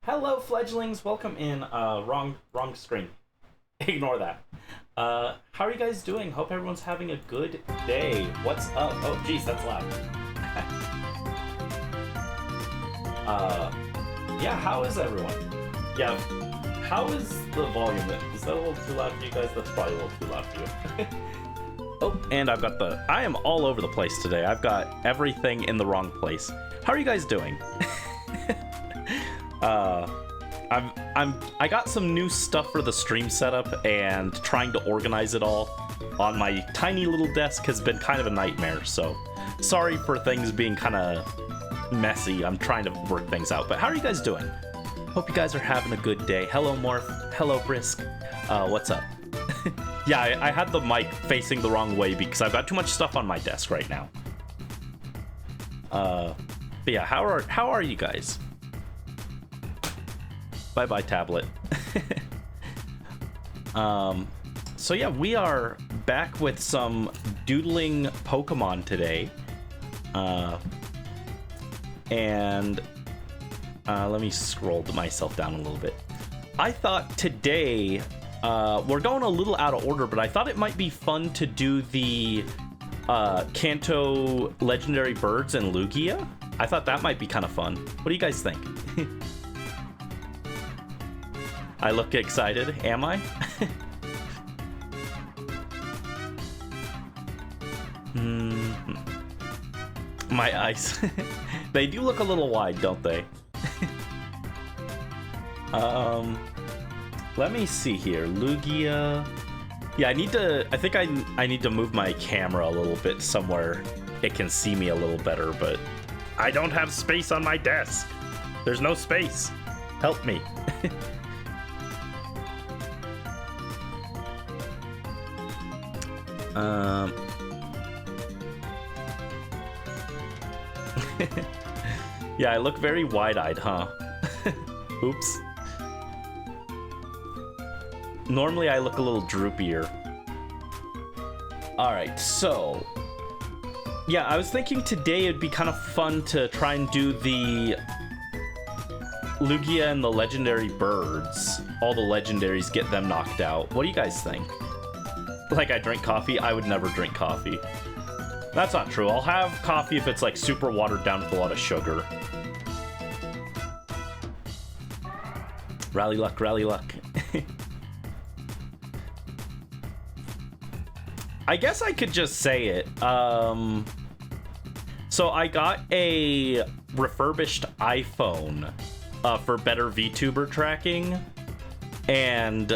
Hello, fledglings. Welcome in. Wrong screen. Ignore that. How are you guys doing? Hope everyone's having a good day. What's up? Oh, geez, that's loud. Yeah, how is everyone? Yeah, how is the volume? Is that a little too loud for you guys? That's probably a little too loud for you. Oh, and I am all over the place today. I've got everything in the wrong place. How are you guys doing? I got some new stuff for the stream setup, and trying to organize it all on my tiny little desk has been kind of a nightmare, so sorry for things being kind of messy. I'm trying to work things out, but how are you guys doing? Hope you guys are having a good day. Hello, Morph. Hello, Brisk. What's up? Yeah, I had the mic facing the wrong way because I've got too much stuff on my desk right now. But yeah, how are you guys? Bye-bye, tablet. So yeah, we are back with some doodling Pokemon today. And let me scroll myself down a little bit. I thought today, we're going a little out of order, but I thought it might be fun to do the Kanto Legendary Birds and Lugia. I thought that might be kind of fun. What do you guys think? I look excited, am I? My eyes. They do look a little wide, don't they? Let me see here. Lugia. Yeah, I think I need to move my camera a little bit somewhere it can see me a little better, but I don't have space on my desk. There's no space. Help me. Yeah, I look very wide-eyed, huh? Oops. Normally, I look a little droopier. Alright, so... yeah, I was thinking today it'd be kind of fun to try and do the Lugia and the Legendary Birds. All the Legendaries, get them knocked out. What do you guys think? Like, I drink coffee? I would never drink coffee. That's not true. I'll have coffee if it's like super watered down with a lot of sugar. Rally luck, rally luck. I guess I could just say it. So I got a refurbished iPhone for better VTuber tracking. And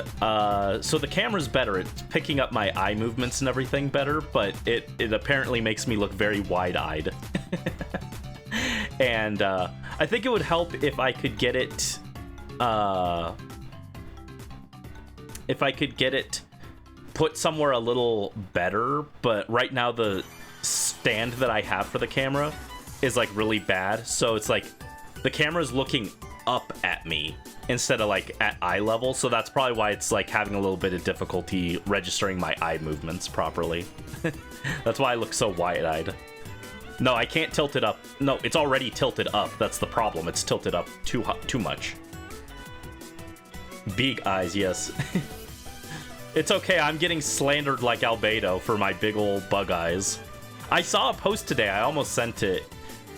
so the camera's better. It's picking up my eye movements and everything better, but it apparently makes me look very wide-eyed. And I think it would help if I could get it put somewhere a little better, but right now the stand that I have for the camera is like really bad, so it's like the camera's looking up at me instead of like at eye level, so that's probably why it's like having a little bit of difficulty registering my eye movements properly. That's why I look so wide-eyed. No, I can't tilt it up. No, it's already tilted up. That's the problem. It's tilted up too much. Big eyes, yes. It's okay, I'm getting slandered like Albedo for my big old bug eyes. I saw a post today, I almost sent it,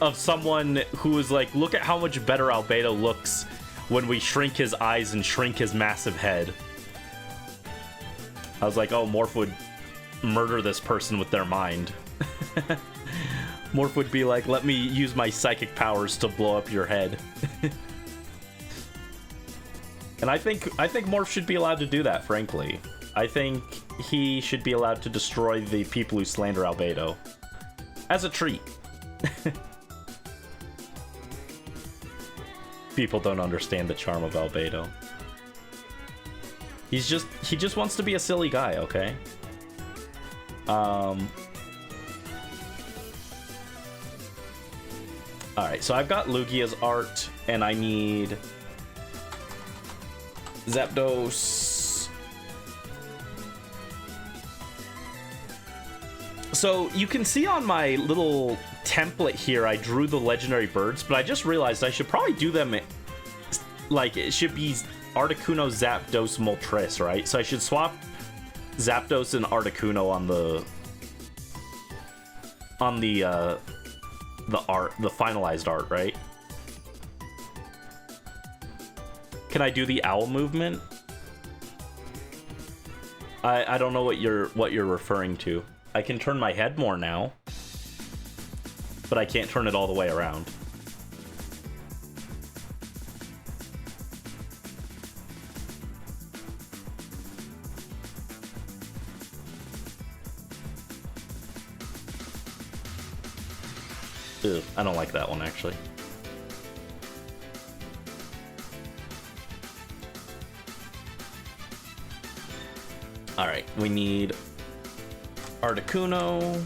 of someone who was like, look at how much better Albedo looks when we shrink his eyes and shrink his massive head. I was like, oh, Morph would murder this person with their mind. Morph would be like, let me use my psychic powers to blow up your head. And I think Morph should be allowed to do that, frankly. I think he should be allowed to destroy the people who slander Albedo. As a treat. People don't understand the charm of Albedo. He just wants to be a silly guy, okay? Alright, so I've got Lugia's art, and I need Zapdos. So you can see on my little template here, I drew the legendary birds, but I just realized I should probably do them like, it should be Articuno, Zapdos, Moltres, right? So I should swap Zapdos and Articuno on the art, the finalized art, right? Can I do the owl movement? I don't know what you're referring to. I can turn my head more now, but I can't turn it all the way around. Ew, I don't like that one, actually. Alright, we need Articuno.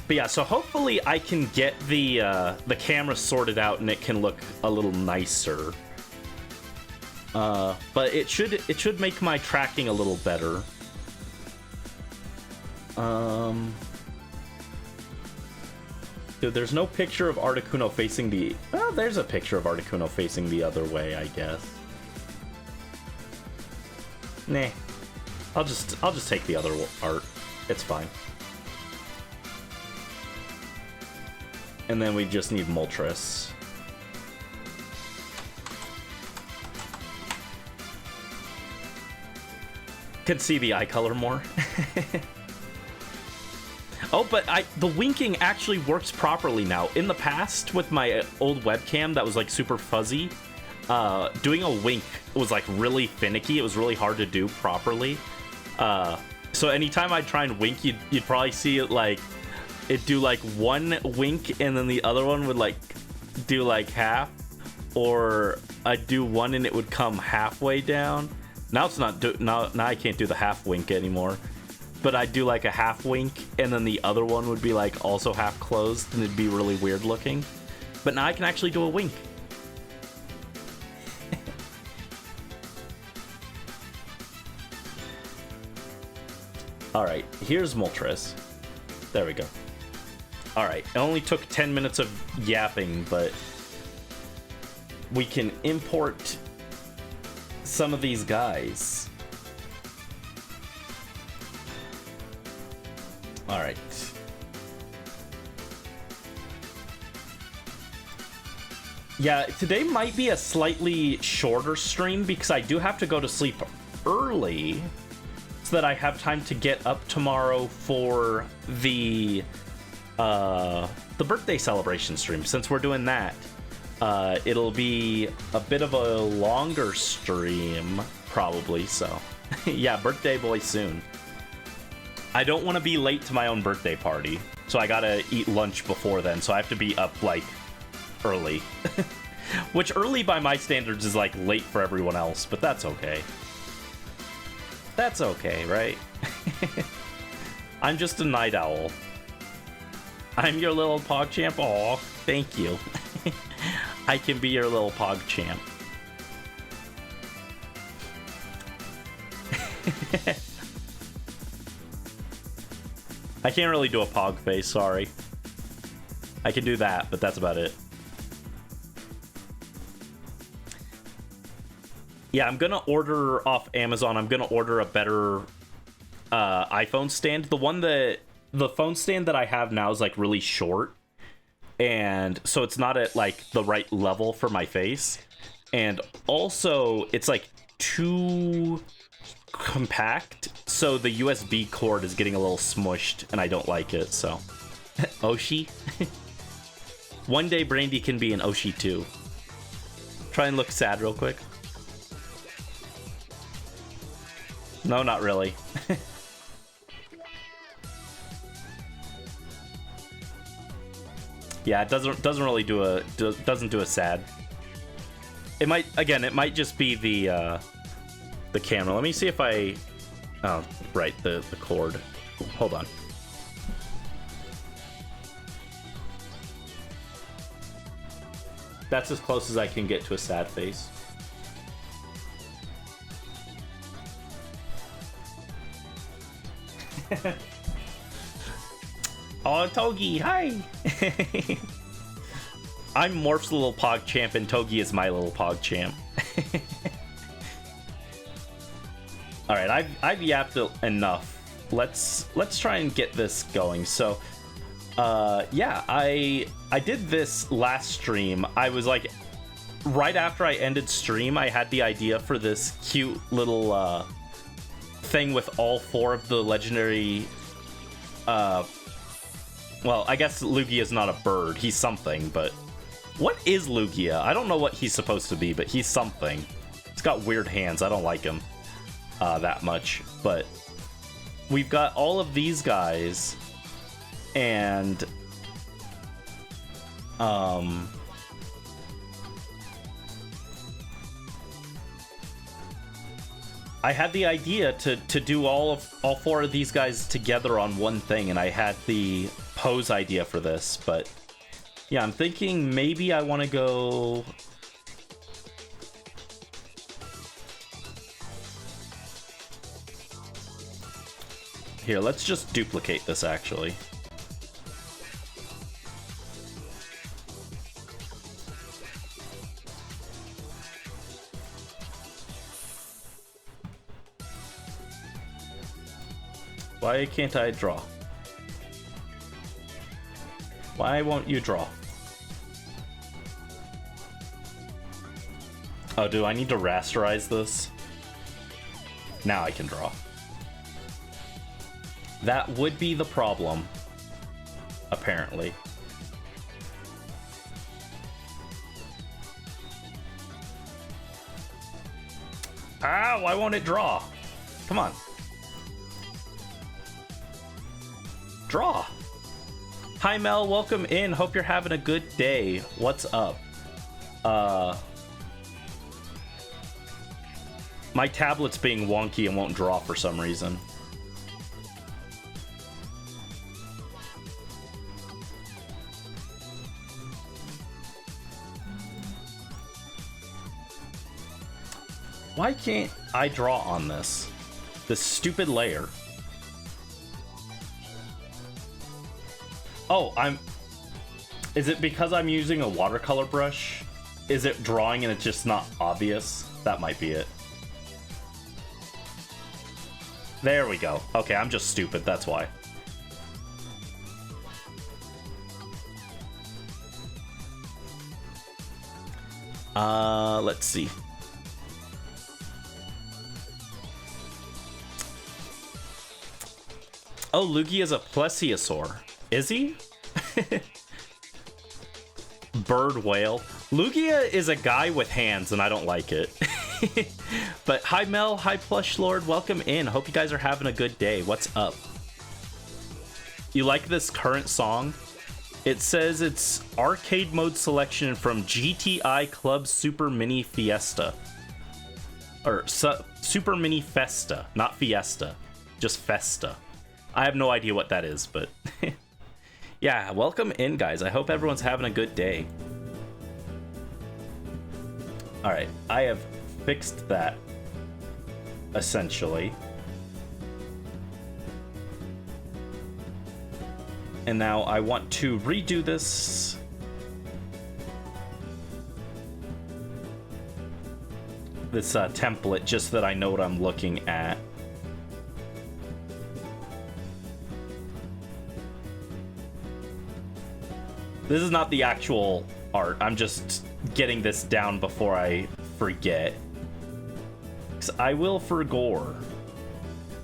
But yeah, so hopefully I can get the camera sorted out and it can look a little nicer. But it should make my tracking a little better. Dude, there's no picture of Articuno facing the... Oh, there's a picture of Articuno facing the other way, I guess. Nah. I'll just take the other art. It's fine. And then we just need Moltres. Can see the eye color more. Oh, but the winking actually works properly now. In the past, with my old webcam that was like super fuzzy, doing a wink was like really finicky. It was really hard to do properly. So anytime I'd try and wink, you'd probably see it like, it'd do like one wink and then the other one would like do like half, or I'd do one and it would come halfway down. Now it's not now I can't do the half wink anymore. But I'd do like a half wink and then the other one would be like also half closed and it'd be really weird looking. But now I can actually do a wink. Alright, here's Moltres. There we go. Alright, it only took 10 minutes of yapping, but we can import some of these guys. Alright. Yeah, today might be a slightly shorter stream because I do have to go to sleep early so that I have time to get up tomorrow for the birthday celebration stream. Since we're doing that, it'll be a bit of a longer stream, probably, so. Yeah, birthday boy soon. I don't want to be late to my own birthday party, so I gotta eat lunch before then, so I have to be up, like, early. Which early by my standards is, like, late for everyone else, but that's okay. That's okay, right? I'm just a night owl. I'm your little PogChamp. Aw, thank you. I can be your little PogChamp. I can't really do a Pog face, sorry. I can do that, but that's about it. Yeah, I'm gonna order off Amazon. I'm gonna order a better iPhone stand. The phone stand that I have now is like really short, and so it's not at like the right level for my face. And also, it's like too compact, so the USB cord is getting a little smushed, and I don't like it. So, Oshi. One day, Brandy can be an Oshi too. Try and look sad real quick. No, not really. Yeah, it doesn't really do a sad. It might just be the camera. Let me see if I... Oh, right, the cord. Hold on. That's as close as I can get to a sad face. Oh, Togi, hi! I'm Morph's little PogChamp, and Togi is my little PogChamp. All right, I've yapped enough. Let's try and get this going. So, yeah, I did this last stream. I was like, right after I ended stream, I had the idea for this cute little thing with all 4 of the legendary. Well, I guess Lugia is not a bird. He's something, but what is Lugia? I don't know what he's supposed to be, but he's something. He's got weird hands. I don't like him that much, but we've got all of these guys, and I had the idea to do all 4 of these guys together on one thing, and I had the pose idea for this, but yeah, I'm thinking maybe I want to go. Here, let's just duplicate this actually. Why can't I draw? Why won't you draw? Oh, do I need to rasterize this? Now I can draw. That would be the problem, apparently. Ah, why won't it draw? Come on. Draw. Hi Mel, welcome in. Hope you're having a good day. What's up? My tablet's being wonky and won't draw for some reason. Why can't I draw on this? This stupid layer. Oh, is it because I'm using a watercolor brush? Is it drawing and it's just not obvious? That might be it. There we go. Okay, I'm just stupid, that's why. Let's see. Oh, Lugia is a plesiosaur. Is he? Bird whale. Lugia is a guy with hands, and I don't like it. But hi, Mel. Hi, Plush Lord. Welcome in. Hope you guys are having a good day. What's up? You like this current song? It says it's arcade mode selection from GTI Club Super Mini Fiesta. Or Super Mini Festa, not Fiesta. Just Festa. I have no idea what that is, but yeah, welcome in, guys. I hope everyone's having a good day. All right, I have fixed that, essentially. And now I want to redo this. This template, just so that I know what I'm looking at. This is not the actual art. I'm just getting this down before I forget. 'Cause I will forgore.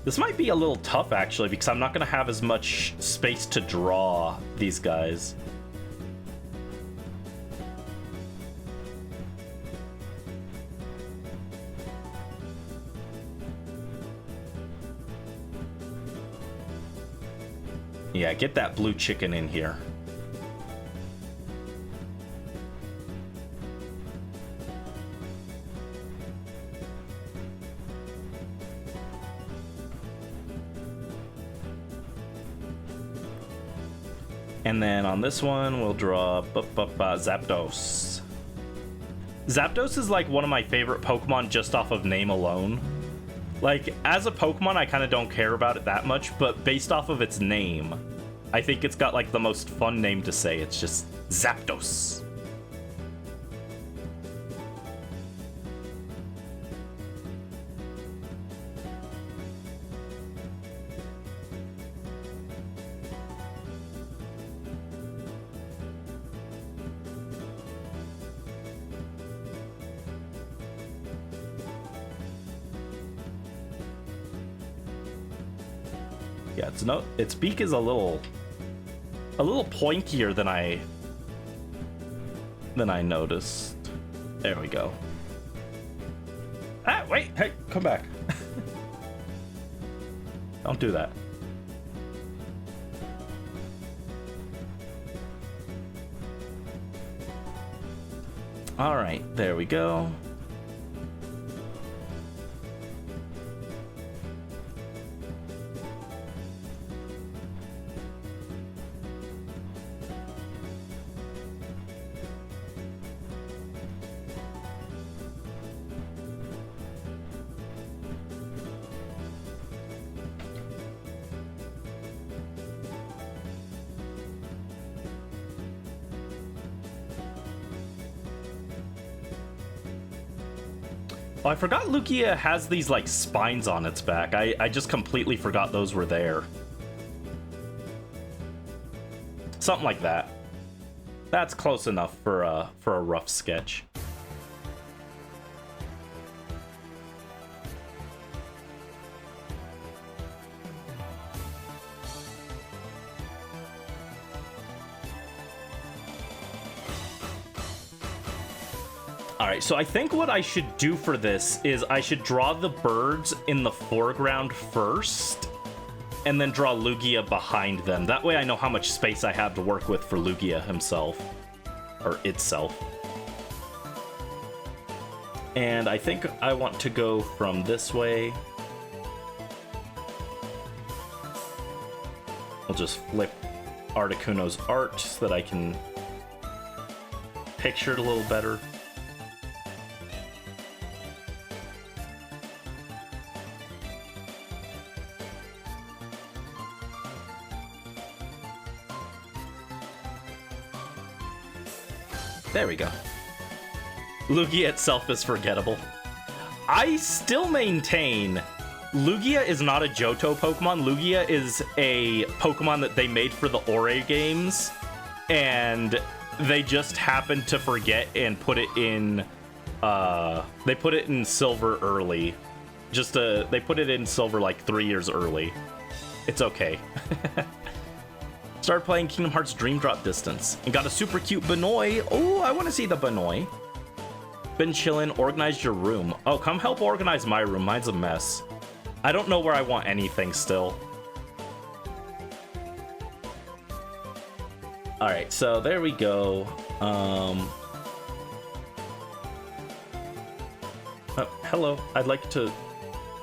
This might be a little tough, actually, because I'm not going to have as much space to draw these guys. Yeah, get that blue chicken in here. And then on this one, we'll draw Zapdos. Zapdos is like one of my favorite Pokemon just off of name alone. Like, as a Pokemon, I kind of don't care about it that much, but based off of its name, I think it's got, like, the most fun name to say. It's just Zapdos. Yeah, its beak is a little pointier than I noticed. There we go. Ah, wait, hey, come back. Don't do that. All right, there we go. Oh, I forgot Lugia has these, like, spines on its back. I just completely forgot those were there. Something like that. That's close enough for a rough sketch. Alright, so I think what I should do for this is I should draw the birds in the foreground first, and then draw Lugia behind them. That way I know how much space I have to work with for Lugia himself. Or itself. And I think I want to go from this way. I'll just flip Articuno's art so that I can picture it a little better. There we go. Lugia itself is forgettable. I still maintain Lugia is not a Johto Pokemon. Lugia is a Pokemon that they made for the Ore games, and they just happened to forget and put it in they put it in Silver early. They put it in Silver like 3 years early. It's okay. Started playing Kingdom Hearts Dream Drop Distance and got a super cute Benoy. Oh, I want to see the Benoy. Been chillin', organized your room. Oh, come help organize my room. Mine's a mess. I don't know where I want anything still. All right, so there we go. Oh, hello. I'd like to...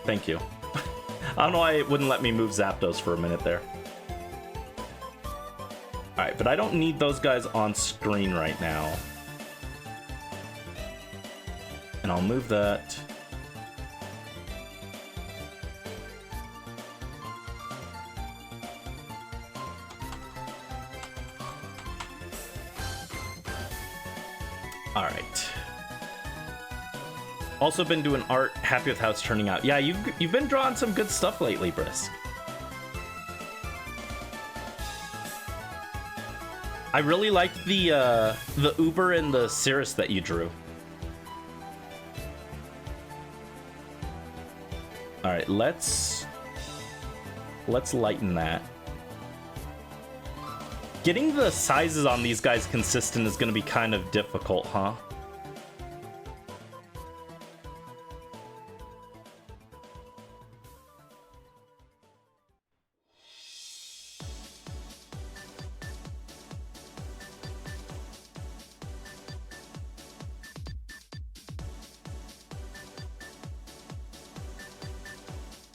Thank you. I don't know why it wouldn't let me move Zapdos for a minute there. Alright, but I don't need those guys on screen right now. And I'll move that. Alright. Also been doing art, happy with how it's turning out. Yeah, you've been drawing some good stuff lately, Brisk. I really liked the Uber and the Cirrus that you drew. All right, let's lighten that. Getting the sizes on these guys consistent is going to be kind of difficult, huh?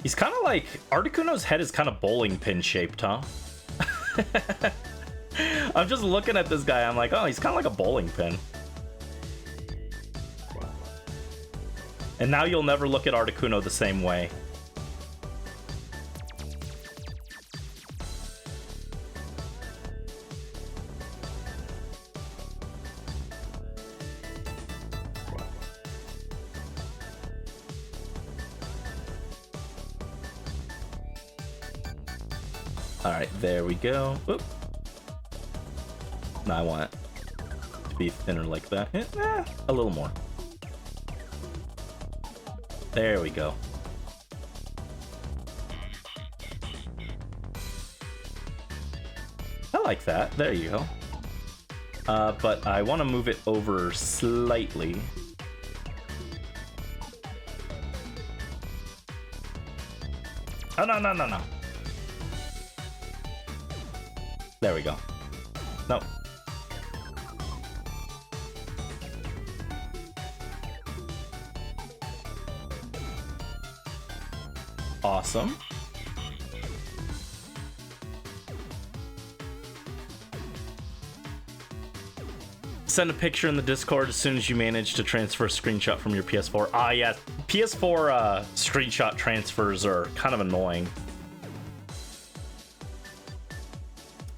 He's kind of like... Articuno's head is kind of bowling pin shaped, huh? I'm just looking at this guy. I'm like, oh, he's kind of like a bowling pin. And now you'll never look at Articuno the same way. All right, there we go. Oop. Now I want it to be thinner like that. A little more. There we go. I like that. There you go. But I want to move it over slightly. Oh, no, no, no, no. There we go. No. Awesome. Send a picture in the Discord as soon as you manage to transfer a screenshot from your PS4. Ah, yeah. PS4 screenshot transfers are kind of annoying.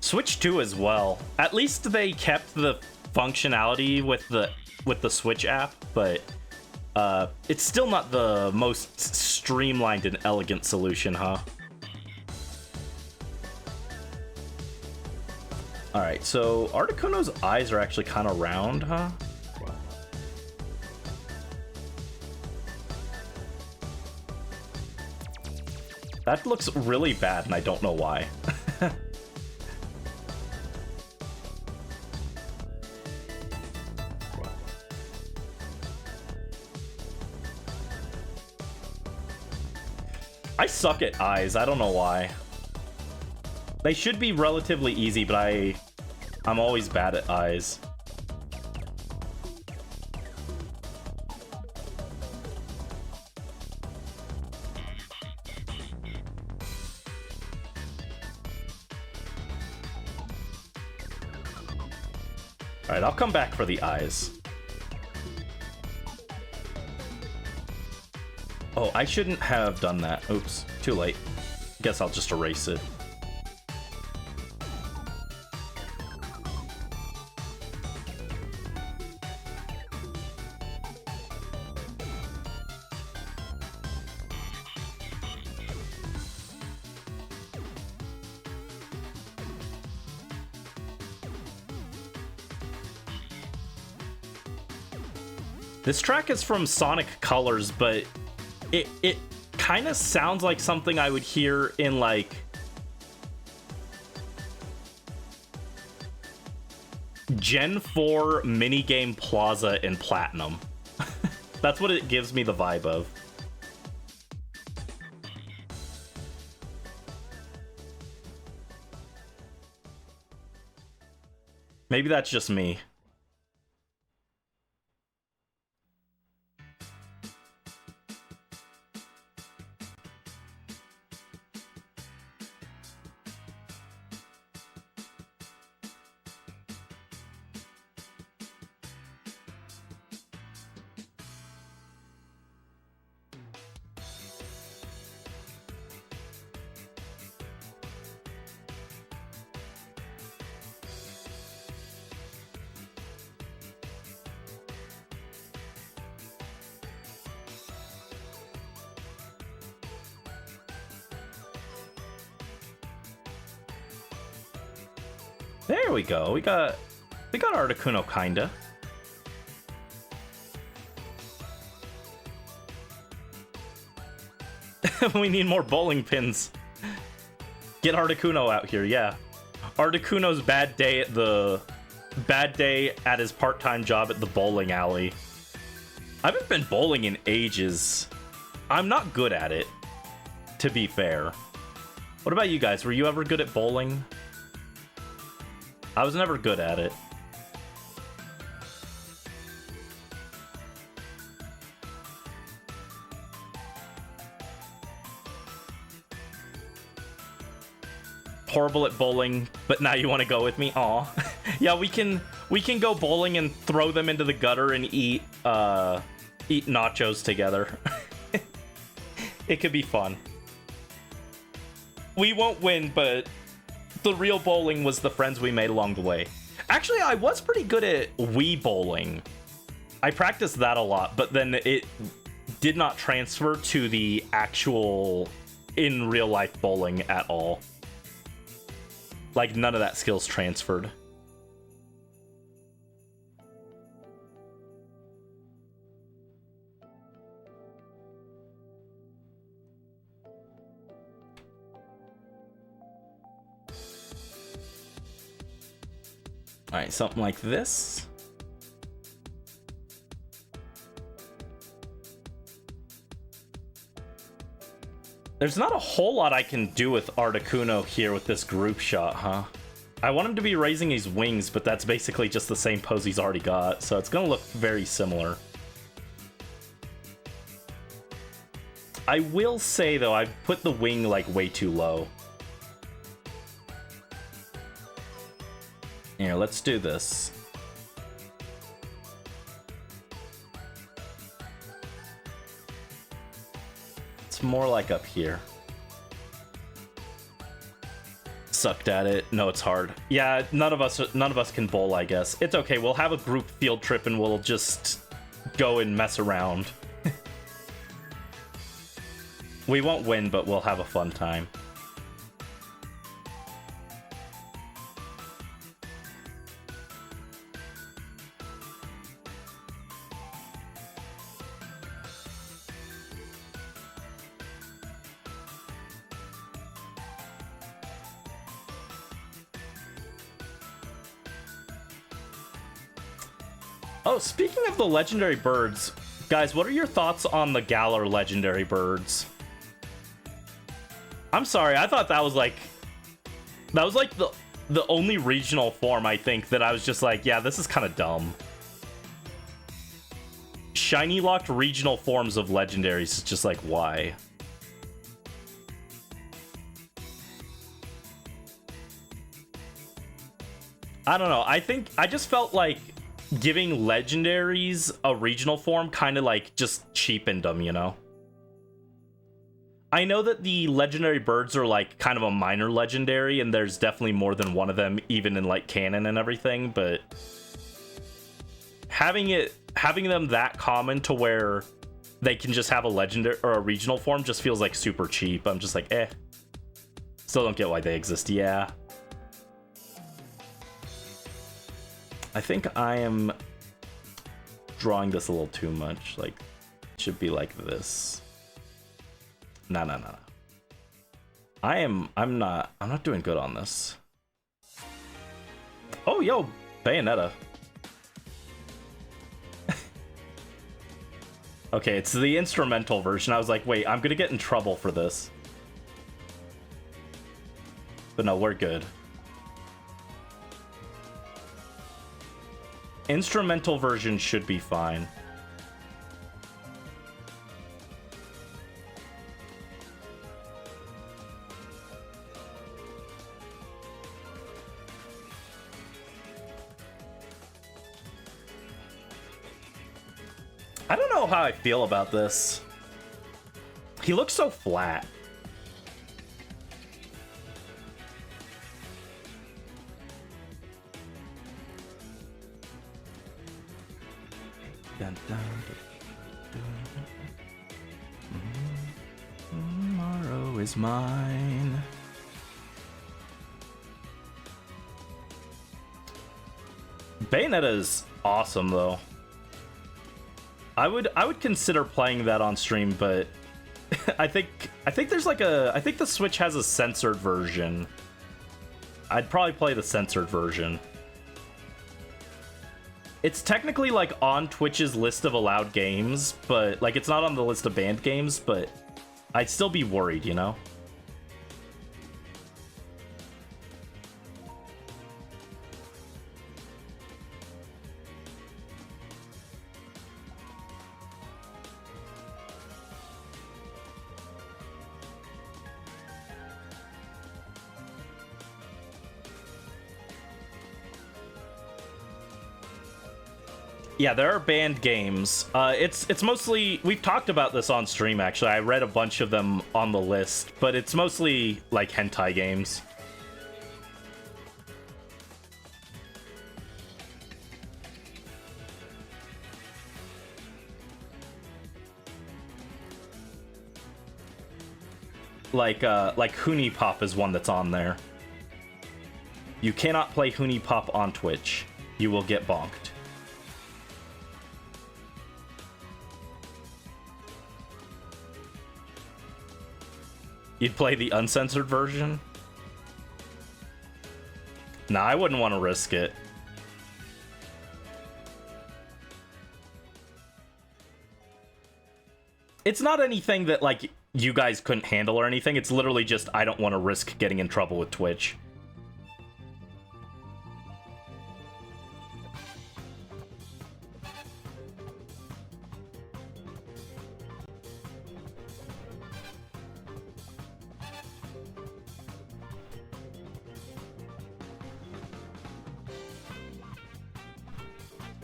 Switch 2 as well. At least they kept the functionality with the Switch app, but it's still not the most streamlined and elegant solution, huh? Alright, so Articuno's eyes are actually kind of round, huh? That looks really bad, and I don't know why. I suck at eyes, I don't know why. They should be relatively easy, but I'm always bad at eyes. Alright, I'll come back for the eyes. Oh, I shouldn't have done that. Oops, too late. Guess I'll just erase it. This track is from Sonic Colors, but it kind of sounds like something I would hear in, like, Gen 4 Minigame Plaza in Platinum. That's what it gives me the vibe of. Maybe that's just me. There we go. We got Articuno kinda. We need more bowling pins. Get Articuno out here, yeah. Articuno's bad day at his part-time job at the bowling alley. I haven't been bowling in ages. I'm not good at it, to be fair. What about you guys? Were you ever good at bowling? I was never good at it. Horrible at bowling, but now you want to go with me? Aw. Yeah, we can go bowling and throw them into the gutter and eat nachos together. It could be fun. We won't win, but the real bowling was the friends we made along the way. Actually, I was pretty good at Wii bowling. I practiced that a lot, but then it did not transfer to the actual in real life bowling at all. Like, none of that skill's transferred. Alright, something like this. There's not a whole lot I can do with Articuno here with this group shot, huh? I want him to be raising his wings, but that's basically just the same pose he's already got, so it's gonna look very similar. I will say, though, I've put the wing, like, way too low. Here, let's do this. It's more like up here. Sucked at it. No, it's hard. Yeah, none of us can bowl, I guess. It's okay. We'll have a group field trip and we'll just go and mess around. We won't win, but we'll have a fun time. Oh, speaking of the legendary birds, guys, what are your thoughts on the Galar legendary birds? I'm sorry, I thought that was like the only regional form, I think, that I was just like, yeah, this is kind of dumb. Shiny locked regional forms of legendaries is just like, why? I don't know. I just felt like giving legendaries a regional form kind of like just cheapened them, you know? I know that the legendary birds are like kind of a minor legendary, and there's definitely more than one of them, even in like canon and everything, but having them that common to where they can just have a legendary or a regional form just feels like super cheap. I'm just like, eh. Still don't get why they exist. Yeah. I think I am drawing this a little too much. Like, it should be like this. No. I'm not doing good on this. Oh, yo, Bayonetta. Okay, it's the instrumental version. I was like, wait, I'm gonna get in trouble for this. But no, we're good. Instrumental version should be fine. I don't know how I feel about this. He looks so flat. Tomorrow is mine. Bayonetta is awesome, though. I would consider playing that on stream, but I think there's like I think the Switch has a censored version. I'd probably play the censored version. It's technically like on Twitch's list of allowed games, but like it's not on the list of banned games, but I'd still be worried, you know? Yeah, there are banned games. It's mostly, we've talked about this on stream, actually. I read a bunch of them on the list, but it's mostly like hentai games. Like Huni Pop is one that's on there. You cannot play Huni Pop on Twitch. You will get bonked. You'd play the uncensored version? Nah, I wouldn't want to risk it. It's not anything that, like, you guys couldn't handle or anything. It's literally just, I don't want to risk getting in trouble with Twitch.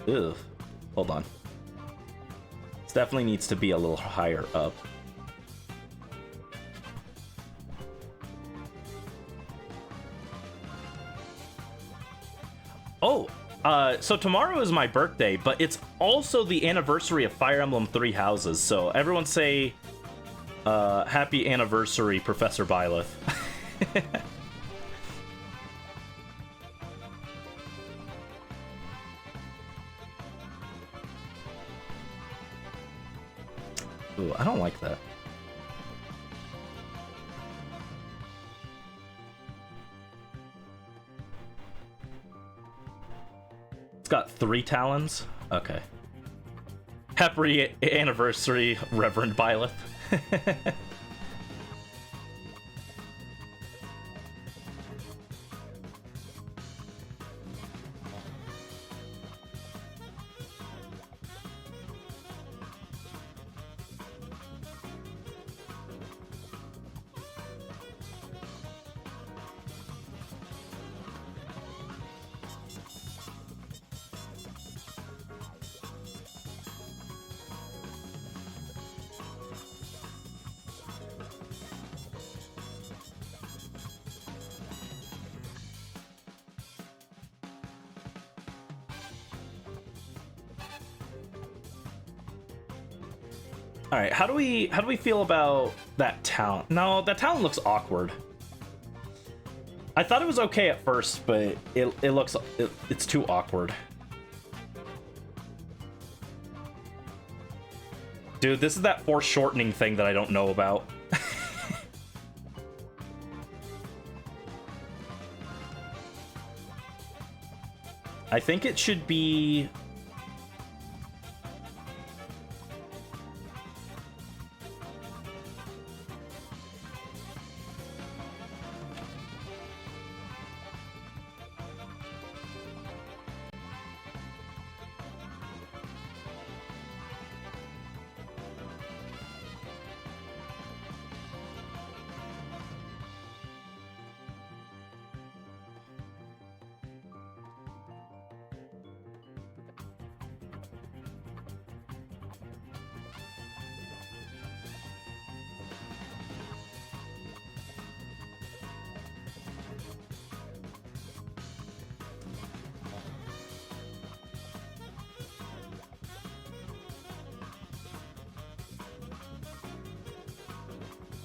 Ugh. Hold on. This definitely needs to be a little higher up. Oh, so tomorrow is my birthday, but it's also the anniversary of Fire Emblem Three Houses, so everyone say, happy anniversary, Professor Byleth. Ooh, I don't like that. It's got 3 talons? Okay. Happy anniversary, Reverend Byleth. All right, how do we feel about that town? No, that town looks awkward. I thought it was okay at first, but it's too awkward. Dude, this is that foreshortening thing that I don't know about. I think it should be...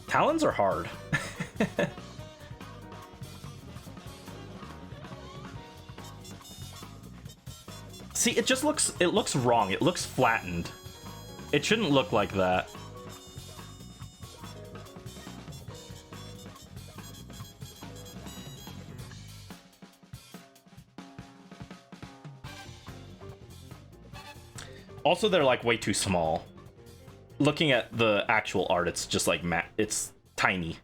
Talons are hard. See, it looks wrong. It looks flattened. It shouldn't look like that. Also, they're like way too small. Looking at the actual art, it's just like it's tiny.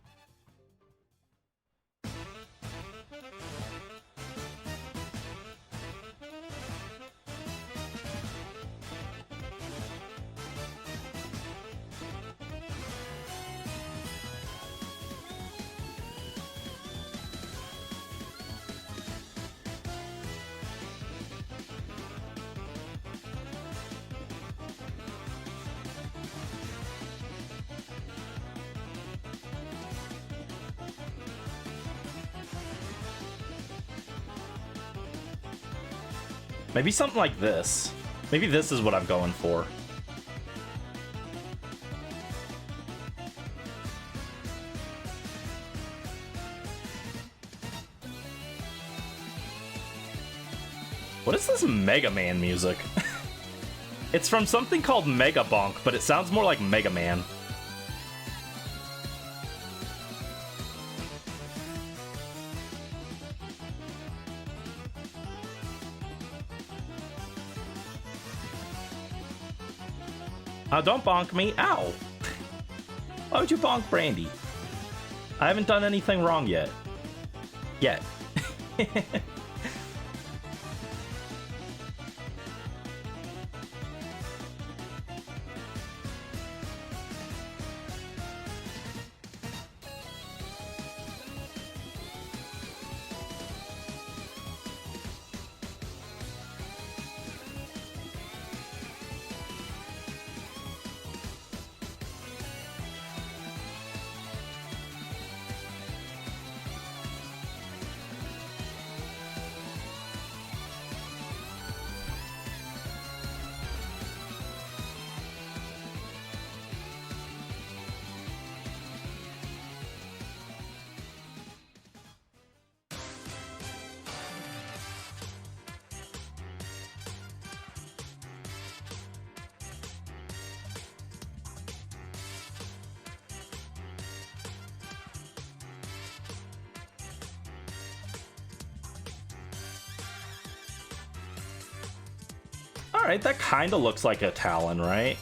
Maybe something like this. Maybe this is what I'm going for. What is this Mega Man music? It's from something called Mega Bonk, but it sounds more like Mega Man. Don't bonk me. Ow. Why would you bonk Brandy? I haven't done anything wrong yet. Yet. Alright, that kind of looks like a Talon, right?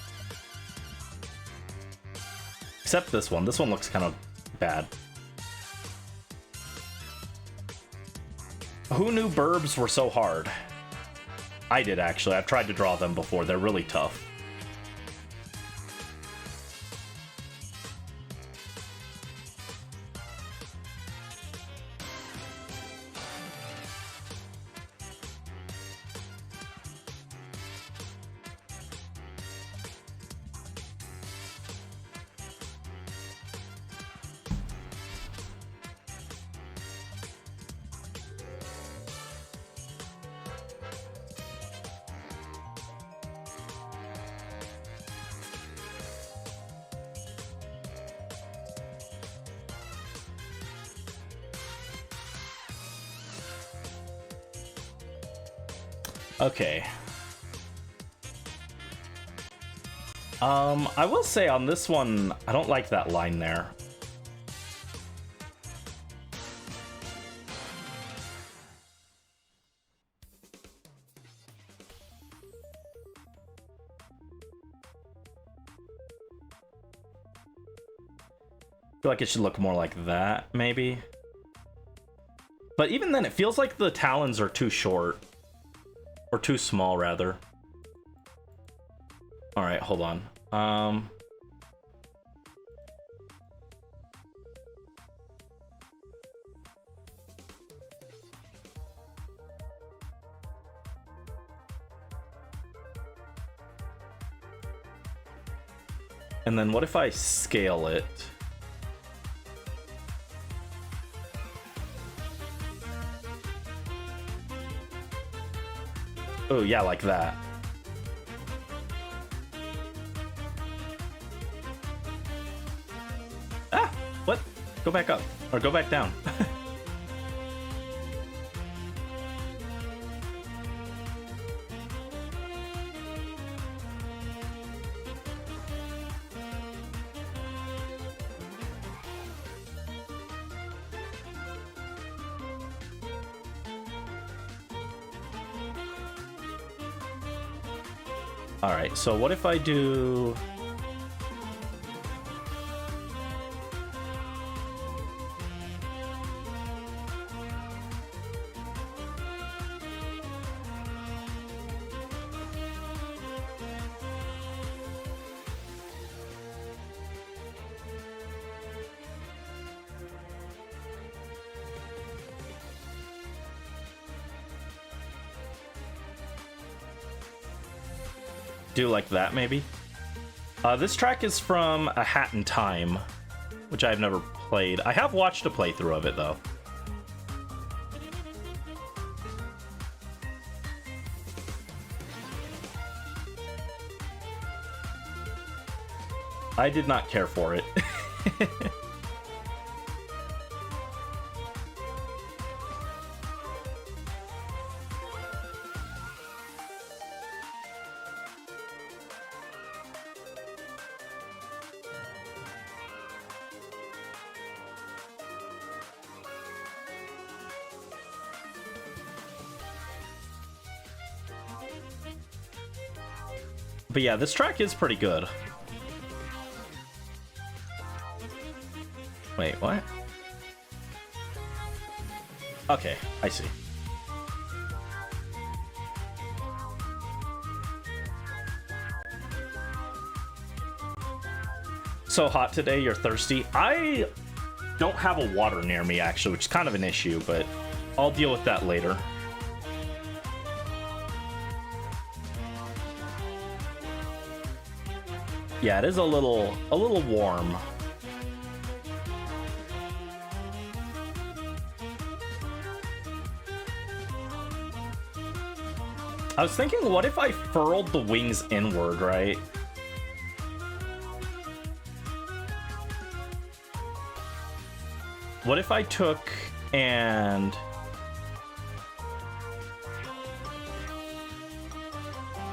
Except this one. This one looks kind of bad. Who knew burbs were so hard? I did, actually. I've tried to draw them before. They're really tough. Okay. I will say on this one, I don't like that line there. I feel like it should look more like that, maybe. But even then, it feels like the talons are too short. Or too small, rather. Alright, hold on. And then what if I scale it? Oh, yeah, like that. Ah! What? Go back up. Or go back down. Alright, so what if I do... do like that, maybe? This track is from A Hat in Time, which I've never played. I have watched a playthrough of it, though. I did not care for it. But yeah, this track is pretty good. Wait, what? Okay, I see. So hot today, you're thirsty. I don't have a water near me, actually, which is kind of an issue, but I'll deal with that later. Yeah, it is a little warm. I was thinking, what if I furled the wings inward, right? What if I took and...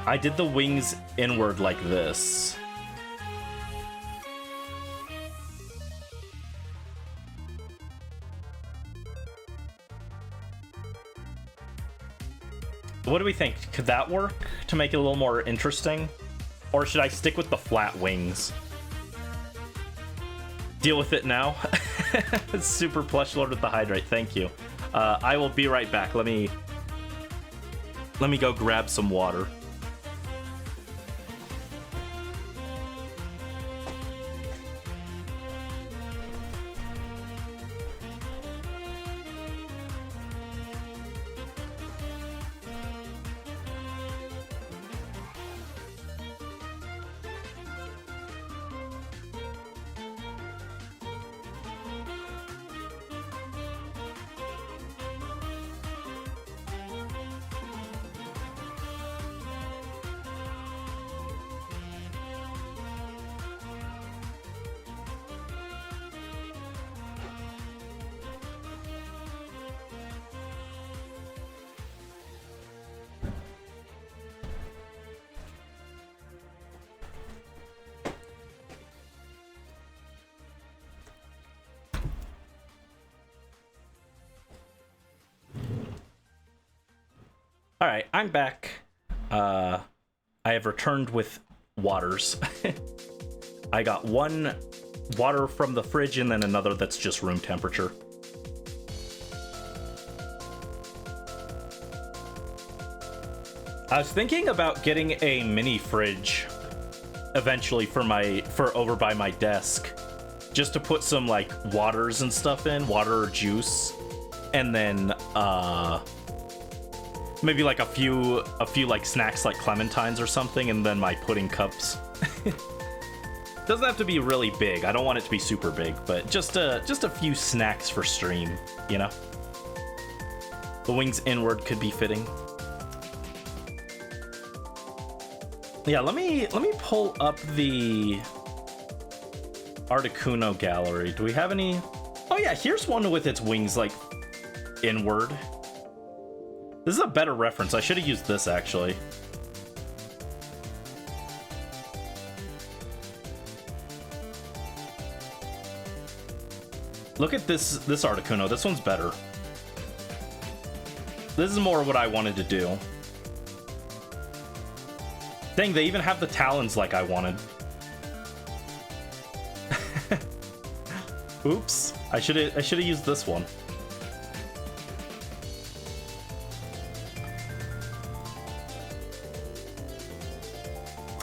I did the wings inward like this. What do we think? Could that work to make it a little more interesting? Or should I stick with the flat wings? Deal with it now. Super plush lord with the hydrate. Thank you. I will be right back. Let me go grab some water. All right, I'm back. I have returned with waters. I got one water from the fridge and then another that's just room temperature. I was thinking about getting a mini fridge eventually for over by my desk, just to put some like waters and stuff in, water or juice, and then maybe like a few like snacks like clementines or something, and then my pudding cups. Doesn't have to be really big. I don't want it to be super big, but just a few snacks for stream, you know. The wings inward could be fitting. Yeah, let me pull up the Articuno gallery. Do we have any? Oh yeah, here's one with its wings like inward. This is a better reference. I should have used this, actually. Look at this Articuno. This one's better. This is more what I wanted to do. Dang, they even have the talons like I wanted. Oops. I should have used this one.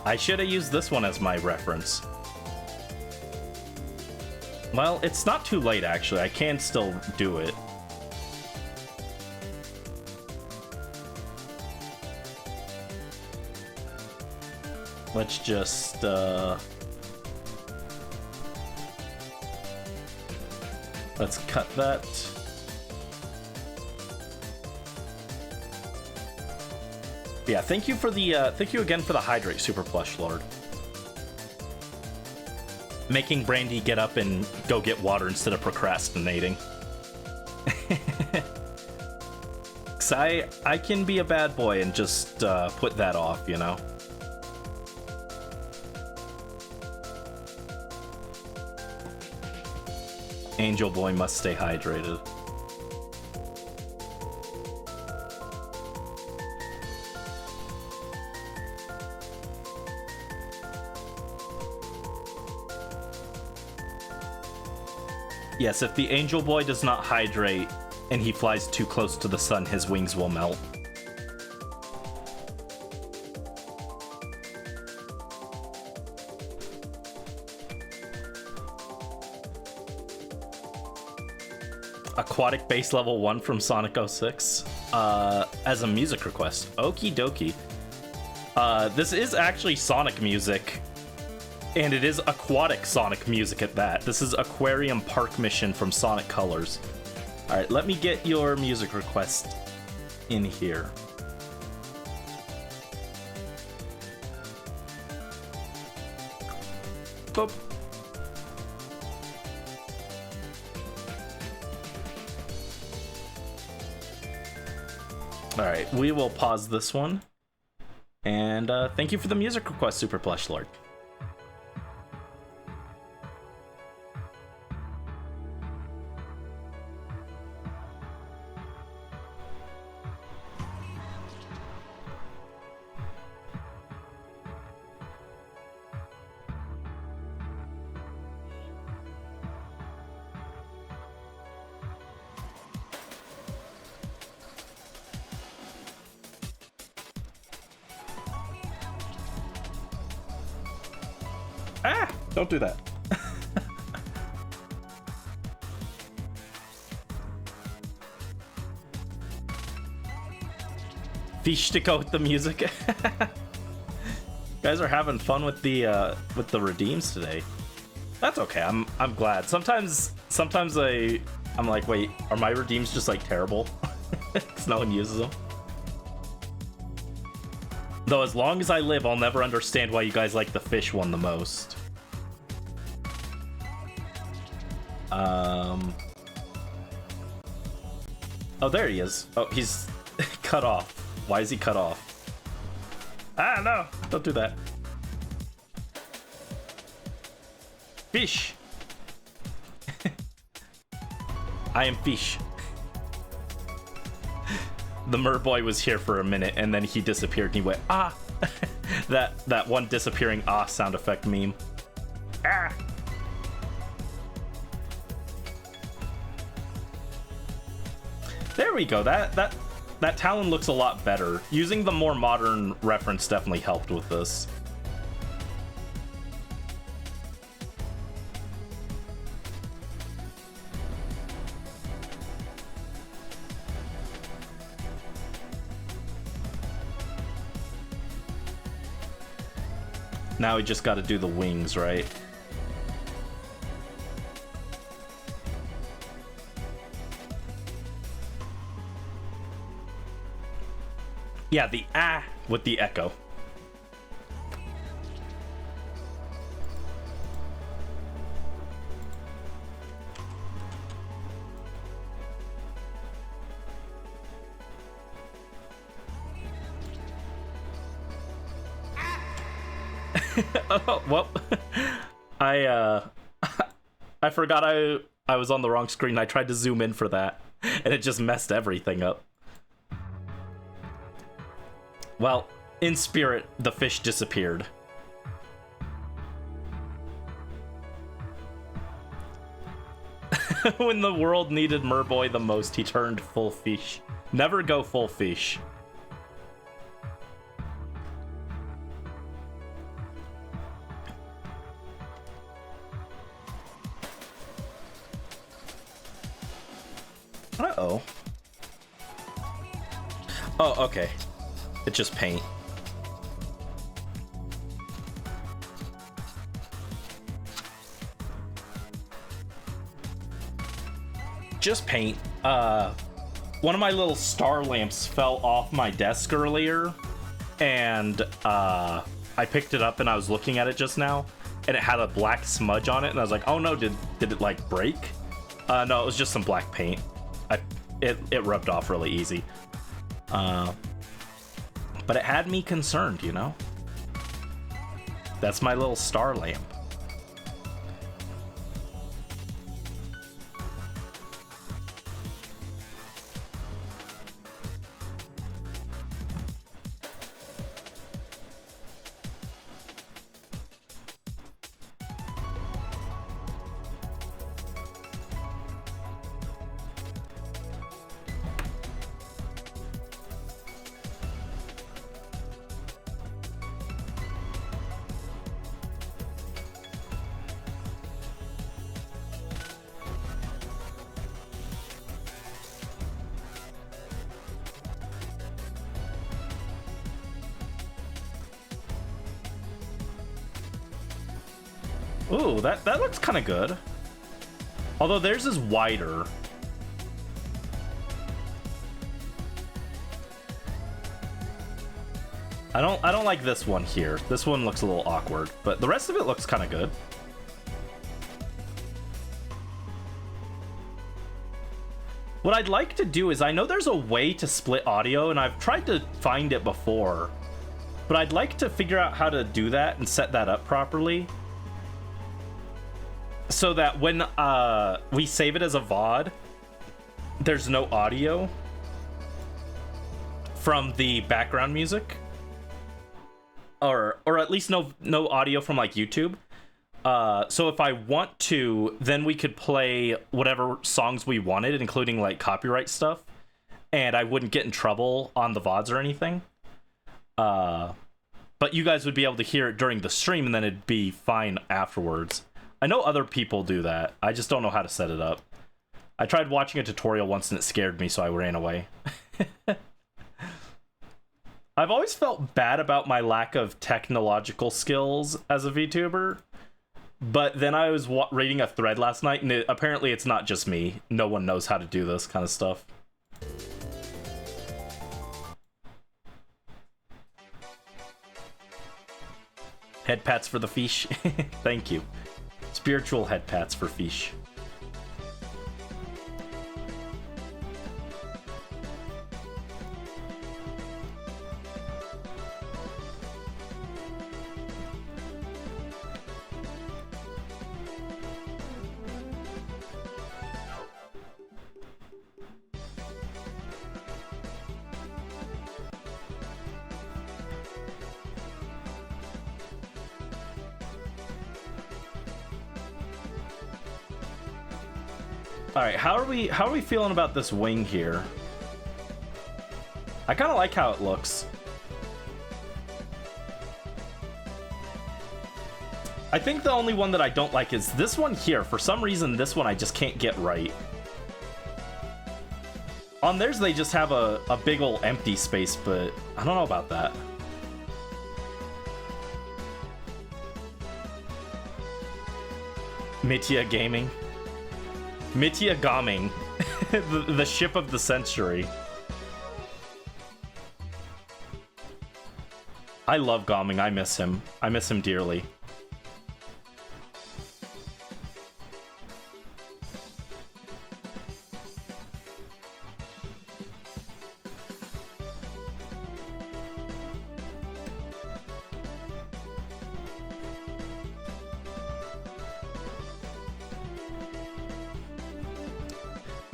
I should have used this one as my reference. Well, it's not too late, actually. I can still do it. Let's just, let's cut that. Yeah, thank you again for the hydrate, Super Plush Lord. Making Brandy get up and go get water instead of procrastinating. 'Cause I can be a bad boy and just put that off, you know? Angel Boy must stay hydrated. Yes, if the Angel Boy does not hydrate and he flies too close to the sun, his wings will melt. Aquatic base level 1 from Sonic 06 as a music request. Okie dokie. This is actually Sonic music, and it is aquatic Sonic music at that. This is Aquarium Park Mission from Sonic Colors. Alright, let me get your music request in here. Boop. Alright, we will pause this one. And thank you for the music request, Super Plush Lord. Ah! Don't do that. Fish to go with the music. You guys are having fun with the redeems today. That's okay. I'm glad. Sometimes I'm like, wait, are my redeems just like terrible? Because no one uses them. Though as long as I live, I'll never understand why you guys like the fish one the most. Oh, there he is. Oh, he's cut off. Why is he cut off? Ah, no! Don't do that. Fish! I am fish. The Merboy was here for a minute, and then he disappeared, and he went, ah! that one disappearing ah sound effect meme. Ah! There we go. That Talon looks a lot better. Using the more modern reference definitely helped with this. Now we just got to do the wings, right? Yeah, the ah with the echo. Oh, well, I forgot I was on the wrong screen. I tried to zoom in for that, and it just messed everything up. Well, in spirit, the fish disappeared. When the world needed Merboy the most, he turned full fish. Never go full fish. Uh-oh. Oh, okay. It's just paint. Just paint. One of my little star lamps fell off my desk earlier, and I picked it up and I was looking at it just now, and it had a black smudge on it, and I was like, oh no, did it like break? No, it was just some black paint. It rubbed off really easy. But it had me concerned, you know? That's my little star lamp. Ooh, that looks kind of good. Although theirs is wider. I don't like this one here. This one looks a little awkward, but the rest of it looks kind of good. What I'd like to do is, I know there's a way to split audio, and I've tried to find it before, but I'd like to figure out how to do that and set that up properly, so that when we save it as a VOD, there's no audio from the background music, or at least no audio from like YouTube. So if I want to, then we could play whatever songs we wanted, including like copyright stuff, and I wouldn't get in trouble on the VODs or anything. But you guys would be able to hear it during the stream, and then it'd be fine afterwards. I know other people do that. I just don't know how to set it up. I tried watching a tutorial once and it scared me, so I ran away. I've always felt bad about my lack of technological skills as a VTuber. But then I was reading a thread last night, and apparently it's not just me. No one knows how to do this kind of stuff. Head pats for the fish. Thank you. Spiritual head pats for fish. All right, how are we feeling about this wing here? I kind of like how it looks. I think the only one that I don't like is this one here. For some reason, this one I just can't get right. On theirs, they just have a big ol' empty space, but I don't know about that. Mitya Gaming. Mitya Gaming. the ship of the century. I love Gaming. I miss him. I miss him dearly.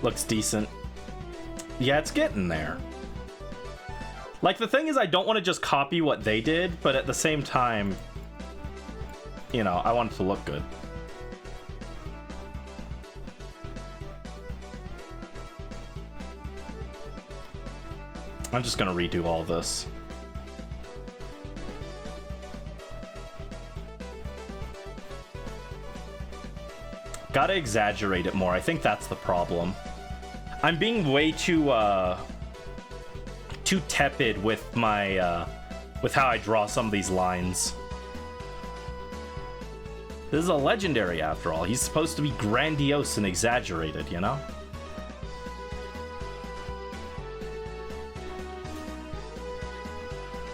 Looks decent. Yeah, it's getting there. Like, the thing is, I don't want to just copy what they did, but at the same time, you know, I want it to look good. I'm just gonna redo all this. Gotta exaggerate it more. I think that's the problem. I'm being way too tepid with my with how I draw some of these lines. This is a legendary after all. He's supposed to be grandiose and exaggerated, you know?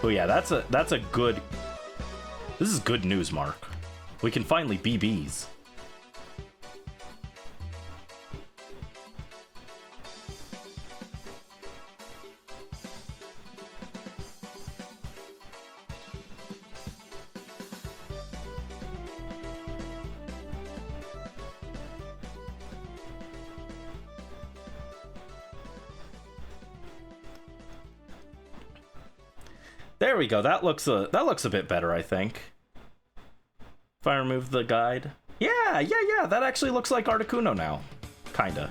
Oh yeah, that's a good... This is good news, Mark. We can finally be bees. There we go. That looks a bit better, I think. If I remove the guide. Yeah. That actually looks like Articuno now. Kinda.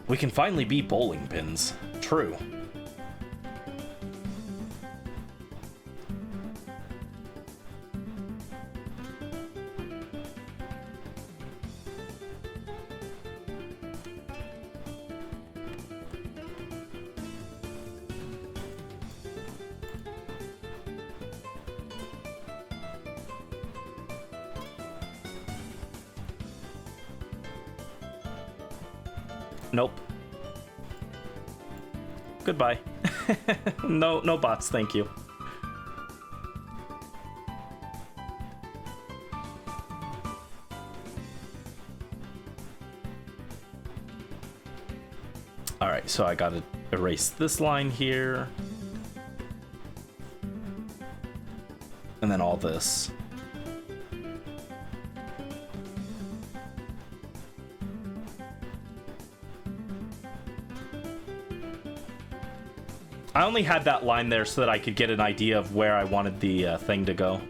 We can finally be bowling pins. True. Nope. Goodbye. No bots, thank you. Alright, so I gotta erase this line here. And then all this. I only had that line there so that I could get an idea of where I wanted the thing to go.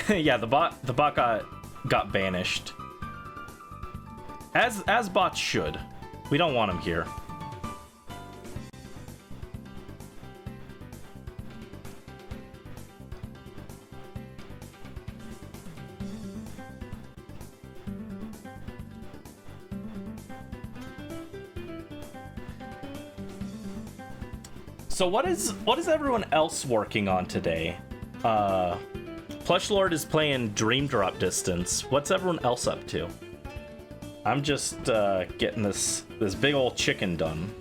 Yeah, the bot got banished. As bots should. We don't want him here. So what is everyone else working on today? Plush Lord is playing Dream Drop Distance. What's everyone else up to? I'm just getting this big old chicken done.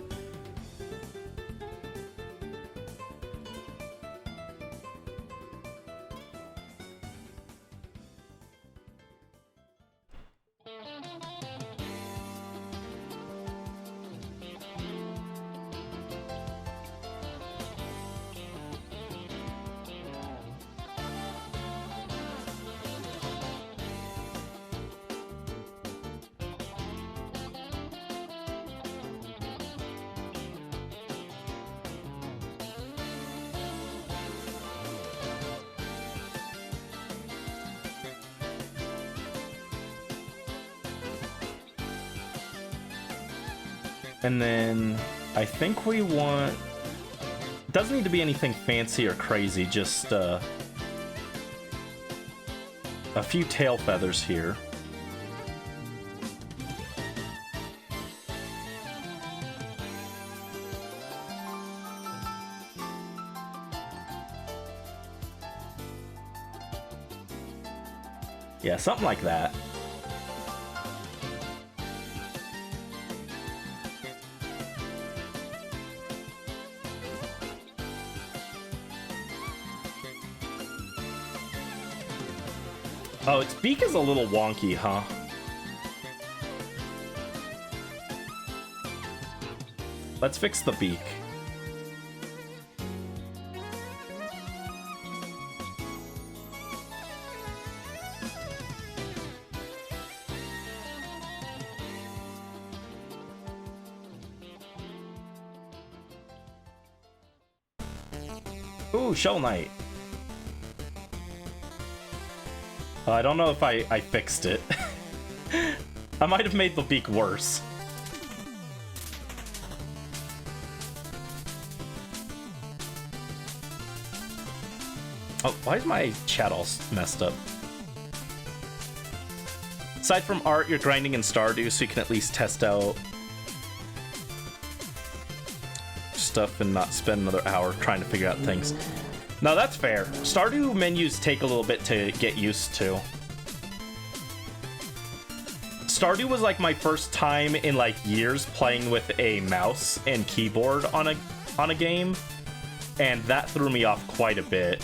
And then I think we want... Doesn't need to be anything fancy or crazy, just a few tail feathers here. Yeah, something like that. Oh, its beak is a little wonky, huh? Let's fix the beak. Ooh, Shell Knight. I don't know if I fixed it. I might have made the beak worse. Oh, why is my chat all messed up? Aside from art, you're grinding in Stardew, so you can at least test out stuff and not spend another hour trying to figure out things. No, that's fair. Stardew menus take a little bit to get used to. Stardew was like my first time in like years playing with a mouse and keyboard on a game, and that threw me off quite a bit.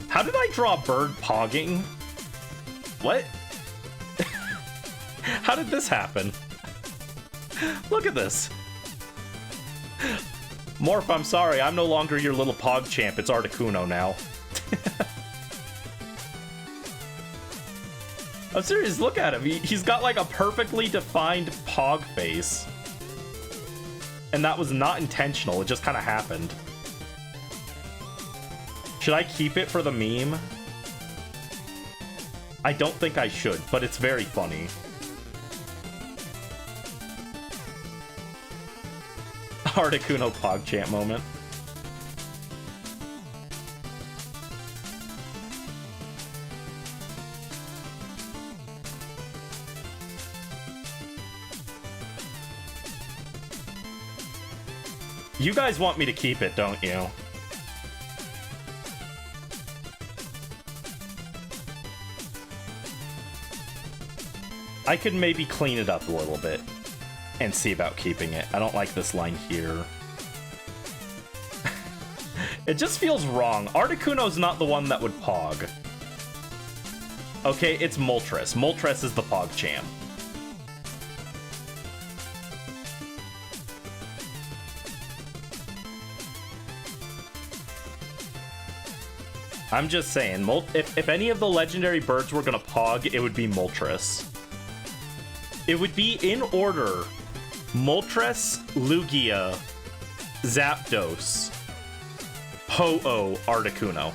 How did I draw bird pogging? What? How did this happen? Look at this. Morph, I'm sorry. I'm no longer your little pog champ. It's Articuno now. I'm serious. Look at him. He's got like a perfectly defined pog face. And that was not intentional. It just kind of happened. Should I keep it for the meme? I don't think I should, but it's very funny. Articuno PogChamp moment. You guys want me to keep it, don't you? I could maybe clean it up a little bit and see about keeping it. I don't like this line here. It just feels wrong. Articuno's not the one that would pog. Okay, it's Moltres. Moltres is the pog champ. I'm just saying, if any of the legendary birds were gonna pog, it would be Moltres. It would be in order: Moltres, Lugia, Zapdos, Ho-Oh, Articuno.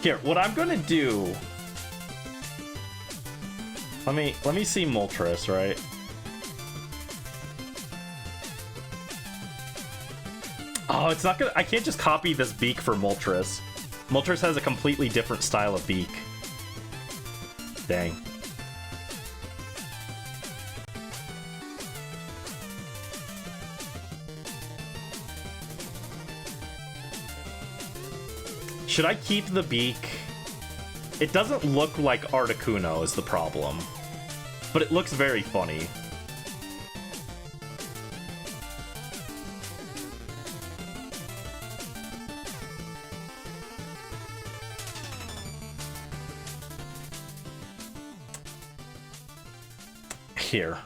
Here, what I'm gonna do... Let me see Moltres, right? Oh, it's not gonna... I can't just copy this beak for Moltres. Moltres has a completely different style of beak. Dang. Should I keep the beak? It doesn't look like Articuno is the problem, but it looks very funny. Here.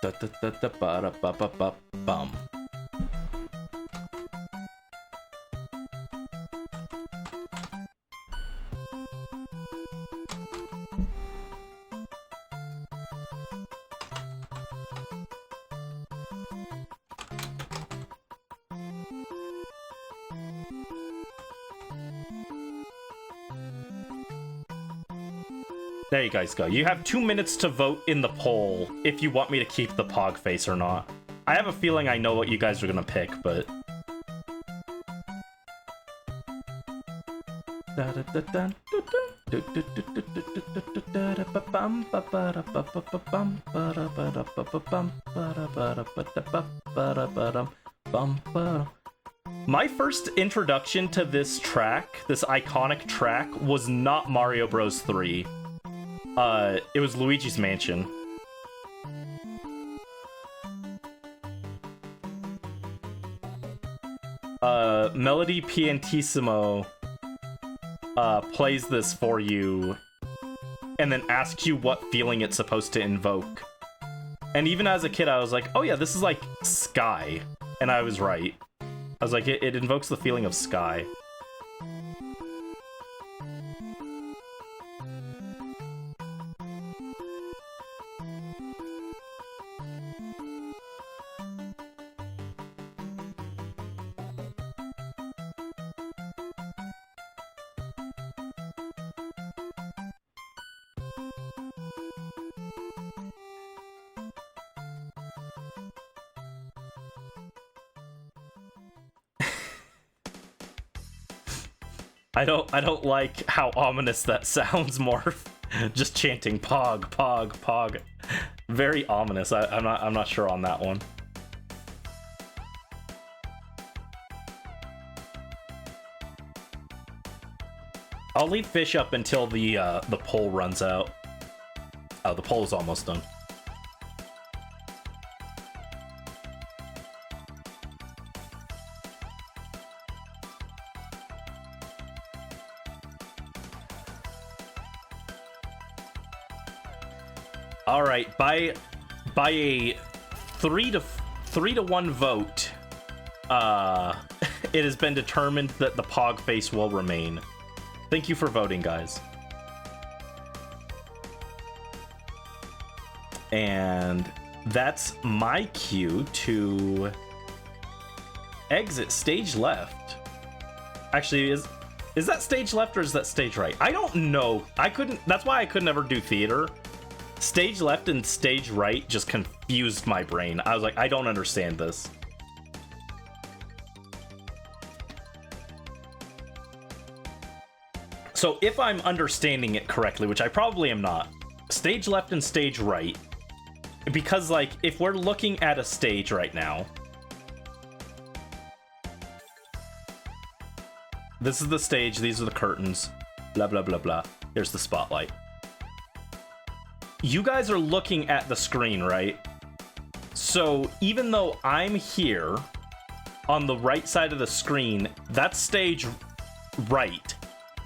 Da da da da ba da ba ba ba bum. There you guys go. You have 2 minutes to vote in the poll if you want me to keep the pog face or not. I have a feeling I know what you guys are gonna pick, but... My first introduction to this track, this iconic track, was not Mario Bros. 3. It was Luigi's Mansion. Melody Pianissimo plays this for you and then asks you what feeling it's supposed to invoke. And even as a kid, I was like, oh yeah, this is like Sky. And I was right. I was like, it invokes the feeling of Sky. I don't like how ominous that sounds, Morph. Just chanting pog, pog, pog. Very ominous. I'm not sure on that one. I'll leave fish up until the poll runs out. Oh, the poll is almost done. All right, by a 3-1 vote, it has been determined that the pog face will remain. Thank you for voting, guys. And that's my cue to exit stage left. Actually, is that stage left or is that stage right? I don't know. That's why I could never do theater. Stage left and stage right just confused my brain. I was like, I don't understand this. So if I'm understanding it correctly, which I probably am not, stage left and stage right, because, like, if we're looking at a stage right now, this is the stage, these are the curtains, blah, blah, blah, blah. Here's the spotlight. You guys are looking at the screen, right? So even though I'm here on the right side of the screen, that's stage right,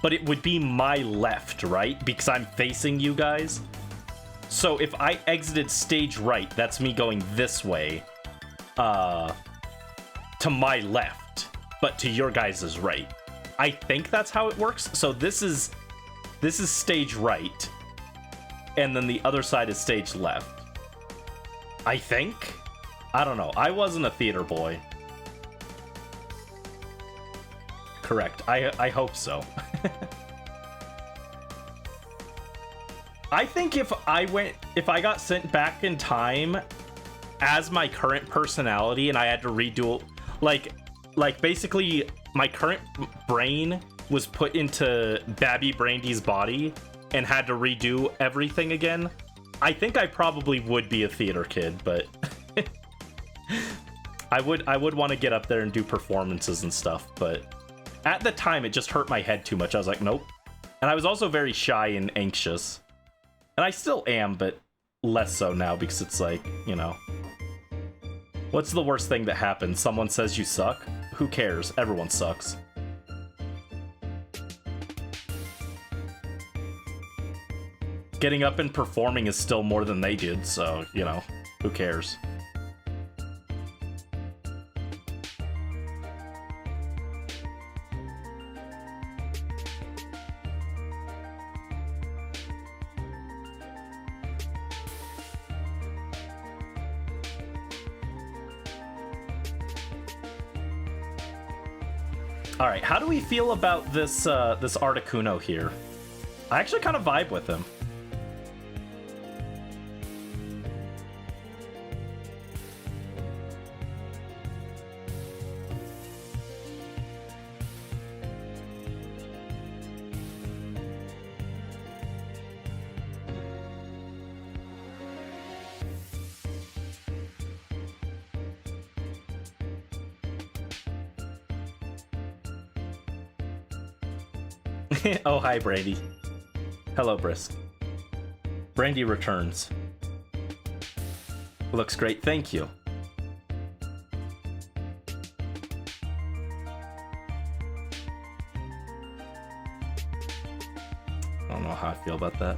but it would be my left, right? Because I'm facing you guys. So if I exited stage right, that's me going this way, to my left, but to your guys' right. I think that's how it works. So this is stage right, and then the other side is stage left. I think? I don't know. I wasn't a theater boy. Correct. I hope so. I think if I got sent back in time as my current personality and I had to redo, like basically my current brain was put into Babby Brandy's body and had to redo everything again, I think I probably would be a theater kid, but I would want to get up there and do performances and stuff, but at the time it just hurt my head too much. I was like, nope. And I was also very shy and anxious. And I still am, but less so now because it's like, you know, what's the worst thing that happens? Someone says you suck? Who cares? Everyone sucks. Getting up and performing is still more than they did, so, you know, who cares? All right, how do we feel about this this Articuno here? I actually kind of vibe with him. Oh, hi, Brandy. Hello, Brisk. Brandy returns. Looks great, thank you. I don't know how I feel about that.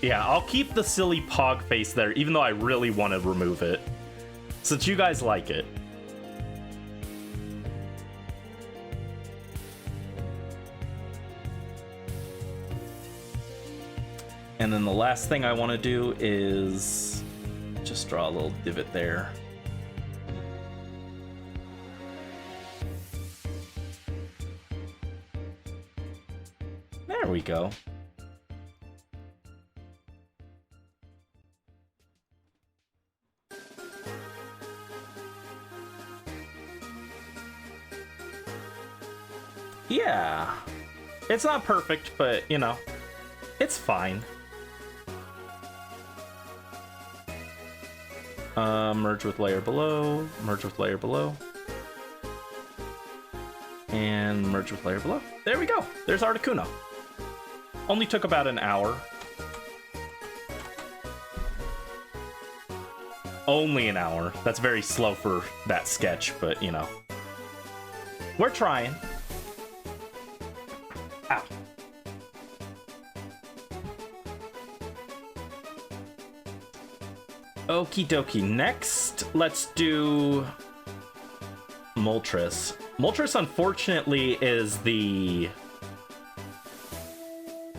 Yeah, I'll keep the silly pog face there, even though I really want to remove it, since you guys like it. And then the last thing I want to do is just draw a little divot there. There we go. Yeah, it's not perfect, but, you know, it's fine. Merge with layer below, merge with layer below, and merge with layer below. There we go. There's Articuno. Only took about an hour. Only an hour. That's very slow for that sketch, but, you know, we're trying. Ow. Okie dokie. Next, let's do Moltres. Moltres, unfortunately, is the...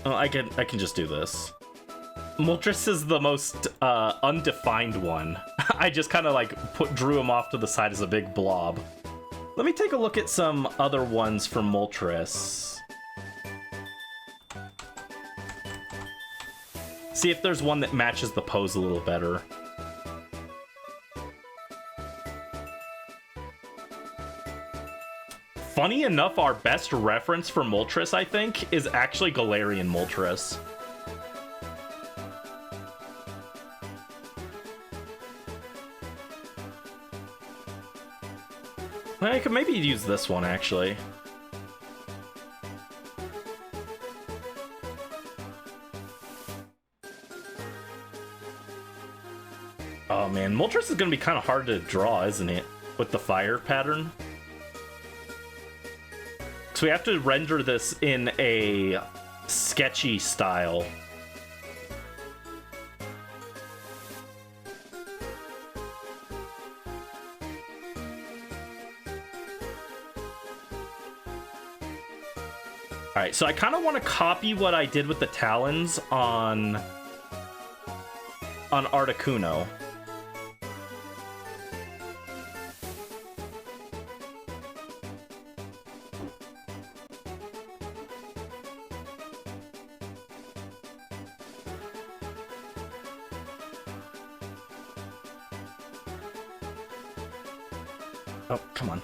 Oh, I can just do this. Moltres is the most undefined one. I just kind of like drew him off to the side as a big blob. Let me take a look at some other ones for Moltres. See if there's one that matches the pose a little better. Funny enough, our best reference for Moltres, I think, is actually Galarian Moltres. I could maybe use this one, actually. Oh man, Moltres is going to be kind of hard to draw, isn't it? With the fire pattern. So we have to render this in a sketchy style. Alright, so I kind of want to copy what I did with the Talons on Articuno. Oh, come on.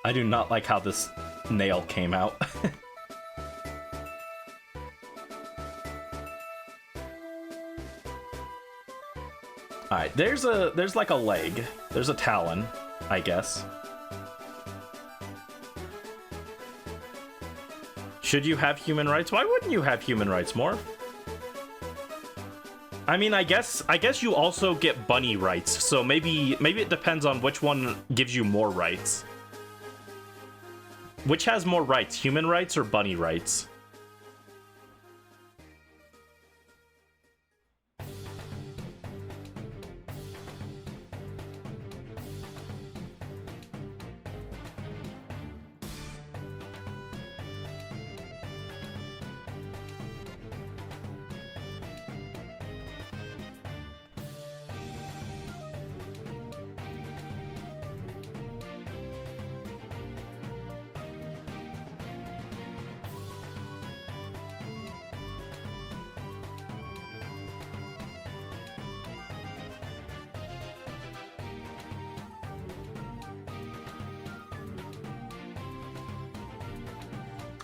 I do not like how this nail came out. Alright, there's like a leg. There's a talon, I guess. Should you have human rights? Why wouldn't you have human rights, Morph? I mean, I guess you also get bunny rights, so maybe it depends on which one gives you more rights. Which has more rights, human rights or bunny rights?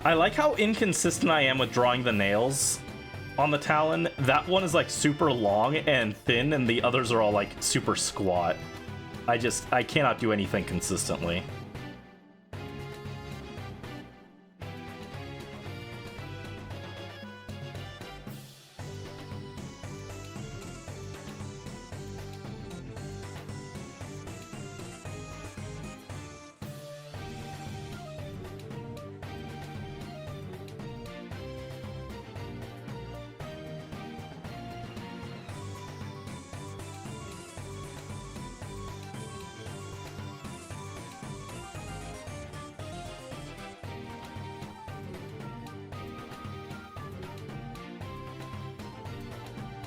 I like how inconsistent I am with drawing the nails on the Talon. That one is like super long and thin, and the others are all like super squat. I cannot do anything consistently.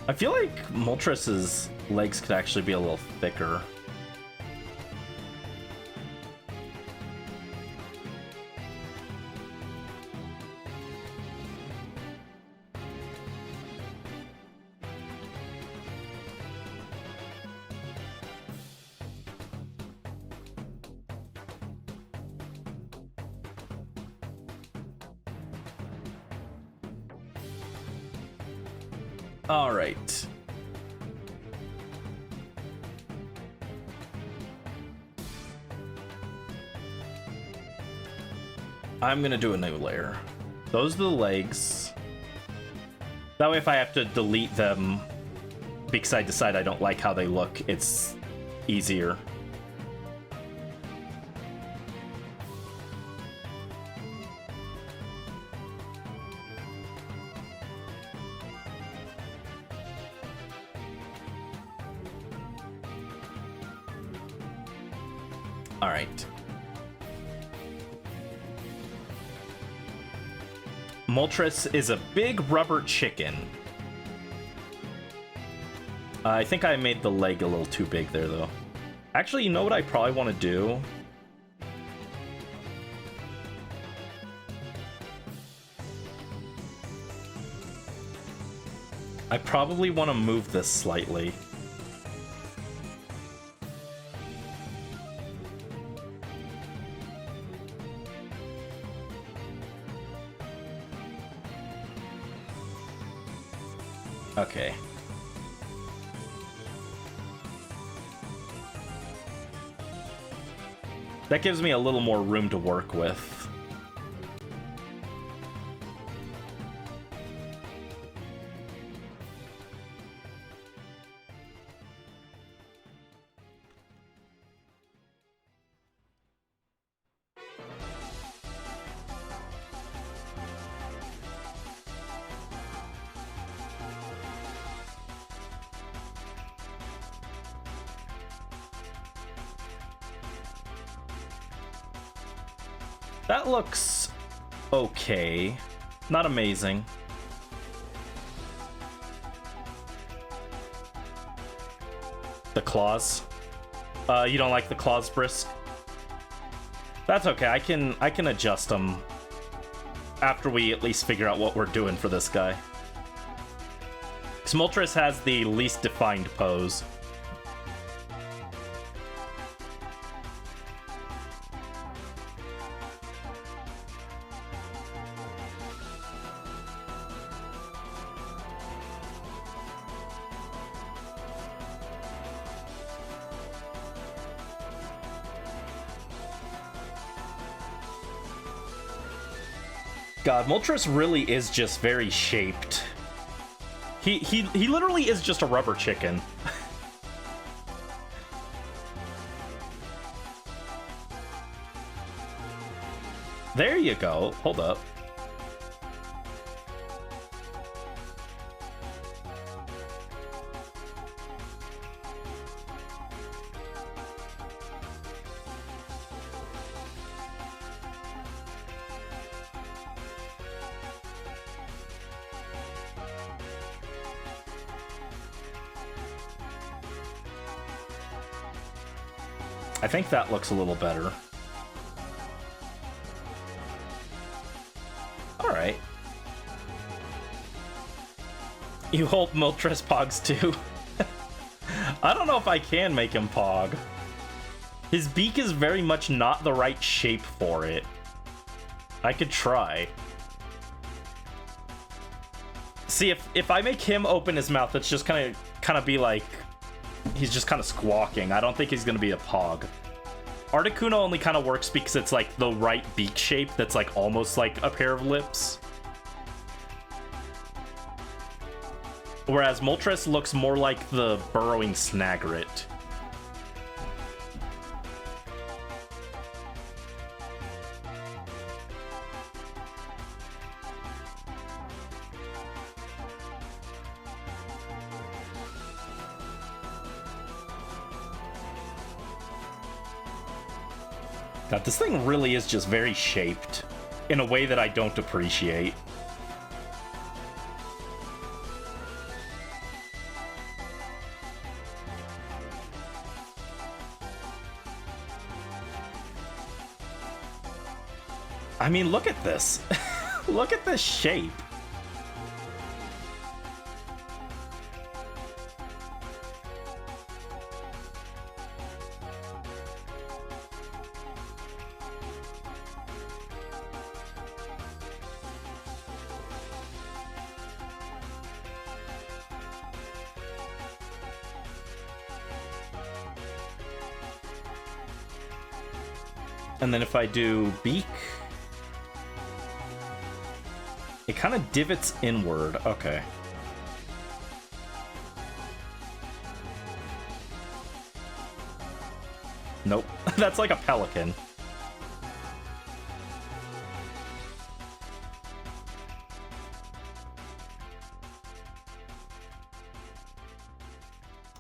I feel like Moltres' legs could actually be a little thicker. All right. I'm gonna do a new layer. Those are the legs. That way if I have to delete them because I decide I don't like how they look, it's easier. All right. Moltres is a big rubber chicken. I think I made the leg a little too big there, though. Actually, you know what I probably want to do? I probably want to move this slightly. Okay. That gives me a little more room to work with. That looks okay. Not amazing. The claws. You don't like the claws, Brisk? That's okay. I can adjust them after we at least figure out what we're doing for this guy. Moltres has the least defined pose. God, Moltres really is just very shaped. He literally is just a rubber chicken. There you go. Hold up. I think that looks a little better. Alright. You hope Moltres pogs too? I don't know if I can make him pog. His beak is very much not the right shape for it. I could try. See, if I make him open his mouth, it's just kind of be like... He's just kind of squawking. I don't think he's going to be a pog. Articuno only kind of works because it's like the right beak shape that's like almost like a pair of lips. Whereas Moltres looks more like the burrowing Snagret. God, this thing really is just very shaped in a way that I don't appreciate. I mean, look at this. Look at this shape. And then if I do beak, it kind of divots inward. Okay. Nope. That's like a pelican.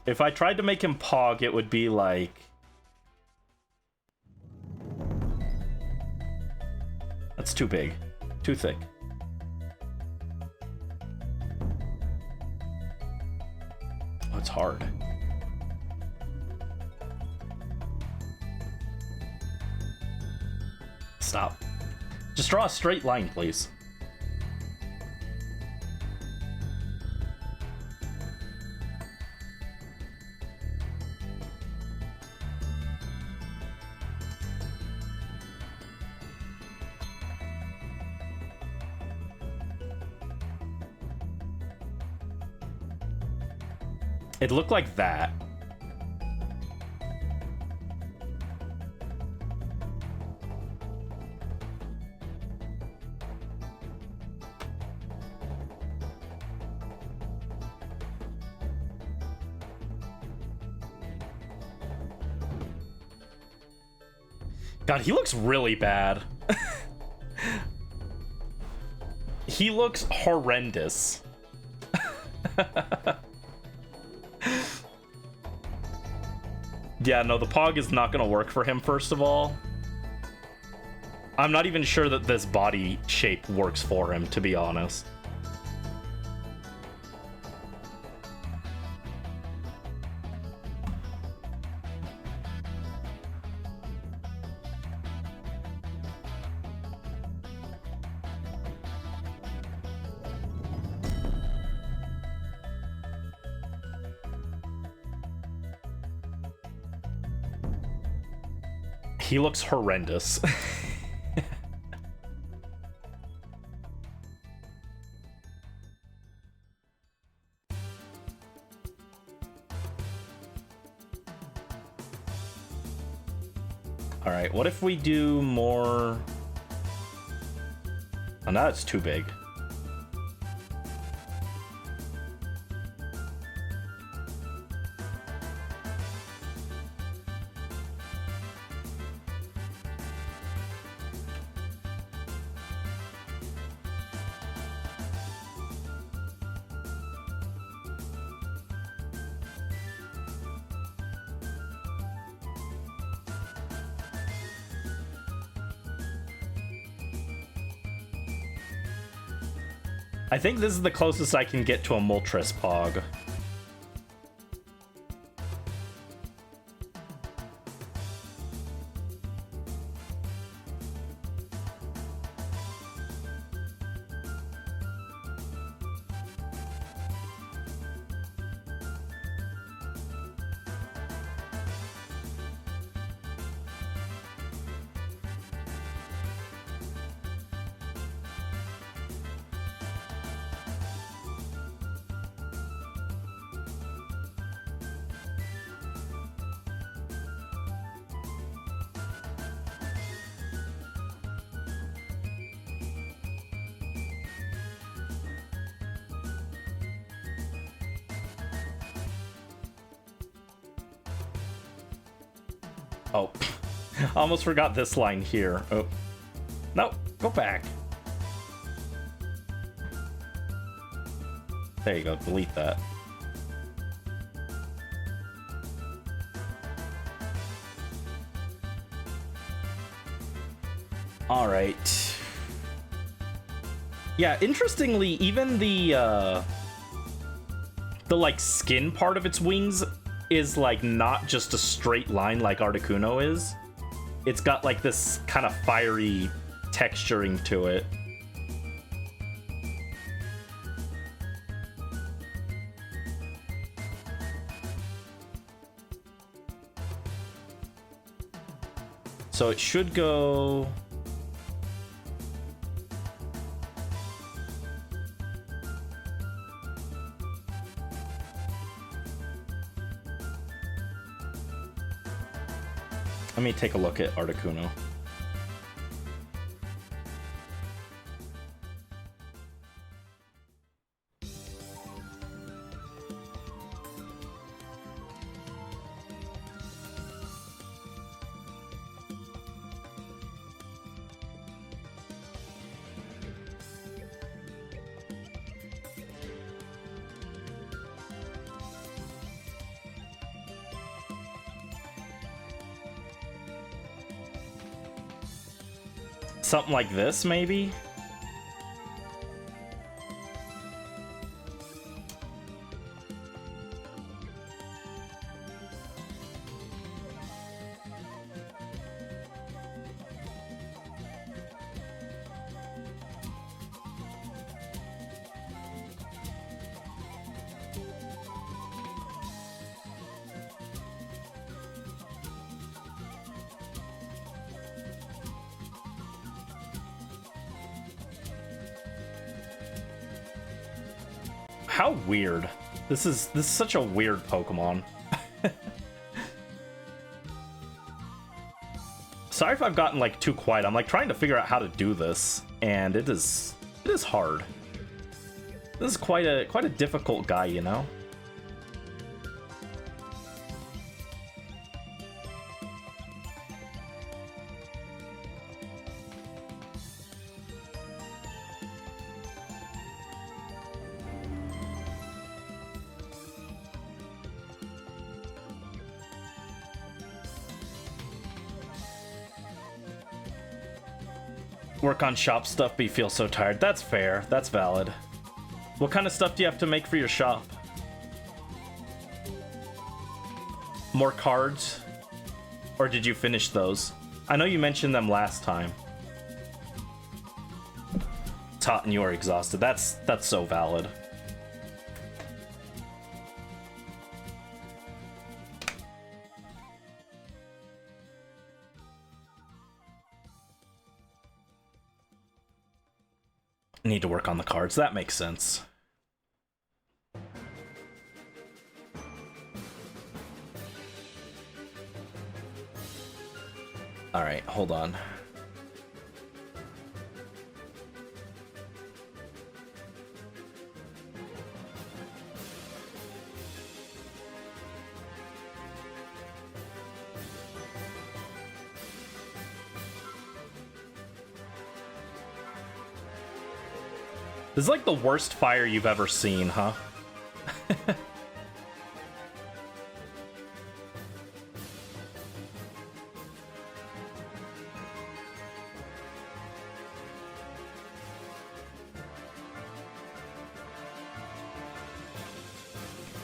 If I tried to make him pog, it would be like... That's too big. Too thick. hard. Stop. Just draw a straight line, please. It looked like that. God, he looks really bad. He looks horrendous. Yeah, no, the Pog is not gonna work for him, first of all. I'm not even sure that this body shape works for him, to be honest. He looks horrendous. All right, what if we do more? Oh, now it's too big. I think this is the closest I can get to a Moltres Pog. Oh, I almost forgot this line here. Oh, no, go back. There you go, delete that. All right. Yeah, interestingly, even the like skin part of its wings is like not just a straight line like Articuno is. It's got like this kind of fiery texturing to it. So it should go... Let me take a look at Articuno. Something like this, maybe? How weird. This is such a weird Pokemon. Sorry if I've gotten like too quiet. I'm like trying to figure out how to do this, and it is hard. This is quite a difficult guy, you know? Work on shop stuff, but you feel so tired. That's fair. That's valid. What kind of stuff do you have to make for your shop? More cards? Or did you finish those? I know you mentioned them last time. It's hot and you are exhausted. That's so valid. Need to work on the cards. That makes sense. All right, hold on. This is like the worst fire you've ever seen, huh?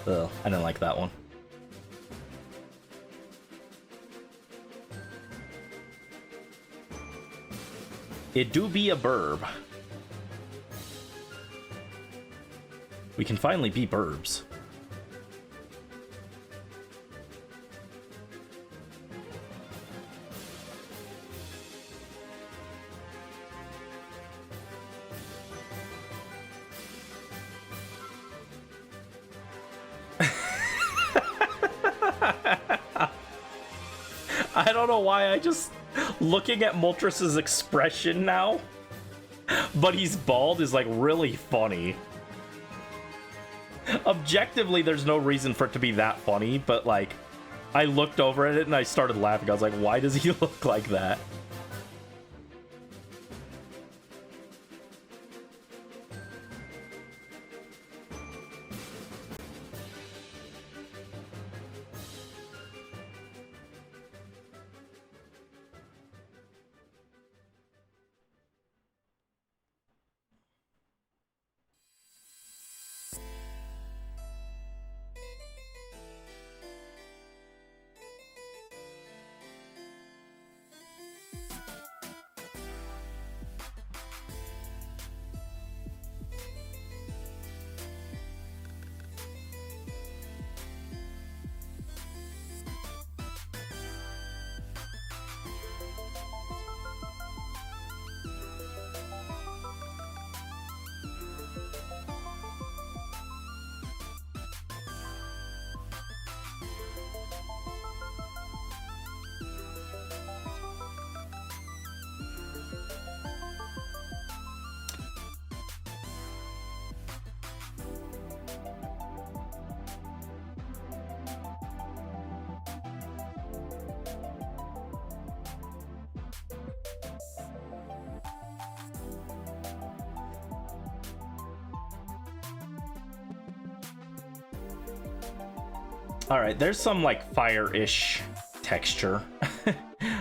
Ugh, I didn't like that one. It do be a burb. We can finally be burbs. I don't know why I just... Looking at Moltres' expression now, but he's bald, is like really funny. Objectively, there's no reason for it to be that funny, but like, I looked over at it and I started laughing. I was like, why does he look like that? Alright, there's some, like, fire-ish texture.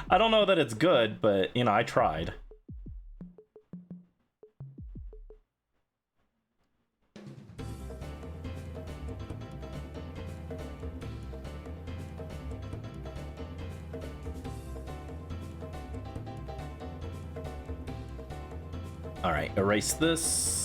I don't know that it's good, but, you know, I tried. Alright, erase this.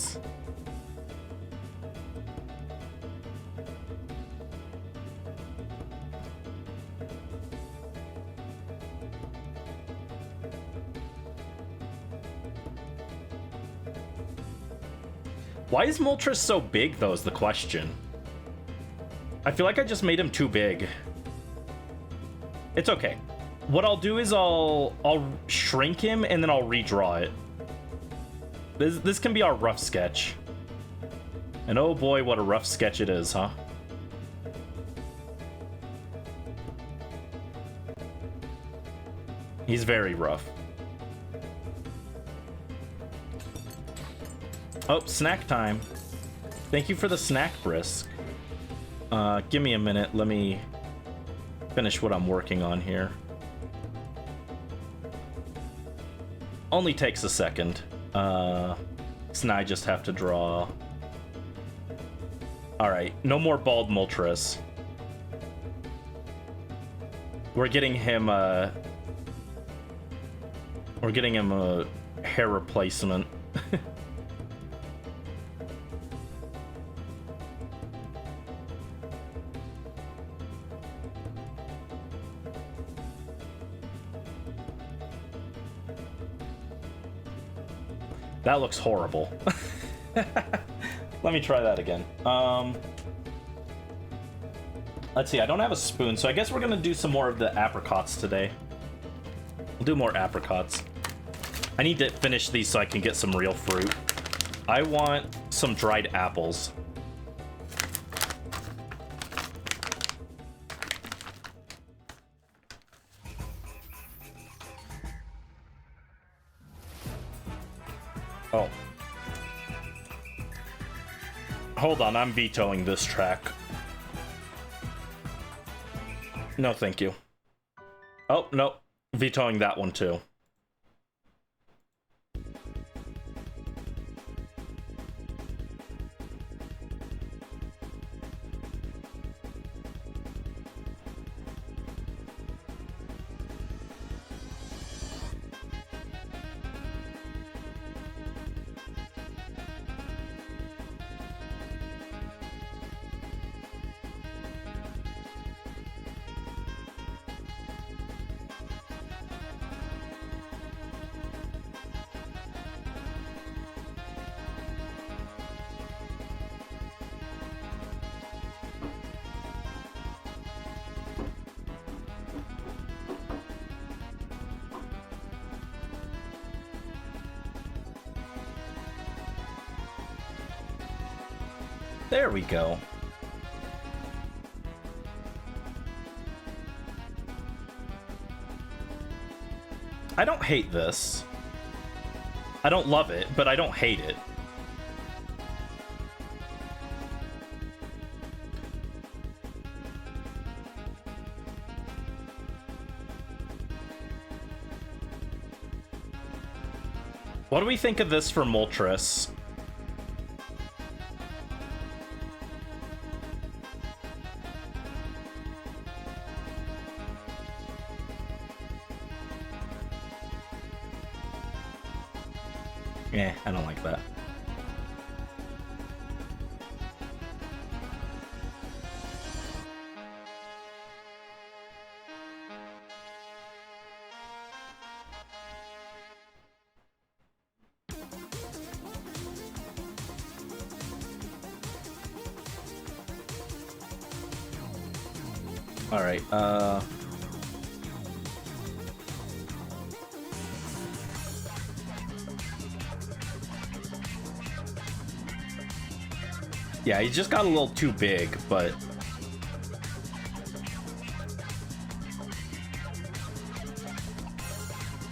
Why is Moltres so big, though, is the question. I feel like I just made him too big. It's okay. What I'll do is I'll shrink him, and then I'll redraw it. This can be our rough sketch. And oh boy, what a rough sketch it is, huh? He's very rough. Oh, snack time. Thank you for the snack, Brisk. Give me a minute. Let me finish what I'm working on here. Only takes a second. So now I just have to draw. Alright, no more bald Moltres. We're getting him a hair replacement. That looks horrible. Let me try that again. Let's see, I don't have a spoon, so I guess we're gonna do some more of the apricots today. We'll do more apricots. I need to finish these so I can get some real fruit. I want some dried apples. Oh. Hold on, I'm vetoing this track. No, thank you. Oh, no. Vetoing that one, too. There we go. I don't hate this. I don't love it, but I don't hate it. What do we think of this for Moltres? I don't like that. All right, yeah, he just got a little too big, but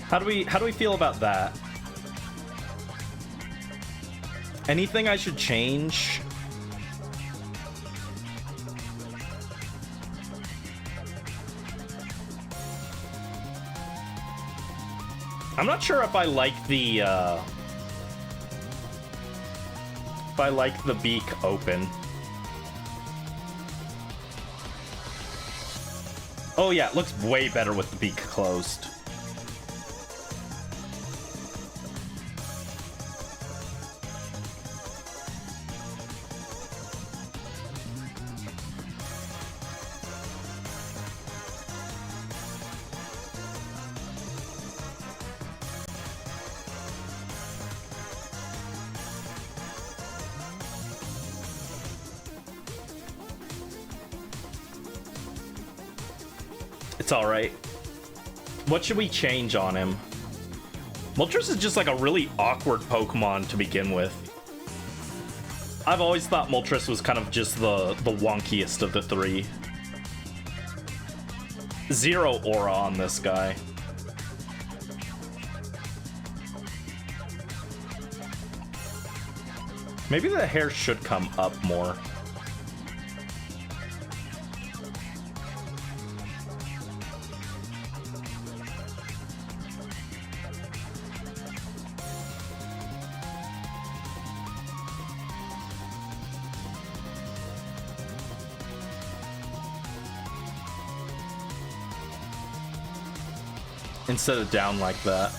how do we feel about that? Anything I should change? I'm not sure if I like the beak open. Oh yeah, it looks way better with the beak closed. It's alright. What should we change on him? Moltres is just like a really awkward Pokemon to begin with. I've always thought Moltres was kind of just the wonkiest of the three. Zero aura on this guy. Maybe the hair should come up more. Instead of down like that.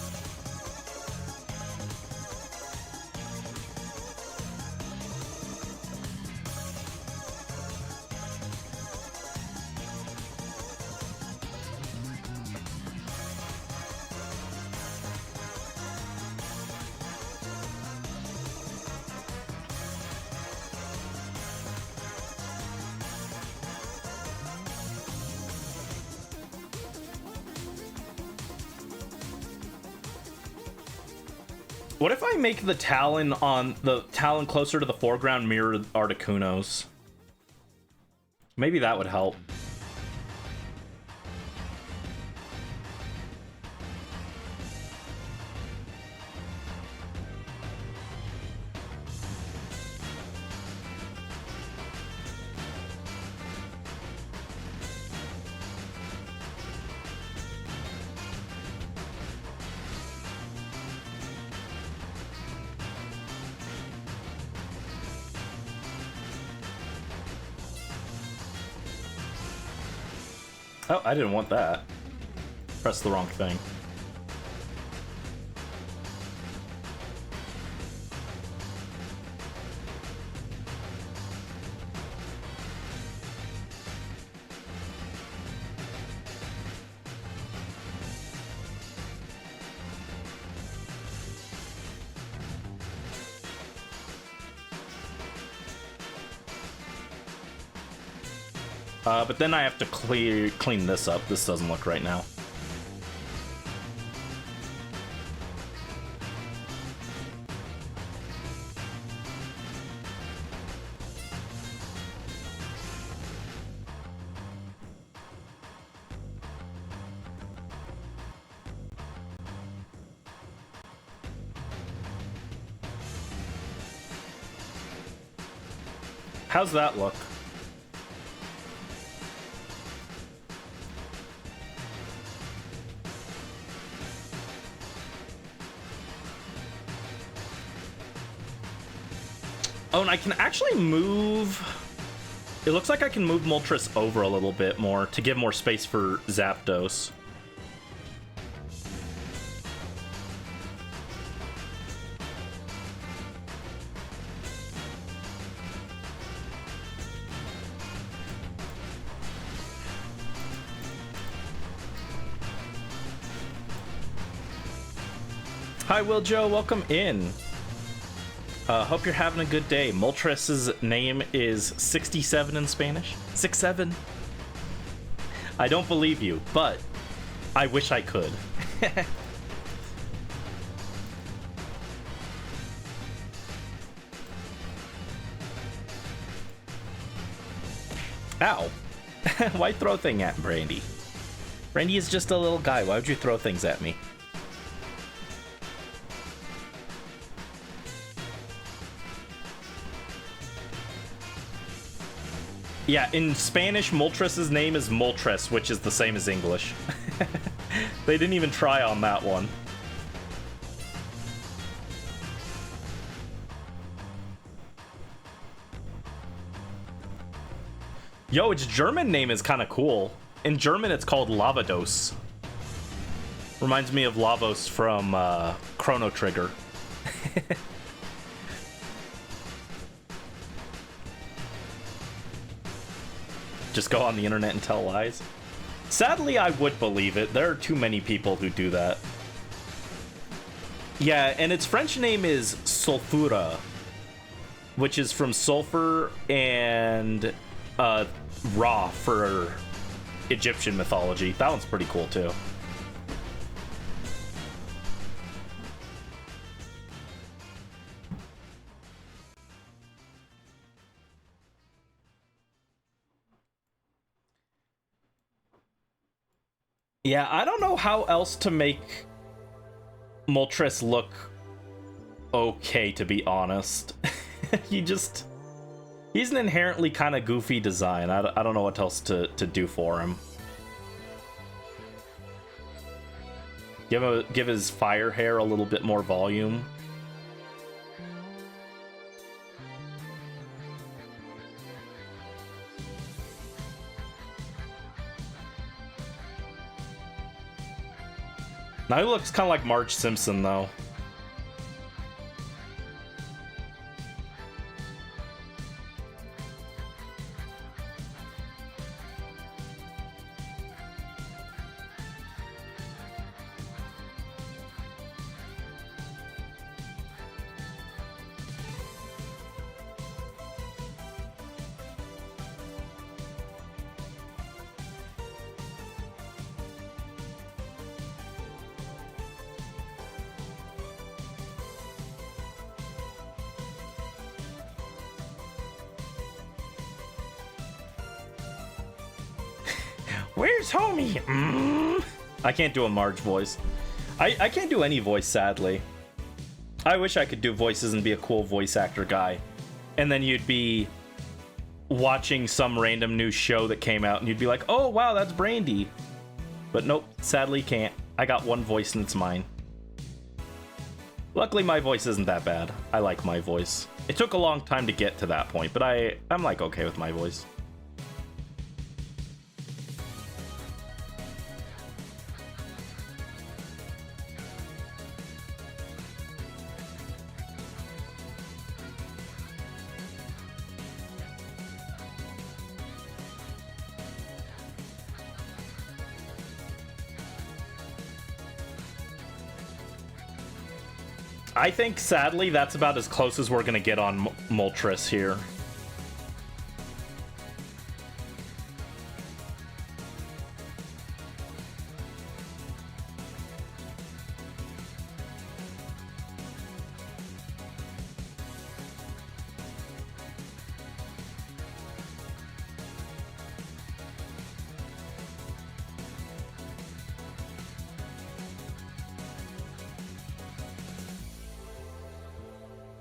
What if I make the Talon closer to the foreground mirror Articuno's? Maybe that would help. Oh, I didn't want that. Pressed the wrong thing. But then I have to clean this up. This doesn't look right now. How's that look? Oh, and I can actually move... It looks like I can move Moltres over a little bit more to give more space for Zapdos. Hi, Will Joe. Welcome in. Hope you're having a good day. Moltres' name is 67 in Spanish. 6-7. I don't believe you, but I wish I could. Ow. Why throw thing at Brandy? Brandy is just a little guy. Why would you throw things at me? Yeah, in Spanish, Moltres' name is Moltres, which is the same as English. They didn't even try on that one. Yo, its German name is kind of cool. In German, it's called Lavados. Reminds me of Lavos from Chrono Trigger. Just go on the internet and tell lies? Sadly, I would believe it. There are too many people who do that. Yeah, and its French name is Sulfura, which is from sulfur and raw for Egyptian mythology. That one's pretty cool too. Yeah, I don't know how else to make Moltres look okay, to be honest. He's an inherently kind of goofy design. I don't know what else to do for him. Give his fire hair a little bit more volume. Now he looks kind of like Marge Simpson, though. Where's homie? I can't do a Marge voice. I can't do any voice, sadly. I wish I could do voices and be a cool voice actor guy. And then you'd be watching some random new show that came out and you'd be like, oh wow, that's Brandy. But nope, sadly can't. I got one voice and it's mine. Luckily my voice isn't that bad. I like my voice. It took a long time to get to that point, but I'm like okay with my voice. I think, sadly, that's about as close as we're going to get on Moltres here.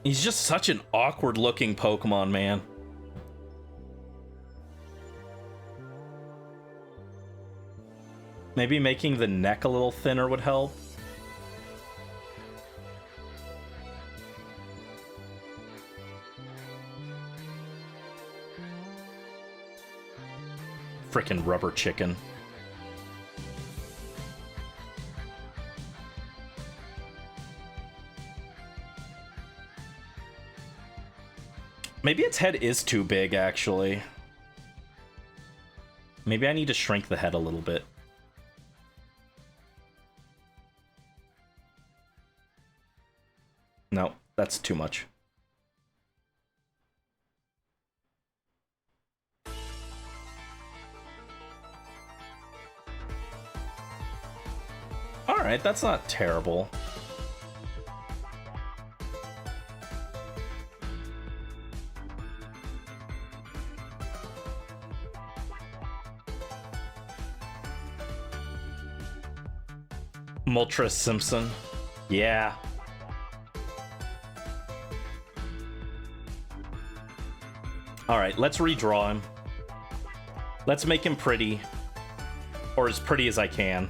He's just such an awkward-looking Pokemon, man. Maybe making the neck a little thinner would help. Frickin' rubber chicken. Maybe its head is too big, actually. Maybe I need to shrink the head a little bit. No, that's too much. Alright, that's not terrible. Moltres Simpson. Yeah. Alright, let's redraw him. Let's make him pretty. Or as pretty as I can.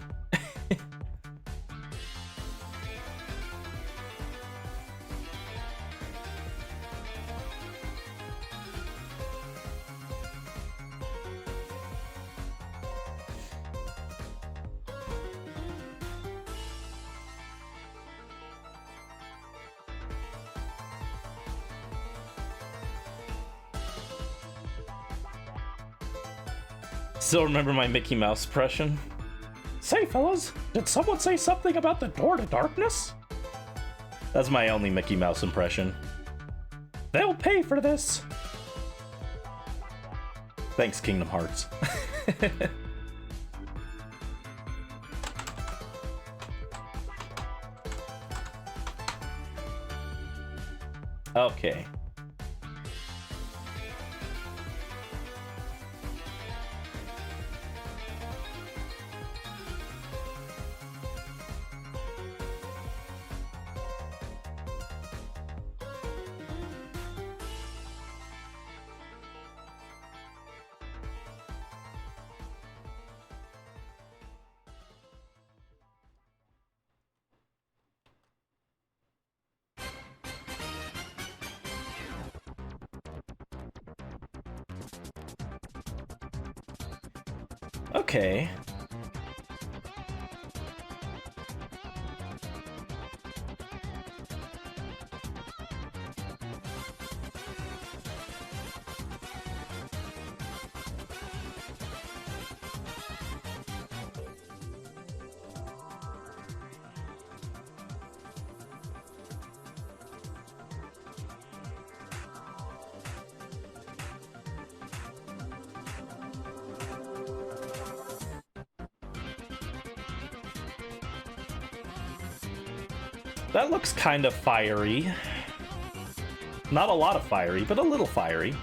Still remember my Mickey Mouse impression? Say, fellas, did someone say something about the door to darkness? That's my only Mickey Mouse impression. They'll pay for this. Thanks, Kingdom Hearts. Okay. Okay. That looks kind of fiery. Not a lot of fiery, but a little fiery.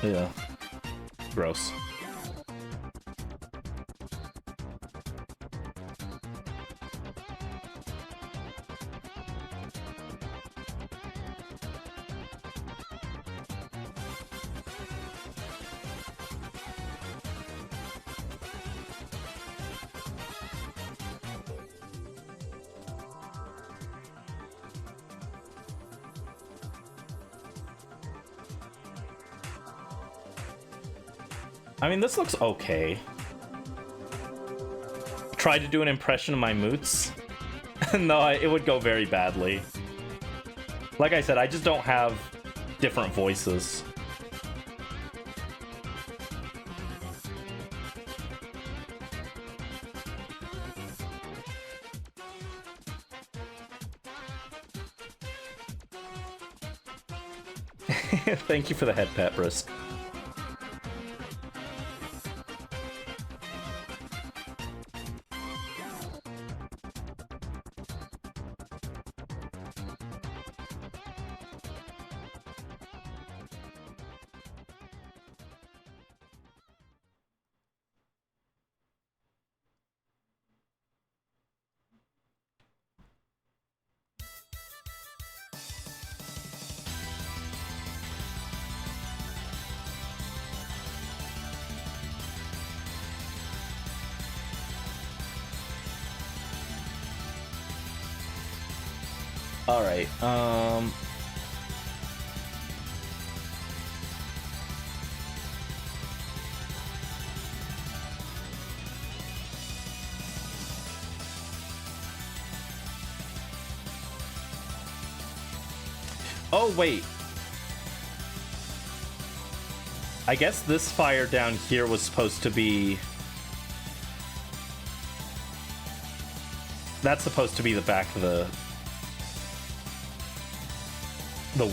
Yeah. Gross. I mean, this looks okay. Tried to do an impression of my moots. No, it would go very badly. Like I said, I just don't have different voices. Thank you for the head pat, Brisk. All right. Oh, wait. I guess this fire down here was supposed to be... That's supposed to be the back of the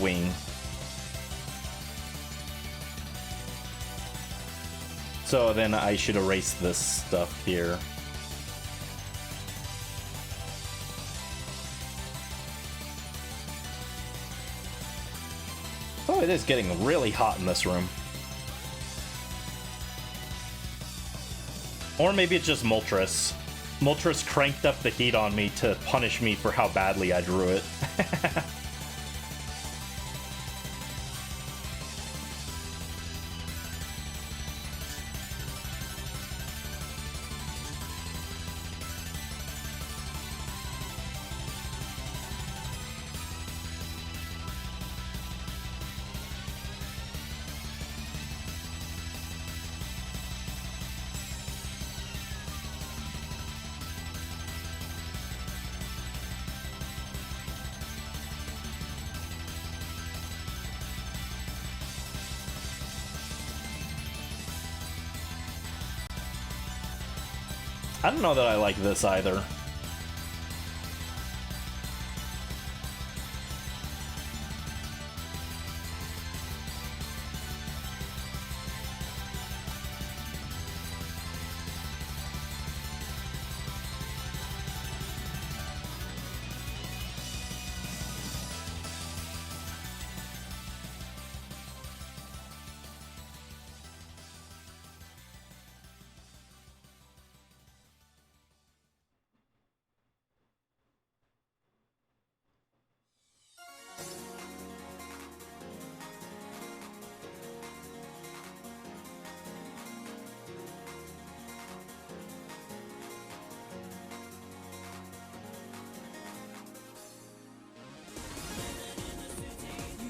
wing. So then I should erase this stuff here. Oh, it is getting really hot in this room. Or maybe it's just Moltres. Moltres cranked up the heat on me to punish me for how badly I drew it. I don't know that I like this either.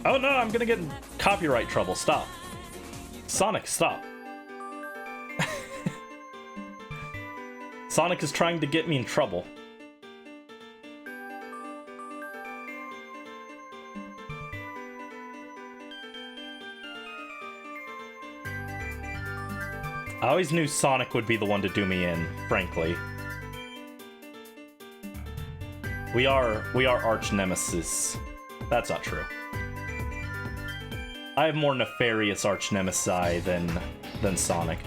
Oh no, I'm gonna get in copyright trouble. Stop. Sonic, stop. Sonic is trying to get me in trouble. I always knew Sonic would be the one to do me in, frankly. We are arch nemesis. That's not true. I have more nefarious arch nemesi than Sonic.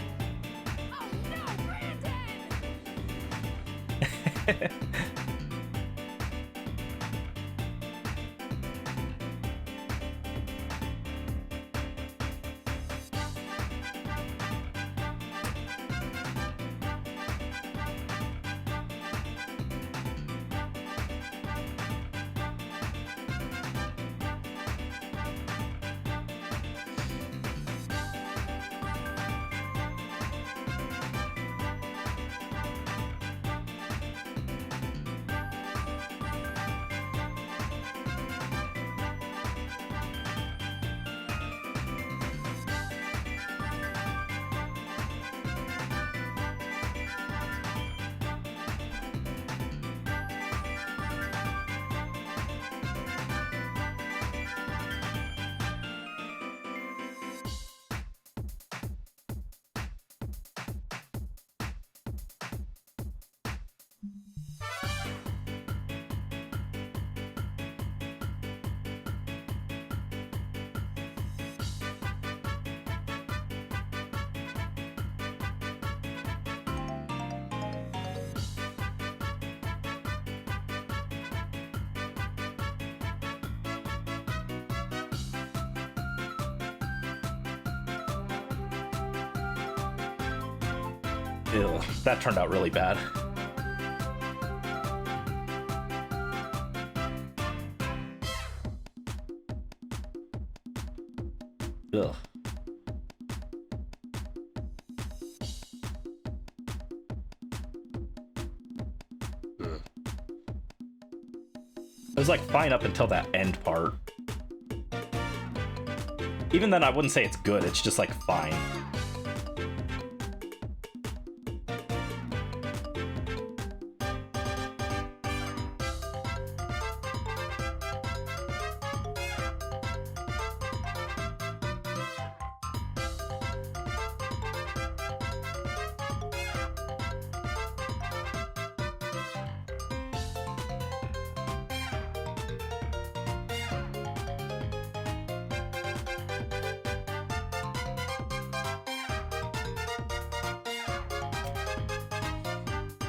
Ew, that turned out really bad. Ugh. It was like fine up until that end part. Even then, I wouldn't say it's good, it's just like fine.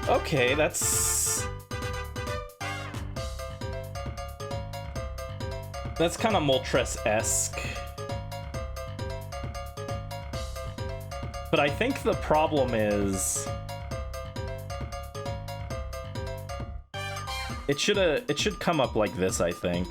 Okay, that's kind of Moltres-esque. But I think the problem is it should come up like this, I think.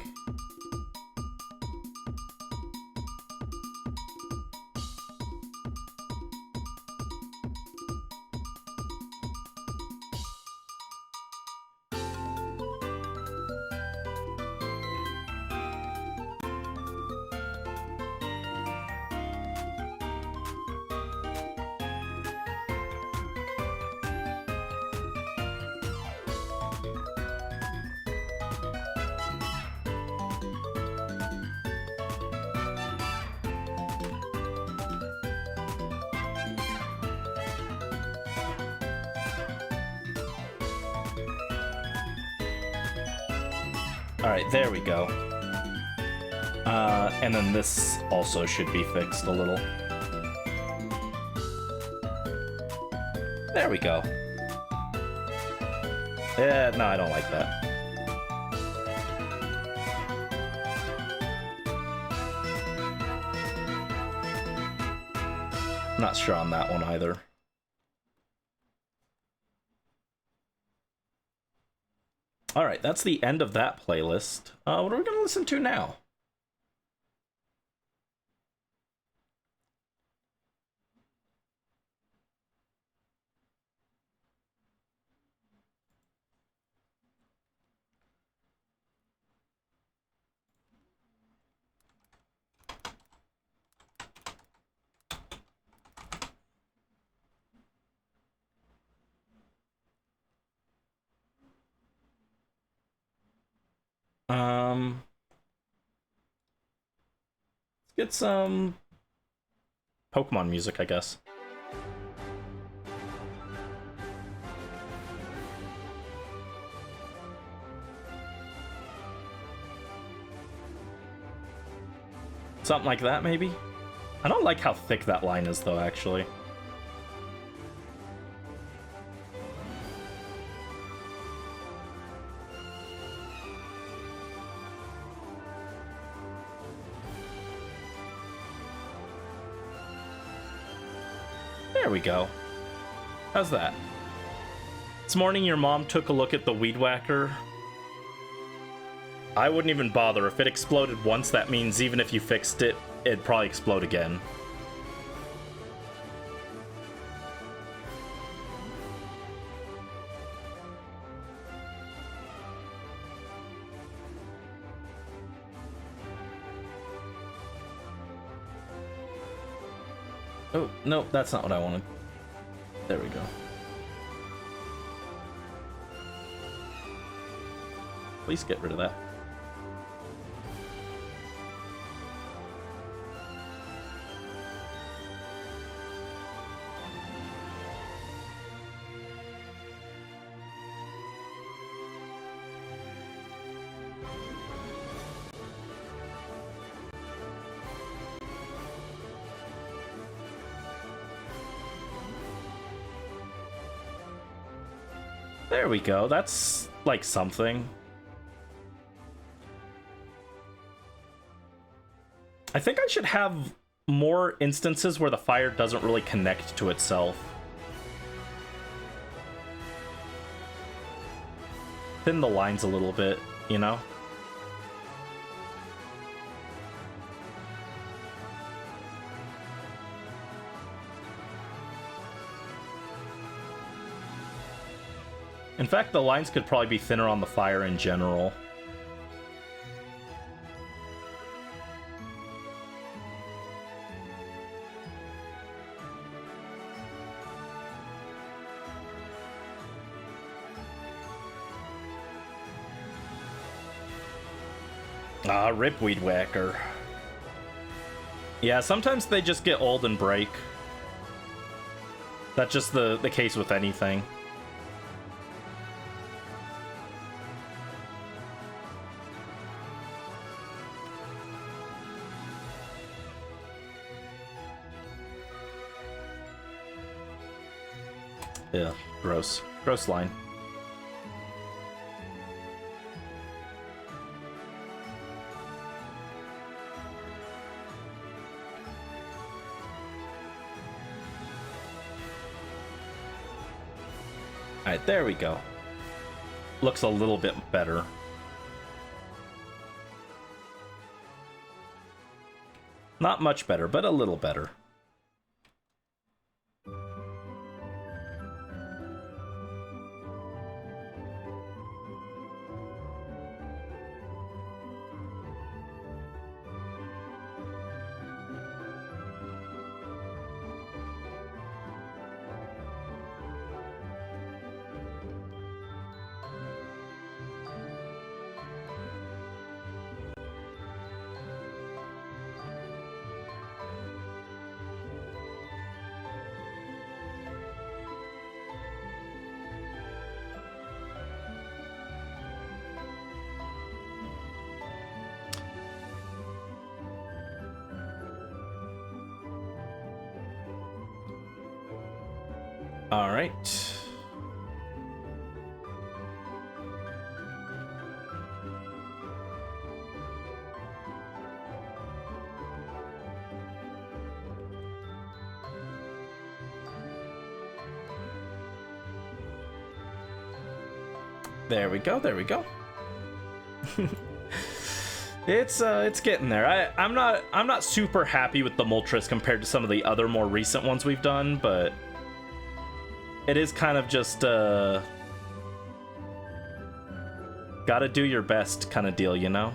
Alright, there we go. And then this also should be fixed a little. There we go. No, I don't like that. Not sure on that one either. Alright, that's the end of that playlist. What are we going to listen to now? Um, let's get some Pokemon music, I guess. Something like that, maybe? I don't like how thick that line is, though, actually. There we go. How's that? This morning, your mom took a look at the weed whacker. I wouldn't even bother. If it exploded once, that means even if you fixed it, it'd probably explode again. Oh, no, that's not what I wanted. There we go. Please get rid of that. There we go. That's like something. I think I should have more instances where the fire doesn't really connect to itself. Thin the lines a little bit, you know? In fact, the lines could probably be thinner on the fire in general. Ah, rip weed whacker. Yeah, sometimes they just get old and break. That's just the case with anything. Yeah, gross. Gross line. Alright, there we go. Looks a little bit better. Not much better, but a little better. All right. There we go. There we go. It's getting there. I'm not super happy with the Moltres compared to some of the other more recent ones we've done, but it is kind of just gotta do your best kind of deal, you know?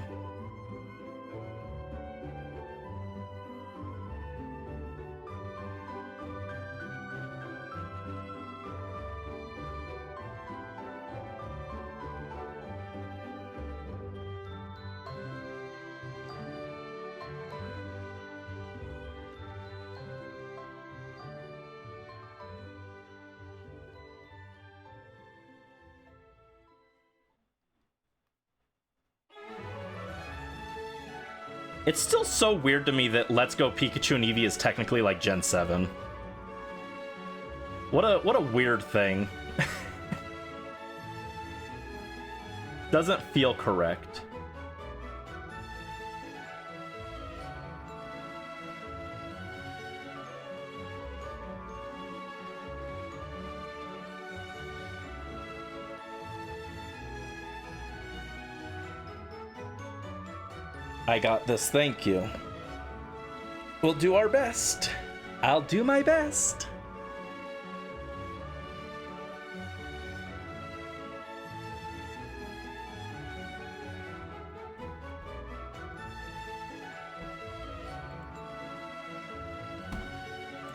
It's still so weird to me that Let's Go Pikachu and Eevee is technically like Gen 7. What a weird thing. Doesn't feel correct. I got this, thank you. We'll do our best. I'll do my best.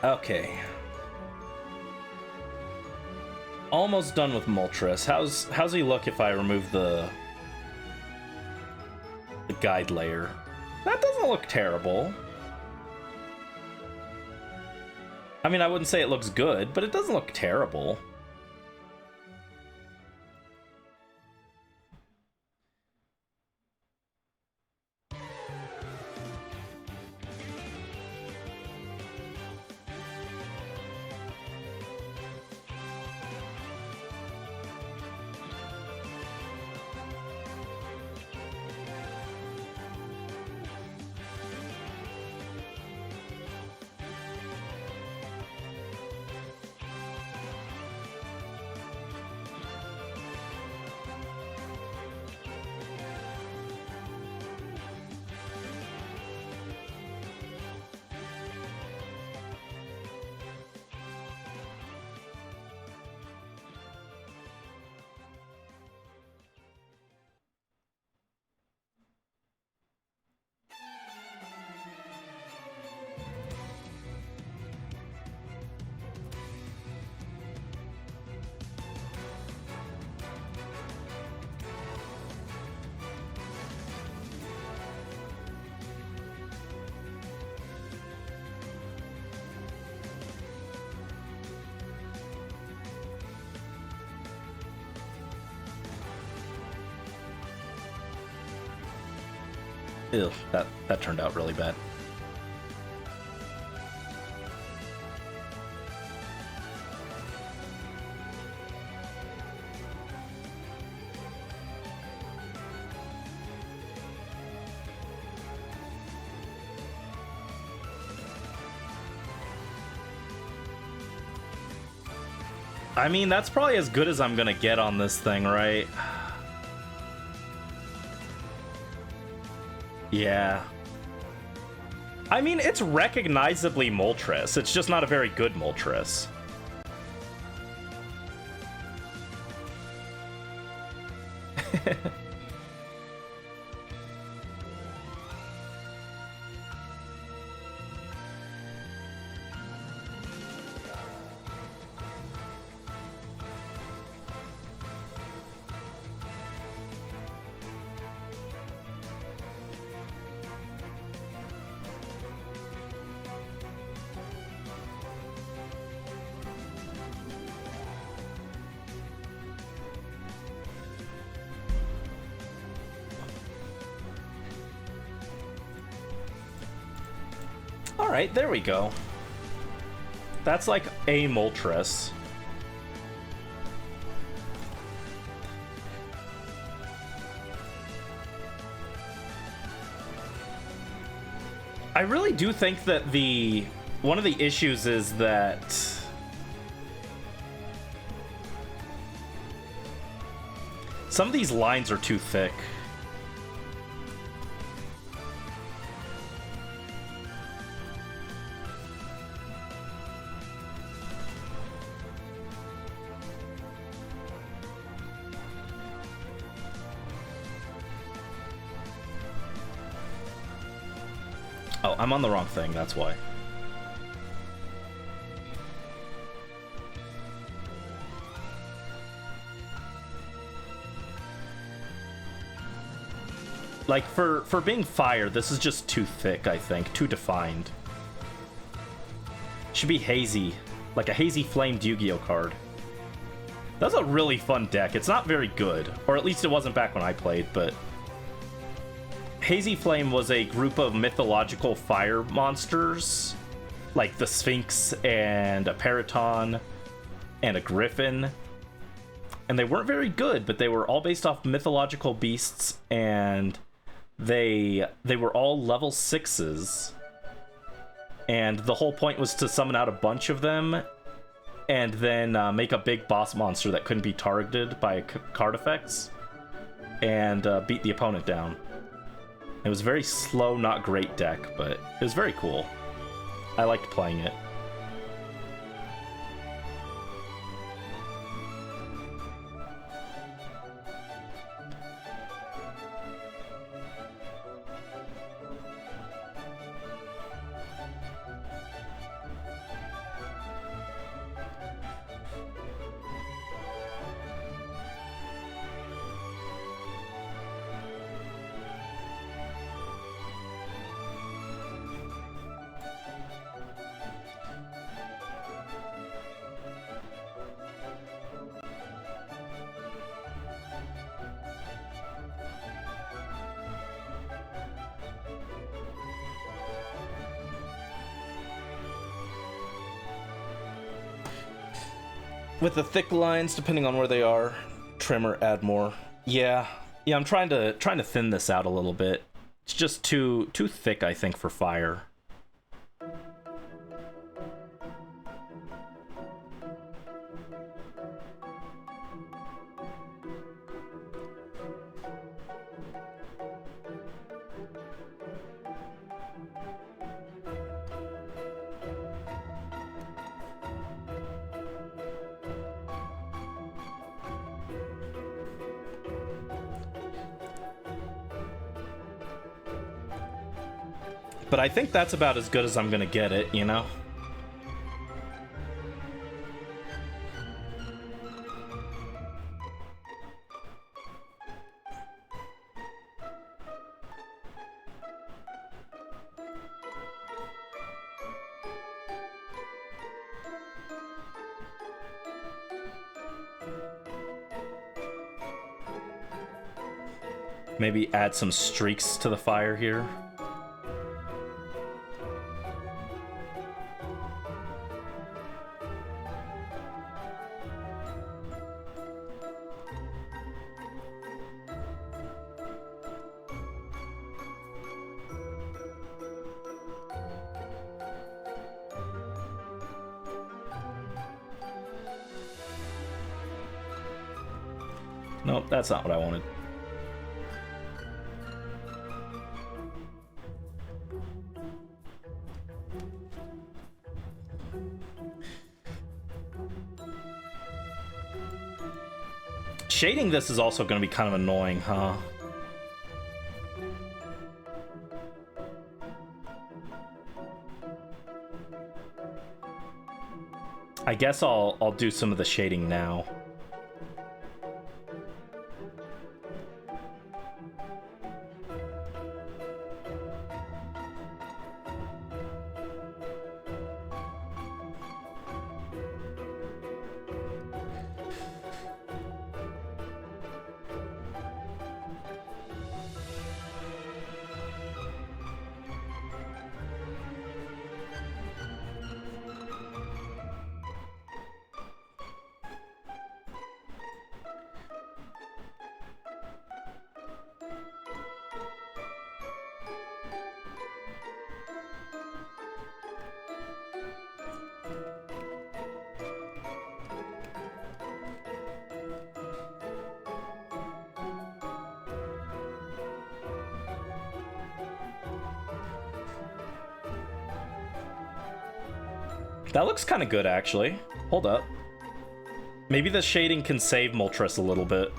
Okay. Almost done with Moltres. How's he look if I remove the guide layer? That doesn't look terrible. I mean, I wouldn't say it looks good, but it doesn't look terrible. Ew, that turned out really bad. I mean, that's probably as good as I'm gonna get on this thing, right? Yeah. I mean, it's recognizably Moltres. It's just not a very good Moltres. Alright, there we go. That's like a Moltres. I really do think that one of the issues is that some of these lines are too thick. Oh, I'm on the wrong thing, that's why. Like, for being fire, this is just too thick, I think. Too defined. Should be hazy. Like a hazy flamed Yu-Gi-Oh card. That's a really fun deck. It's not very good. Or at least it wasn't back when I played, but Hazy Flame was a group of mythological fire monsters, like the Sphinx and a Periton and a Griffin. And they weren't very good, but they were all based off mythological beasts, and they were all level 6s. And the whole point was to summon out a bunch of them and then make a big boss monster that couldn't be targeted by card effects and beat the opponent down. It was a very slow, not great deck, but it was very cool. I liked playing it. With the thick lines, depending on where they are, trim or add more. Yeah, I'm trying to thin this out a little bit. It's just too thick, I think, for fire. But I think that's about as good as I'm gonna get it, you know? Maybe add some streaks to the fire here. Nope, that's not what I wanted. Shading this is also going to be kind of annoying, huh? I guess I'll do some of the shading now. That looks kind of good, actually. Hold up. Maybe the shading can save Moltres a little bit.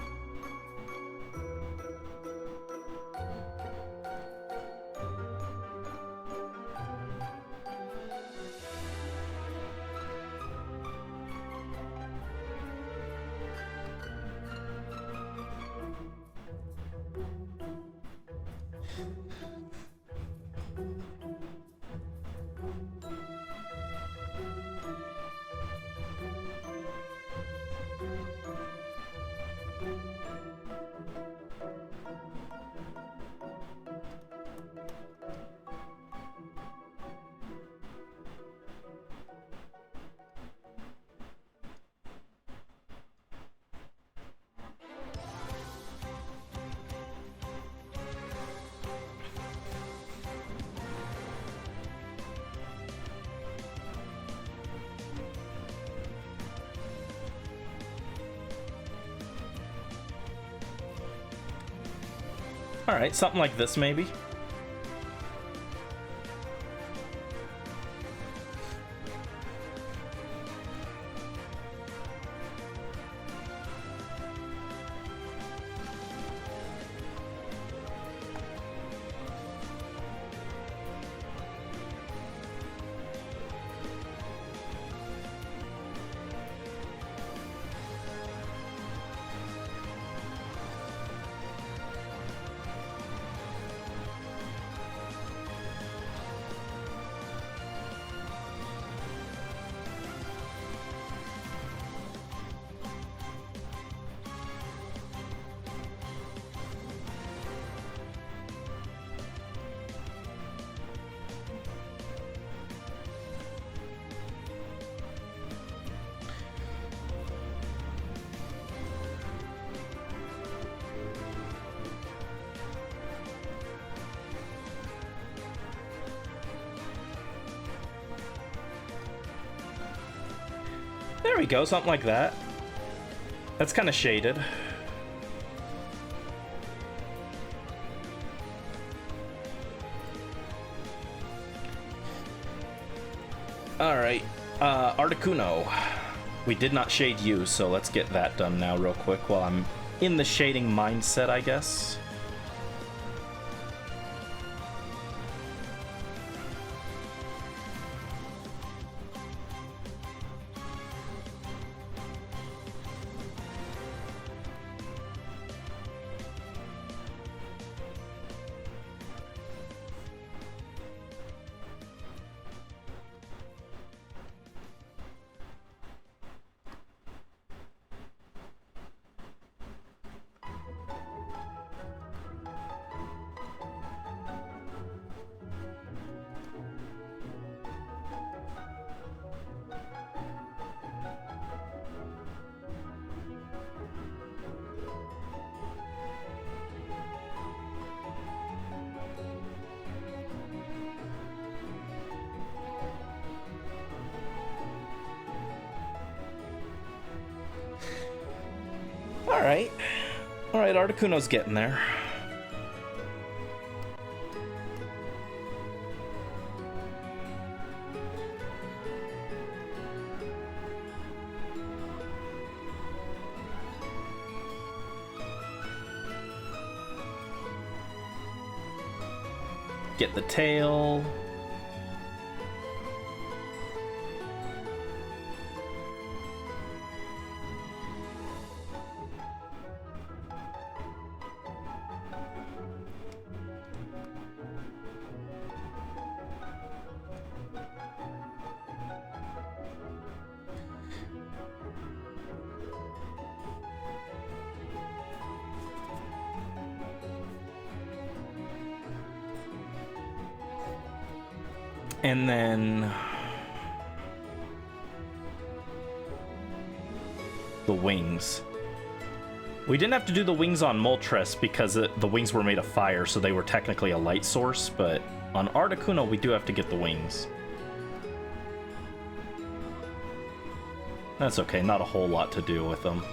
Alright, something like this maybe. There we go, something like that. That's kind of shaded. Alright, Articuno. We did not shade you, so let's get that done now real quick while I'm in the shading mindset, I guess. Alright. Alright, Articuno's getting there. Get the tail. And then the wings. We didn't have to do the wings on Moltres because the wings were made of fire, so they were technically a light source, but on Articuno we do have to get the wings. That's okay, not a whole lot to do with them.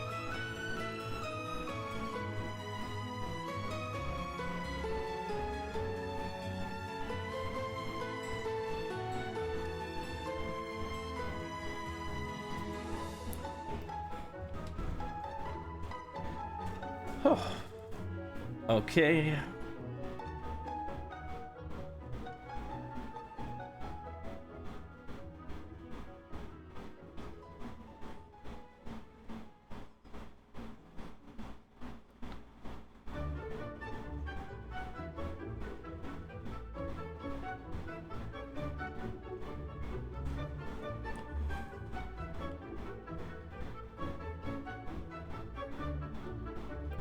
Okay.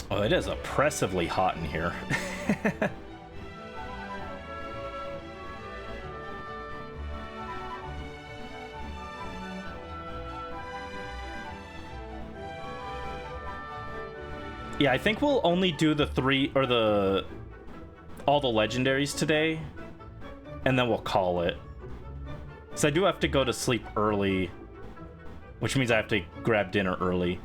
Oh, it is oppressively hot in here. Yeah, I think we'll only do the all the legendaries today, and then we'll call it. So I do have to go to sleep early, which means I have to grab dinner early,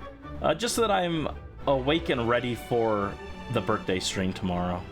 just so that I'm awake and ready for the birthday stream tomorrow.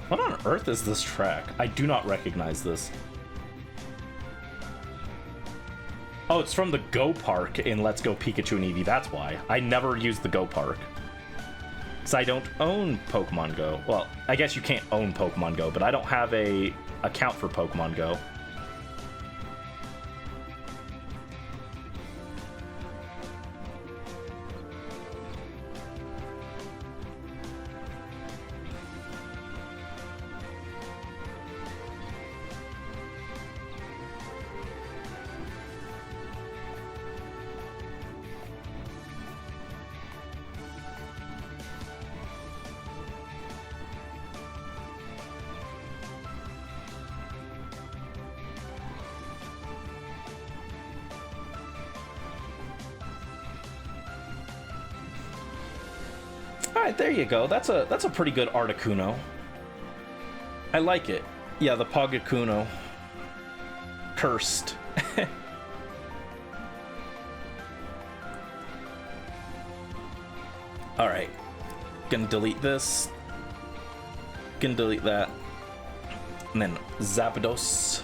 What on earth is this track? I do not recognize this. Oh, it's from the Go Park in Let's Go Pikachu and Eevee, that's why. I never used the Go Park. Because I don't own Pokemon Go. Well, I guess you can't own Pokemon Go, but I don't have a account for Pokemon Go. Alright, there you go. That's a pretty good Articuno. I like it. Yeah, the Pagakuno. Cursed. Alright. Gonna delete this. Gonna delete that. And then Zapdos.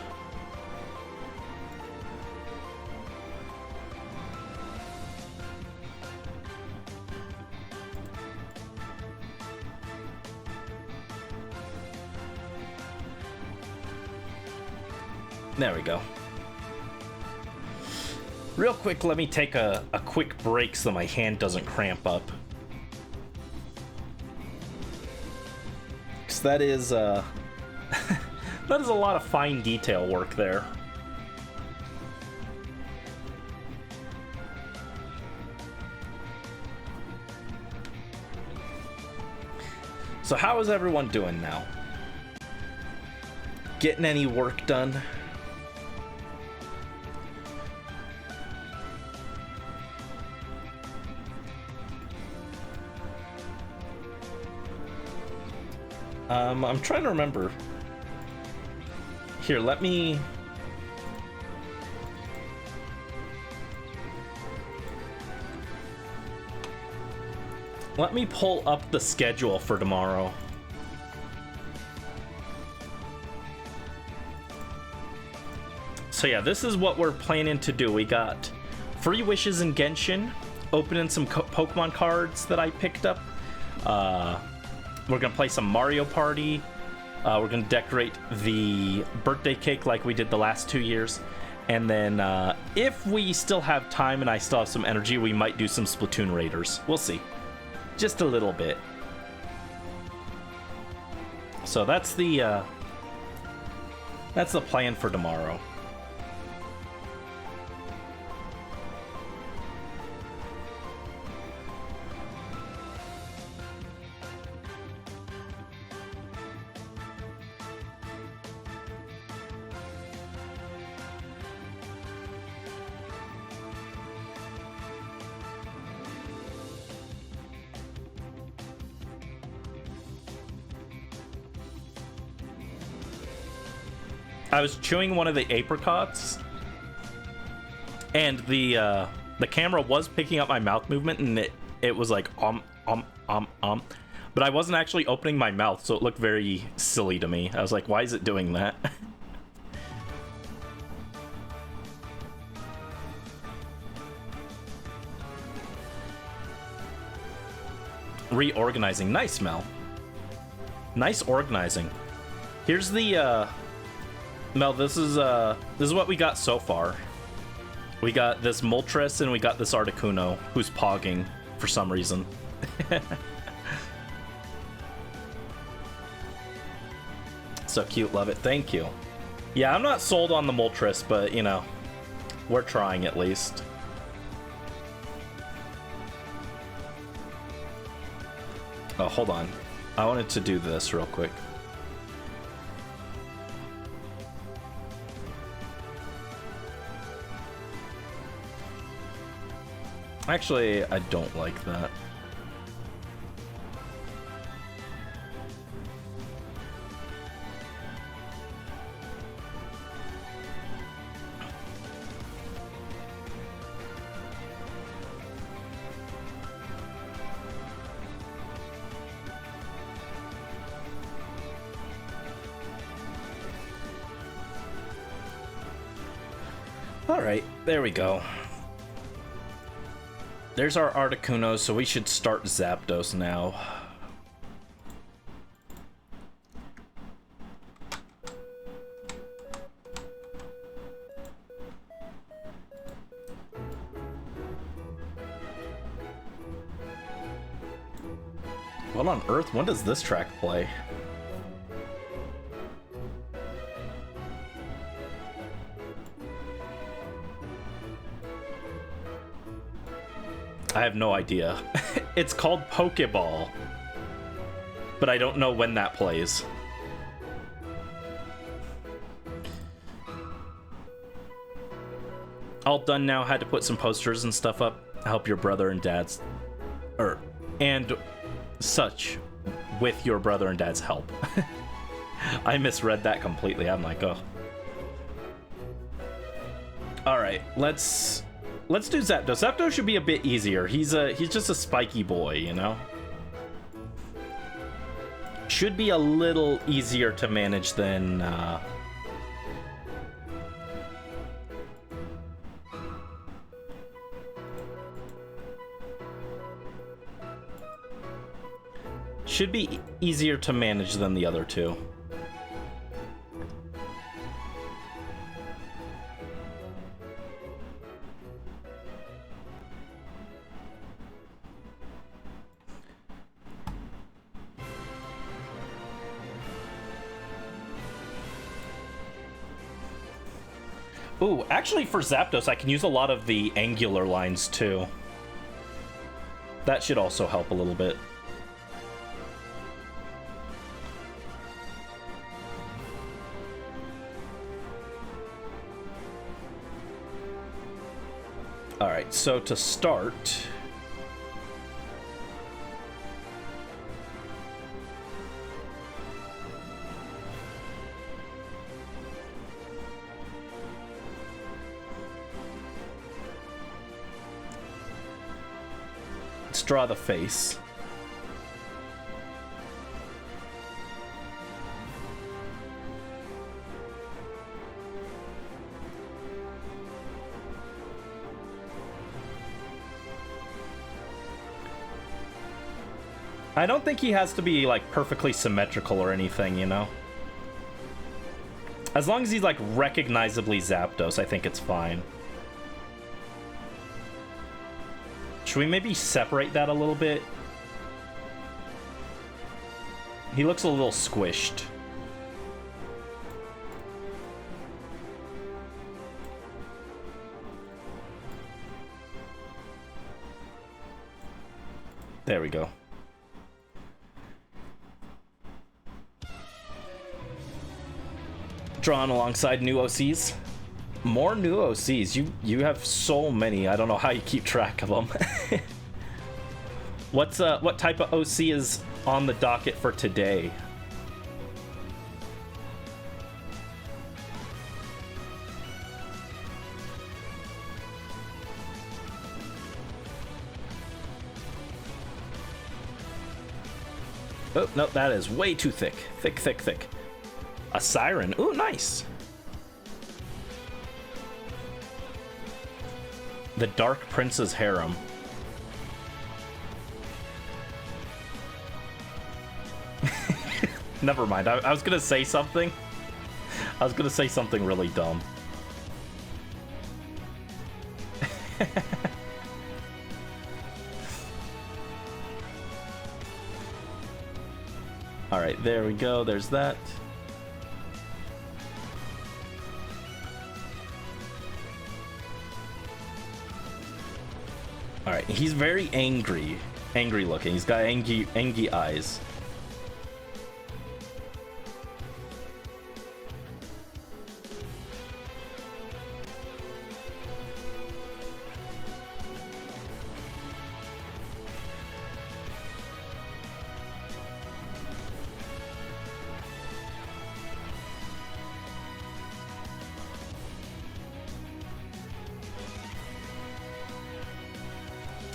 There we go. Real quick, let me take a quick break so my hand doesn't cramp up. Because that is, that is a lot of fine detail work there. So how is everyone doing now? Getting any work done? I'm trying to remember. Here, let me pull up the schedule for tomorrow. So yeah, this is what we're planning to do. We got free wishes in Genshin, opening some Pokemon cards that I picked up. We're gonna play some Mario Party. We're gonna decorate the birthday cake like we did the last 2 years. And then if we still have time and I still have some energy, we might do some Splatoon Raiders. We'll see. Just a little bit. So that's the plan for tomorrow. I was chewing one of the apricots, and the camera was picking up my mouth movement, and it was like but I wasn't actually opening my mouth, so it looked very silly to me. I was like, why is it doing that? Reorganizing. Nice, Mel. Nice organizing. Here's the Mel, this is what we got so far. We got this Moltres and we got this Articuno, who's pogging for some reason. So cute, love it. Thank you. Yeah, I'm not sold on the Moltres, but you know, we're trying at least. Oh, hold on. I wanted to do this real quick. Actually, I don't like that. Alright, there we go. There's our Articuno, so we should start Zapdos now. What on earth? When does this track play? I have no idea. It's called Pokeball, but I don't know when that plays. All done now. Had to put some posters and stuff up. Help your brother and dad's, and such with your brother and dad's help. I misread that completely. I'm like, oh. All right, let's do Zapdos. Zapdos should be a bit easier. He's just a spiky boy, you know? Should be a little easier to manage than should be easier to manage than the other two. Ooh, actually for Zapdos, I can use a lot of the angular lines too. That should also help a little bit. Alright, so to start... let's draw the face. I don't think he has to be, like, perfectly symmetrical or anything, you know? As long as he's, like, recognizably Zapdos, I think it's fine. Should we maybe separate that a little bit? He looks a little squished. There we go. Drawn alongside new OCs. More new OCs. You have so many. I don't know how you keep track of them. What type of OC is on the docket for today? Oh, no, that is way too thick. Thick, thick, thick. A siren. Ooh, nice. The Dark Prince's Harem. Never mind. I was gonna say something. I was gonna say something really dumb. All right, there we go. There's that. All right, he's very angry looking. He's got angry eyes.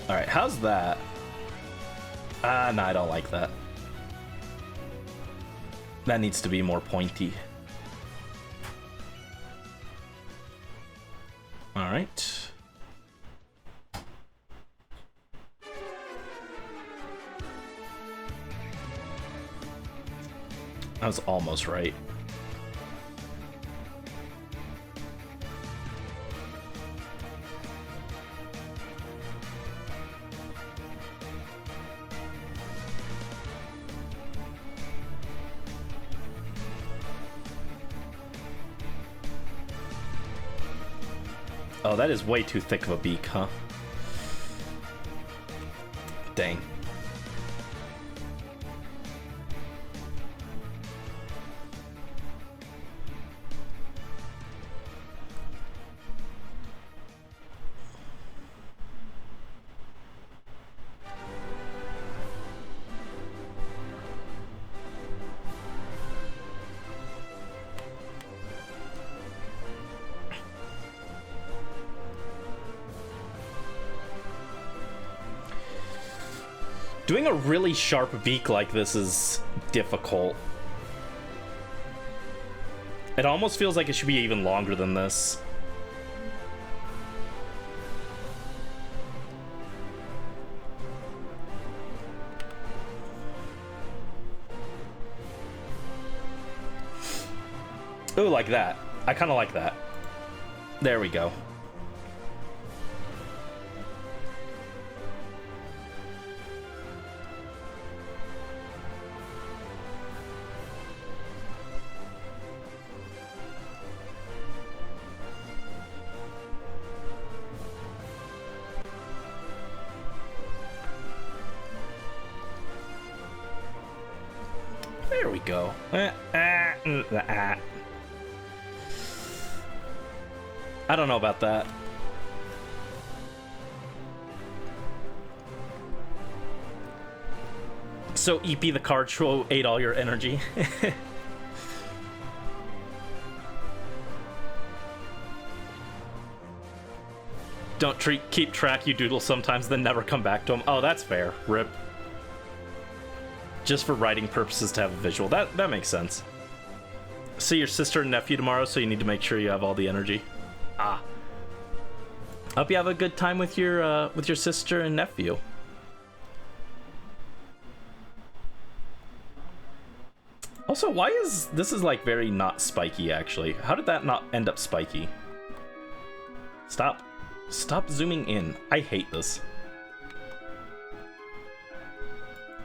Alright, how's that? No, I don't like that. That needs to be more pointy. All right. I was almost right. Oh, that is way too thick of a beak, huh? Dang. Doing a really sharp beak like this is difficult. It almost feels like it should be even longer than this. Ooh, like that. I kind of like that. There we go. There we go. I don't know about that. So EP the card show ate all your energy. Don't keep track, you doodle sometimes, then never come back to them. Oh, that's fair. Rip. Just for writing purposes to have a visual. That makes sense. See your sister and nephew tomorrow, so you need to make sure you have all the energy. Ah. Hope you have a good time with your sister and nephew. Also, why is this like very not spiky actually? How did that not end up spiky? Stop zooming in. I hate this.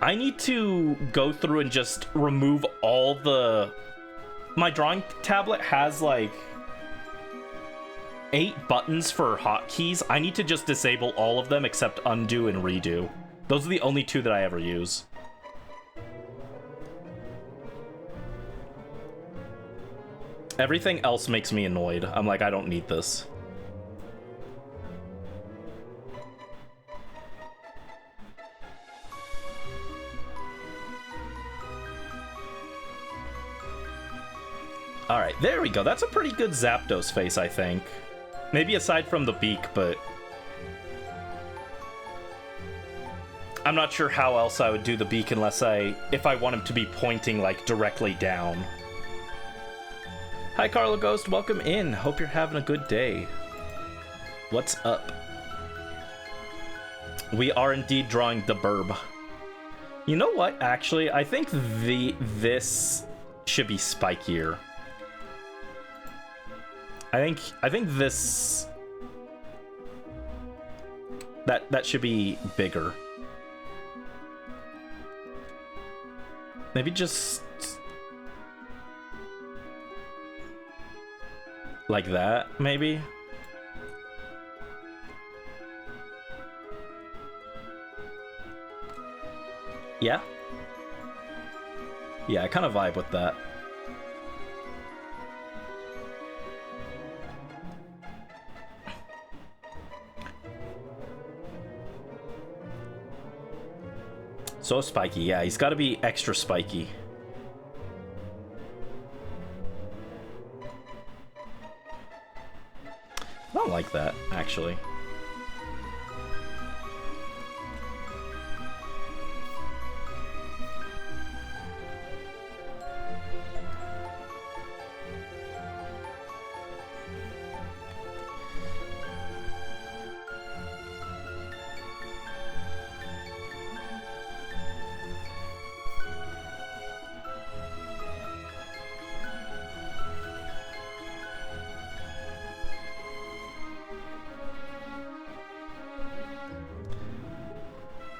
I need to go through and just remove all the... My drawing tablet has like 8 buttons for hotkeys. I need to just disable all of them except undo and redo. Those are the only 2 that I ever use. Everything else makes me annoyed. I'm like, I don't need this. Alright, there we go. That's a pretty good Zapdos face, I think. Maybe aside from the beak, but... I'm not sure how else I would do the beak unless if I want him to be pointing, like, directly down. Hi, Carlo Ghost. Welcome in. Hope you're having a good day. What's up? We are indeed drawing the burb. You know what? Actually, I think this should be spikier. I think this that should be bigger. Maybe just like that, maybe. Yeah. Yeah, I kind of vibe with that. So spiky, yeah, he's got to be extra spiky. I don't like that, actually.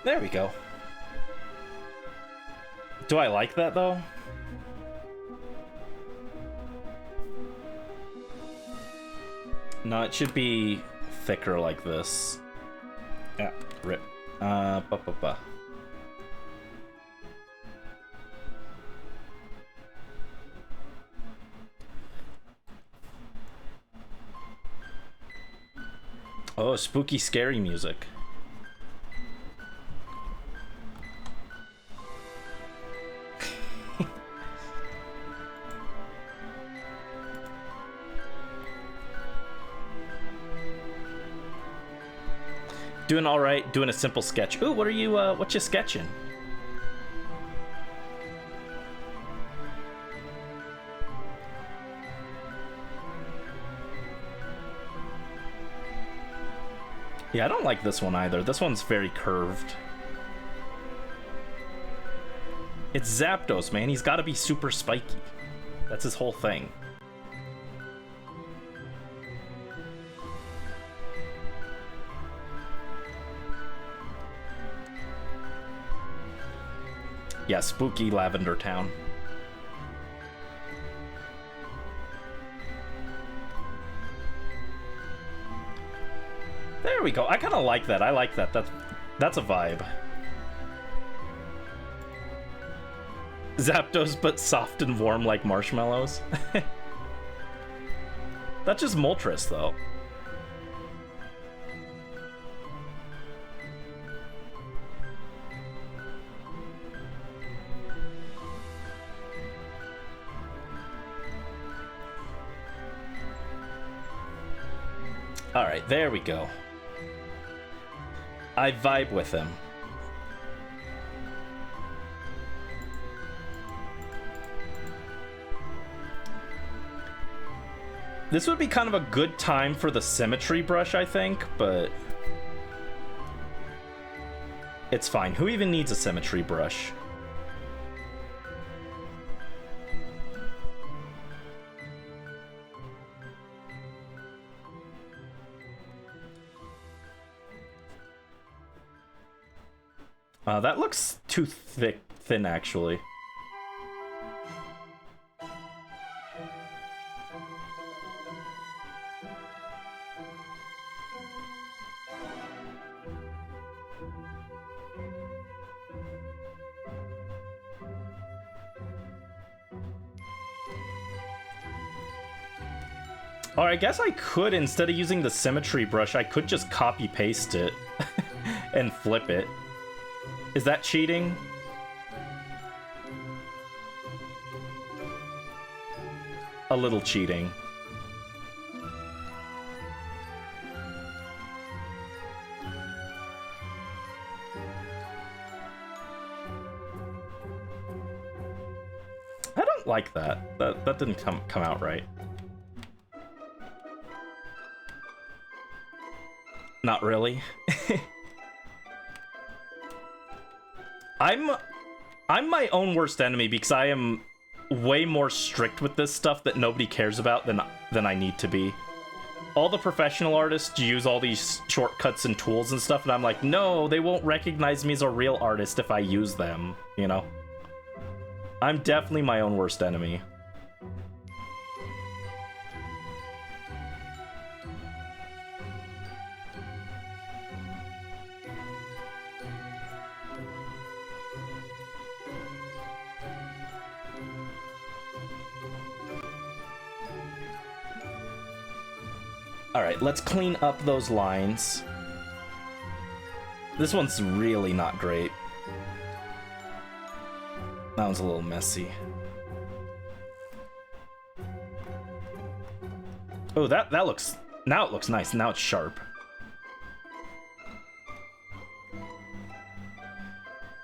There we go. Do I like that, though? No, it should be thicker like this. Yeah, rip. Ba. Oh, spooky, scary music. Doing all right, doing a simple sketch. Ooh, what you sketching? Yeah, I don't like this one either. This one's very curved. It's Zapdos, man. He's got to be super spiky. That's his whole thing. Yeah, spooky Lavender Town. There we go. I kind of like that. I like that. That's a vibe. Zapdos, but soft and warm like marshmallows. That's just Moltres, though. Alright, there we go. I vibe with him. This would be kind of a good time for the symmetry brush, I think, but it's fine. Who even needs a symmetry brush? That looks too thin, actually. Or I guess I could, instead of using the symmetry brush, I could just copy-paste it and flip it. Is that cheating? A little cheating. I don't like that. That didn't come out right. Not really. I'm my own worst enemy because I am way more strict with this stuff that nobody cares about than I need to be. All the professional artists use all these shortcuts and tools and stuff, and I'm like, no, they won't recognize me as a real artist if I use them, you know? I'm definitely my own worst enemy. Alright, let's clean up those lines. This one's really not great. That one's a little messy. Oh, that looks... Now it looks nice. Now it's sharp.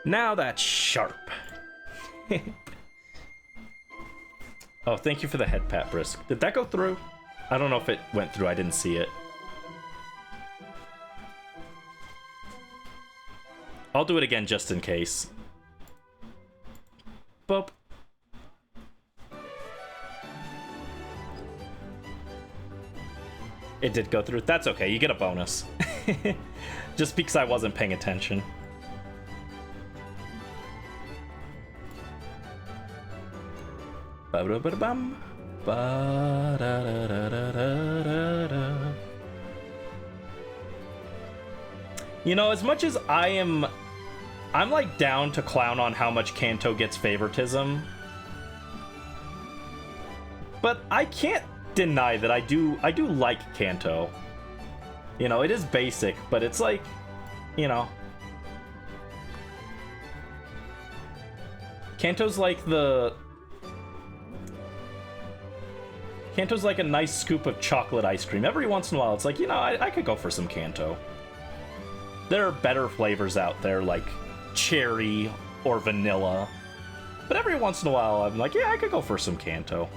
Now that's sharp. Oh, thank you for the head pat, Brisk. Did that go through? I don't know if it went through. I didn't see it. I'll do it again just in case. Boop. It did go through. That's okay. You get a bonus. Just because I wasn't paying attention. Ba-da-ba-da-bum. Ba-da-da-da-da-da-da. You know, as much as I'm like down to clown on how much Kanto gets favoritism, but I can't deny that I do like Kanto. You know, it is basic, but it's like, you know, Kanto's like a nice scoop of chocolate ice cream. Every once in a while, it's like, you know, I could go for some Kanto. There are better flavors out there, like cherry or vanilla. But every once in a while, I'm like, yeah, I could go for some Kanto.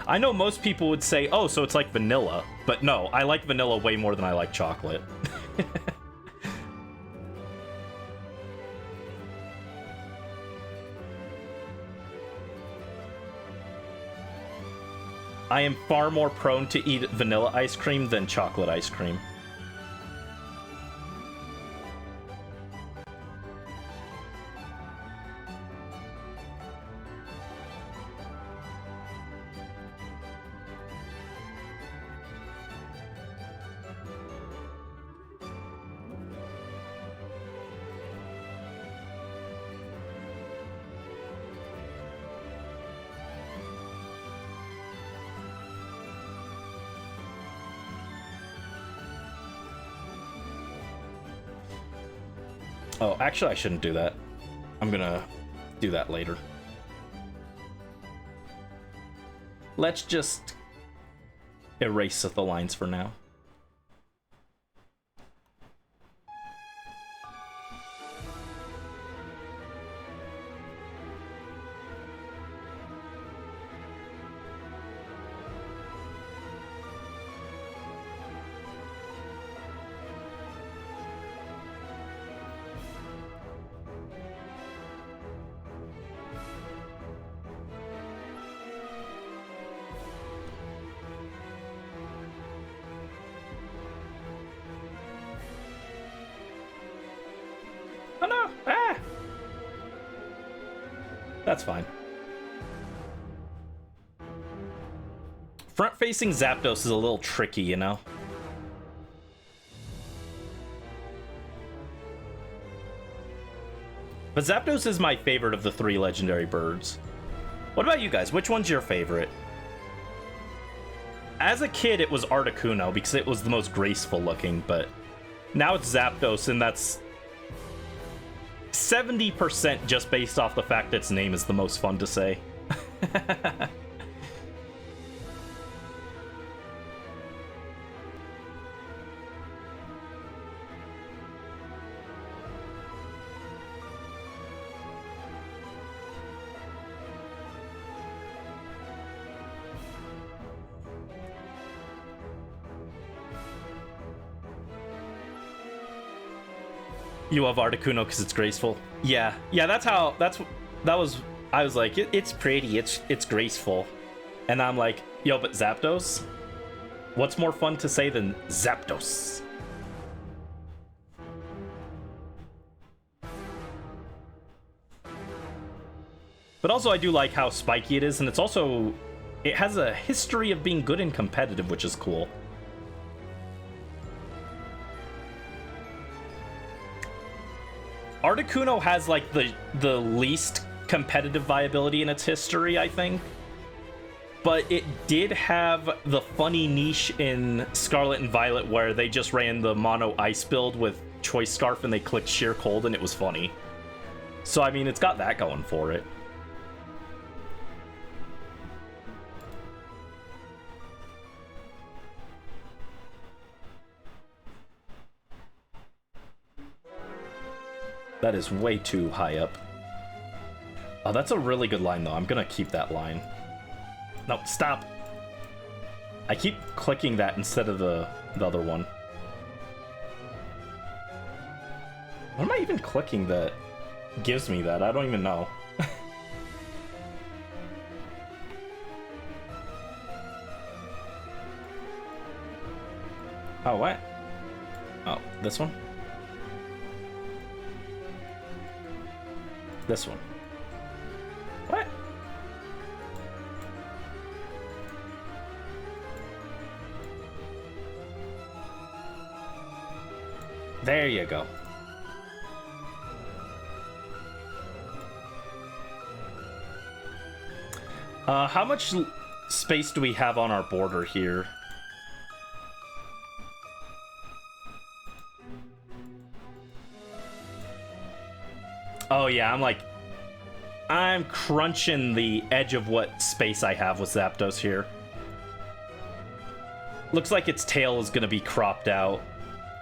I know most people would say, oh, so it's like vanilla. But no, I like vanilla way more than I like chocolate. I am far more prone to eat vanilla ice cream than chocolate ice cream. Oh, actually, I shouldn't do that. I'm gonna do that later. Let's just erase the lines for now. Oh no! Ah! That's fine. Front-facing Zapdos is a little tricky, you know? But Zapdos is my favorite of the 3 legendary birds. What about you guys? Which one's your favorite? As a kid, it was Articuno because it was the most graceful looking, but now it's Zapdos, and that's 70% just based off the fact that its name is the most fun to say. You love Articuno because it's graceful. Yeah, I was like, it's pretty, it's graceful. And I'm like, yo, but Zapdos? What's more fun to say than Zapdos? But also I do like how spiky it is, and it has a history of being good and competitive, which is cool. Articuno has like the least competitive viability in its history, I think. But it did have the funny niche in Scarlet and Violet where they just ran the mono ice build with Choice Scarf and they clicked Sheer Cold and it was funny. So I mean, it's got that going for it. That is way too high up. Oh, that's a really good line, though. I'm gonna keep that line. No, stop! I keep clicking that instead of the other one. What am I even clicking that gives me that? I don't even know. Oh, what? Oh, this one? This one. What? There you go. How much space do we have on our border here? Oh yeah, I'm crunching the edge of what space I have with Zapdos here. Looks like its tail is gonna be cropped out,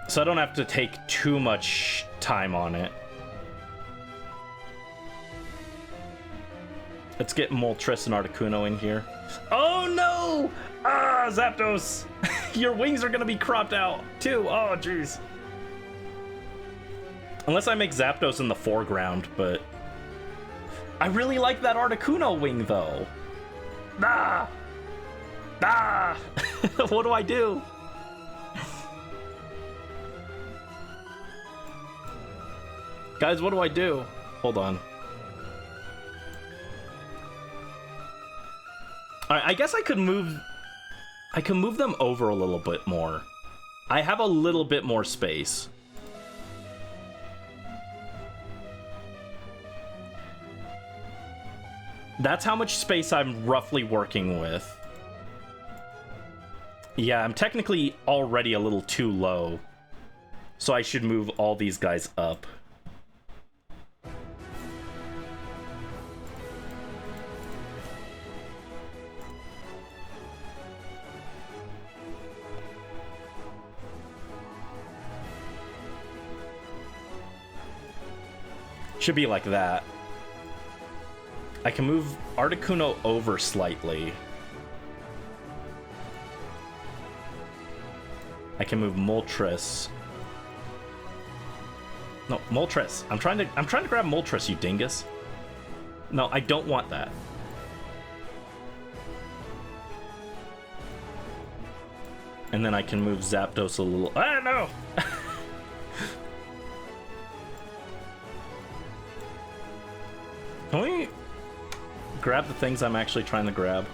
so I don't have to take too much time on it. Let's get Moltres and Articuno in here. Oh no! Ah, Zapdos! Your wings are gonna be cropped out too. Oh jeez. Unless I make Zapdos in the foreground, but I really like that Articuno wing though. Ah! Ah! What do I do? Guys, what do I do? Hold on. Alright, I guess I can move them over a little bit more. I have a little bit more space. That's how much space I'm roughly working with. Yeah, I'm technically already a little too low. So I should move all these guys up. Should be like that. I can move Articuno over slightly. I can move Moltres. No, Moltres. I'm trying to grab Moltres, you dingus. No, I don't want that. And then I can move Zapdos a little. Ah, no! Can we grab the things I'm actually trying to grab?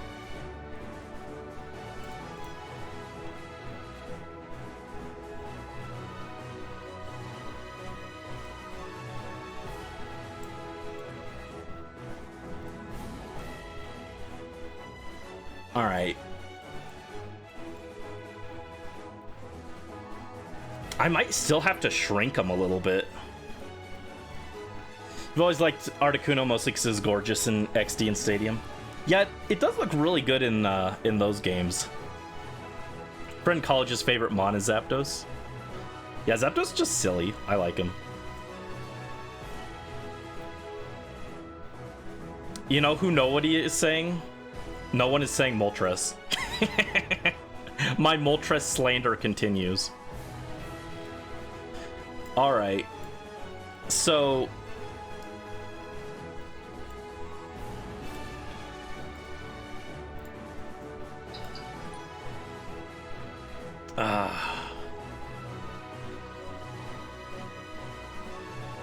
All right. I might still have to shrink them a little bit. I've always liked Articuno mostly because it's gorgeous in XD and Stadium. Yet it does look really good in those games. Friend College's favorite mon is Zapdos. Yeah, Zapdos is just silly. I like him. You know who nobody is saying? No one is saying Moltres. My Moltres slander continues. Alright. So...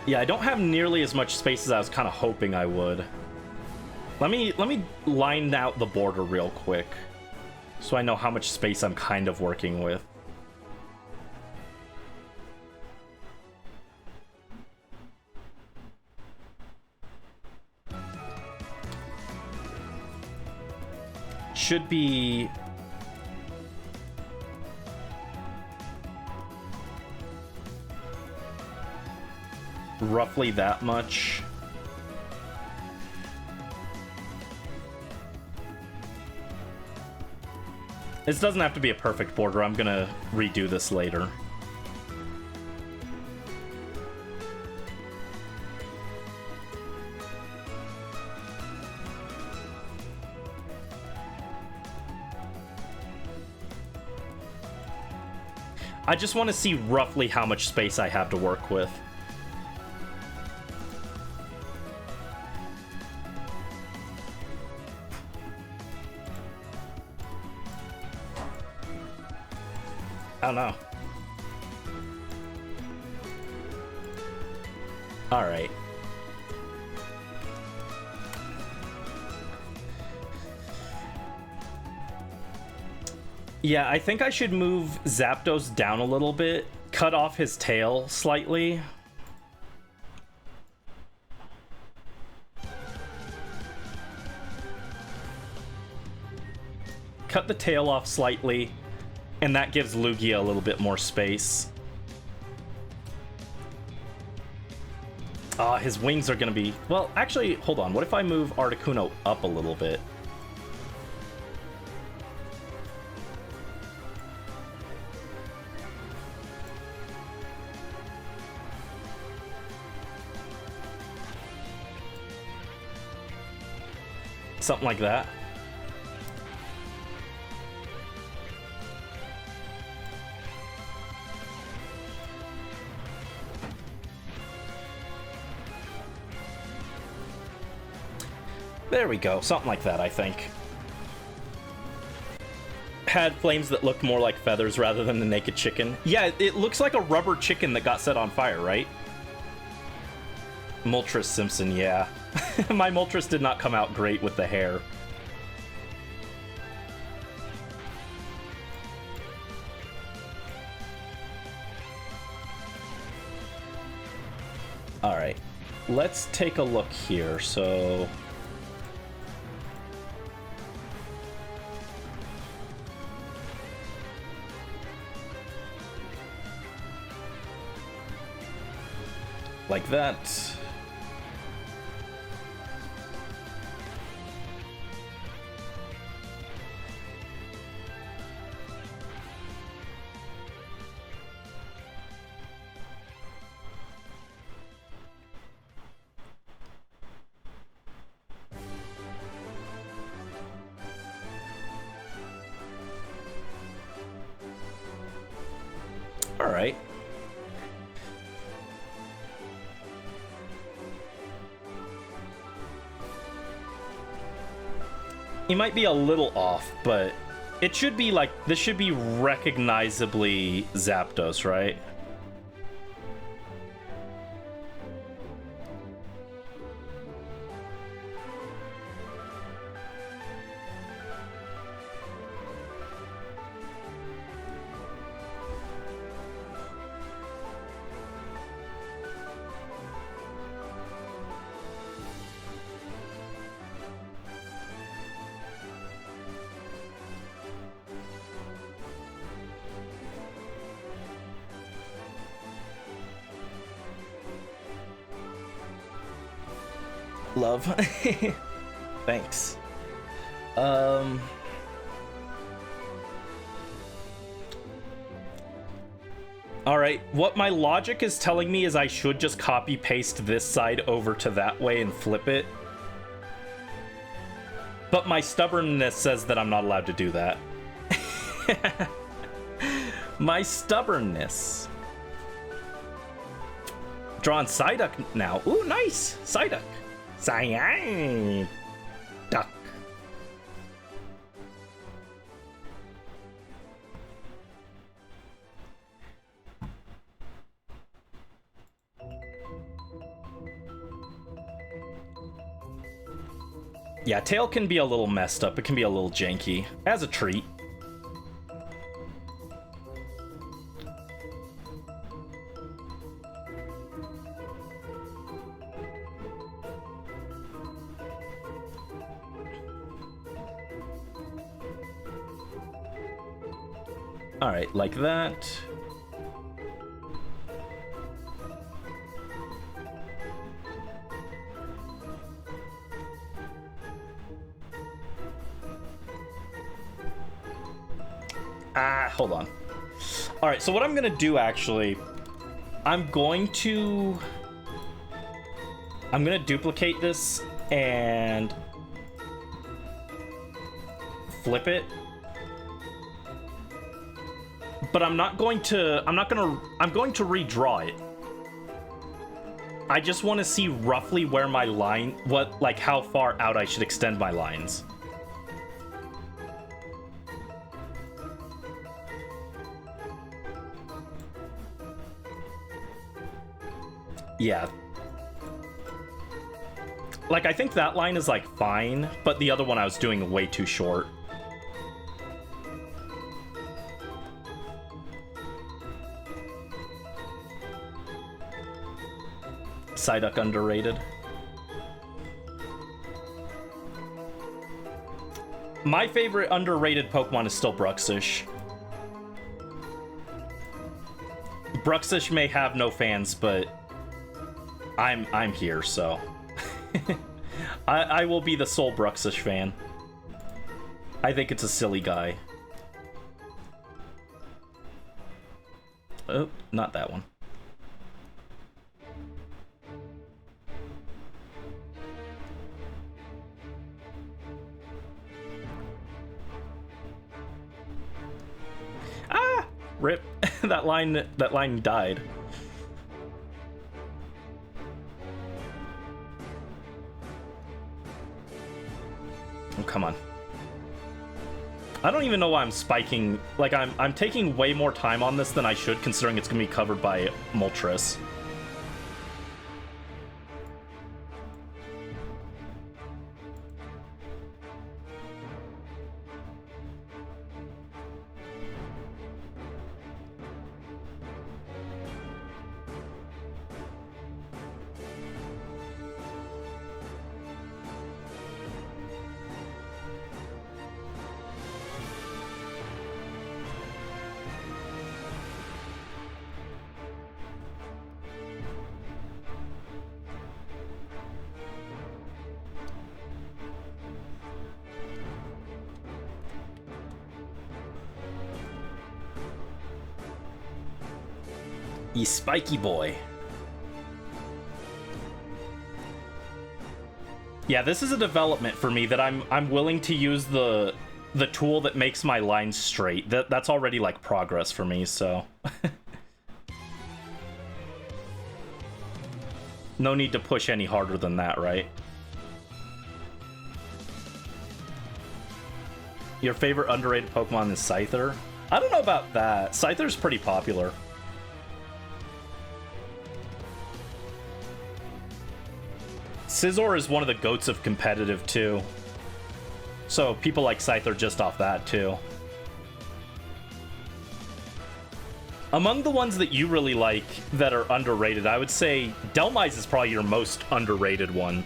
yeah, I don't have nearly as much space as I was kind of hoping I would. Let me line out the border real quick, so I know how much space I'm kind of working with. Should be... roughly that much. This doesn't have to be a perfect border. I'm gonna redo this later. I just want to see roughly how much space I have to work with. I don't know. All right. Yeah, I think I should move Zapdos down a little bit, cut off his tail slightly. Cut the tail off slightly, and that gives Lugia a little bit more space. His wings are gonna be... Well, actually, hold on. What if I move Articuno up a little bit? Something like that. There we go. Something like that, I think. Had flames that looked more like feathers rather than the naked chicken. Yeah, it looks like a rubber chicken that got set on fire, right? Moltres Simpson, yeah. My Moltres did not come out great with the hair. Alright, let's take a look here. So... like that. All right. He might be a little off, but it should be like, this should be recognizably Zapdos, right? Love. Thanks. Alright, what my logic is telling me is I should just copy paste this side over to that way and flip it. But my stubbornness says that I'm not allowed to do that. My stubbornness. Drawing Psyduck now. Ooh, nice! Psyduck. Psyduck. Yeah, tail can be a little messed up. It can be a little janky. As a treat. Alright, like that. Hold on. Alright, so what I'm gonna do, actually, I'm gonna duplicate this and flip it. But I'm going to redraw it. I just want to see roughly where my line, like how far out I should extend my lines. Yeah. Like, I think that line is, like, fine, but the other one I was doing way too short. Psyduck underrated. My favorite underrated Pokemon is still Bruxish. Bruxish may have no fans, but I'm here, so I will be the sole Bruxish fan. I think it's a silly guy. Oh, not that one. Ah! Rip. that line died. Oh, come on. I don't even know why I'm spiking. Like, I'm taking way more time on this than I should, considering it's gonna be covered by Moltres. You spiky boy. Yeah, this is a development for me that I'm willing to use the tool that makes my lines straight. That's already like progress for me, so no need to push any harder than that, right? Your favorite underrated Pokemon is Scyther? I don't know about that. Scyther's pretty popular. Scizor is one of the goats of competitive, too. So people like Scyther just off that, too. Among the ones that you really like that are underrated, I would say Dhelmise is probably your most underrated one.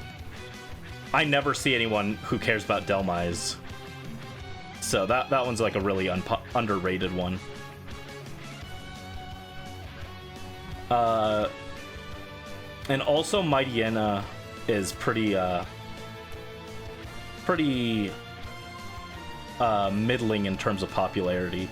I never see anyone who cares about Dhelmise. So that one's like a really underrated one. And also Mightyena is pretty middling in terms of popularity.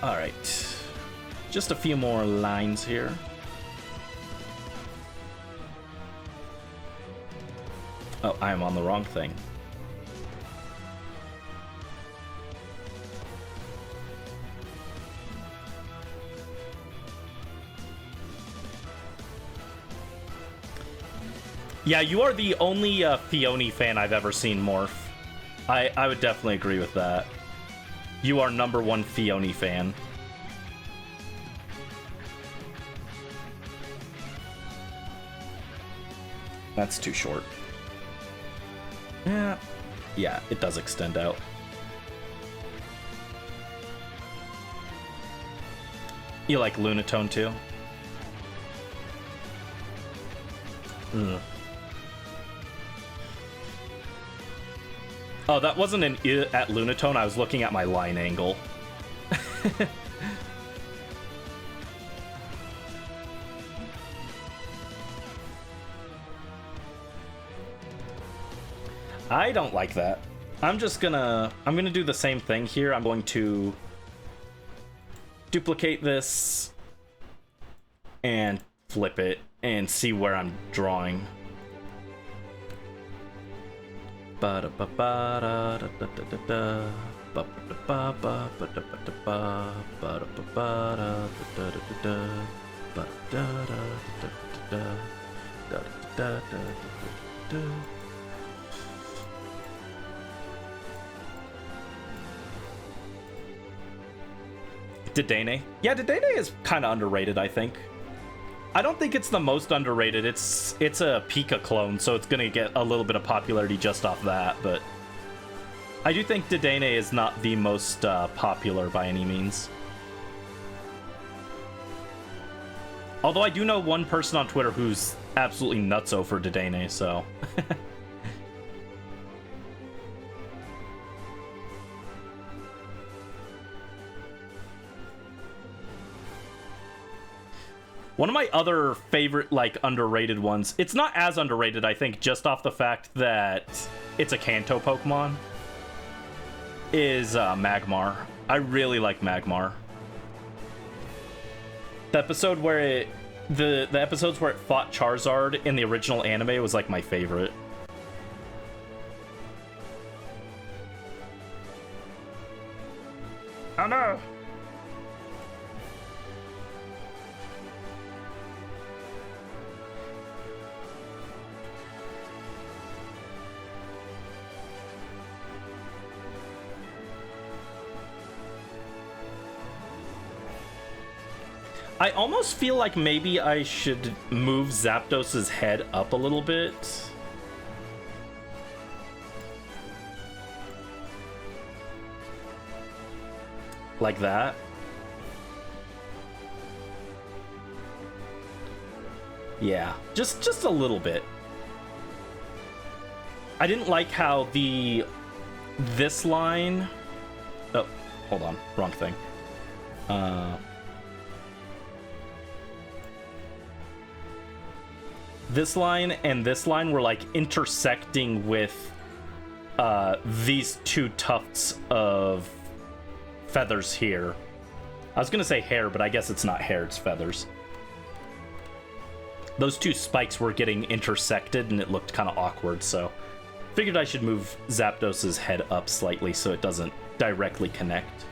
All right, just a few more lines here. Oh, I am on the wrong thing. Yeah, you are the only Phione fan I've ever seen morph. I would definitely agree with that. You are #1 Phione fan. That's too short. Yeah, it does extend out. You like Lunatone too? Ugh. Oh, that wasn't an I at Lunatone. I was looking at my line angle. I don't like that. I'm gonna do the same thing here. I'm going to duplicate this and flip it and see where I'm drawing. Dedenne? Yeah, Dedenne is kind of underrated, I think. I don't think it's the most underrated. It's a Pika clone, so it's gonna get a little bit of popularity just off that, but I do think Dedenne is not the most popular by any means. Although I do know one person on Twitter who's absolutely nutso for Dedenne, so... One of my other favorite, like, underrated ones, it's not as underrated, I think, just off the fact that it's a Kanto Pokemon, is Magmar. I really like Magmar. The episode where it... The episodes where it fought Charizard in the original anime was, like, my favorite. Oh no! I almost feel like maybe I should move Zapdos's head up a little bit. Like that. Yeah, just a little bit. I didn't like how this line... Oh, hold on, wrong thing. This line and this line were like intersecting with these two tufts of feathers here. I was gonna say hair, but I guess it's not hair, it's feathers. Those two spikes were getting intersected and it looked kind of awkward, so figured I should move Zapdos's head up slightly so it doesn't directly connect.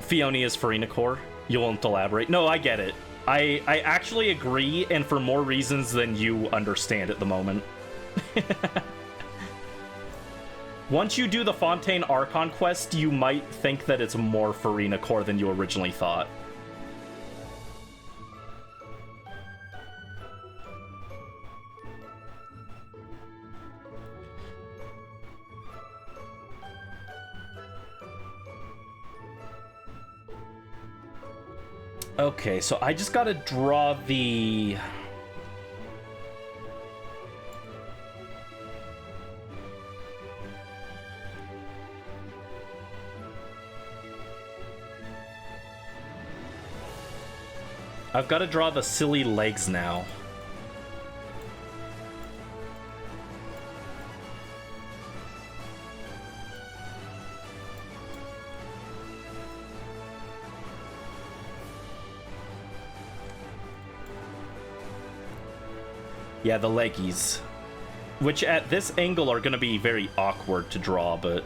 Fionia's Farinacore. You won't elaborate. No, I get it. I actually agree, and for more reasons than you understand at the moment. Once you do the Fontaine Archon quest, you might think that it's more Farinacore than you originally thought. Okay, so I just gotta draw the... I've got to draw the silly legs now. Yeah, the leggies. Which at this angle are going to be very awkward to draw, but...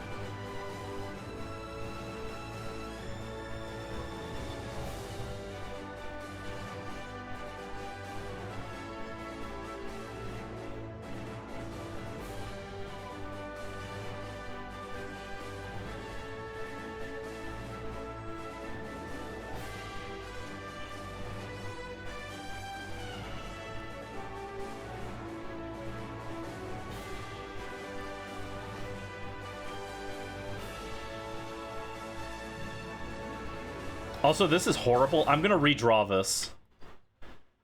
Also, this is horrible. I'm gonna redraw this.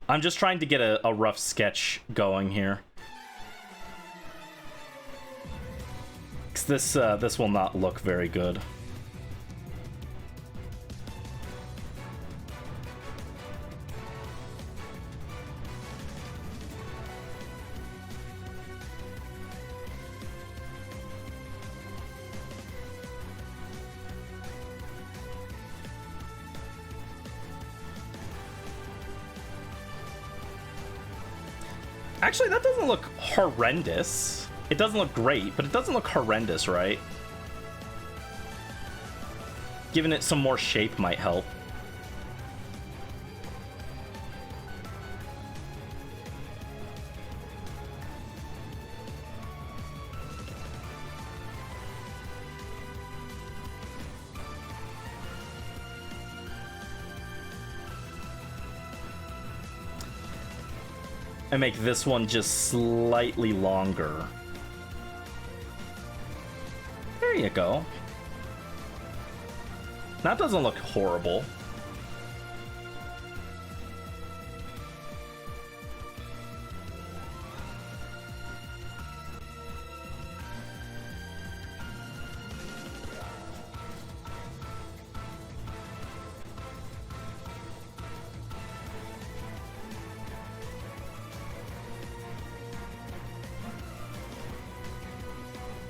I'm just trying to get a rough sketch going here. 'Cause this will not look very good. Actually, that doesn't look horrendous. It doesn't look great, but it doesn't look horrendous, right? Giving it some more shape might help. And make this one just slightly longer. There you go. That doesn't look horrible.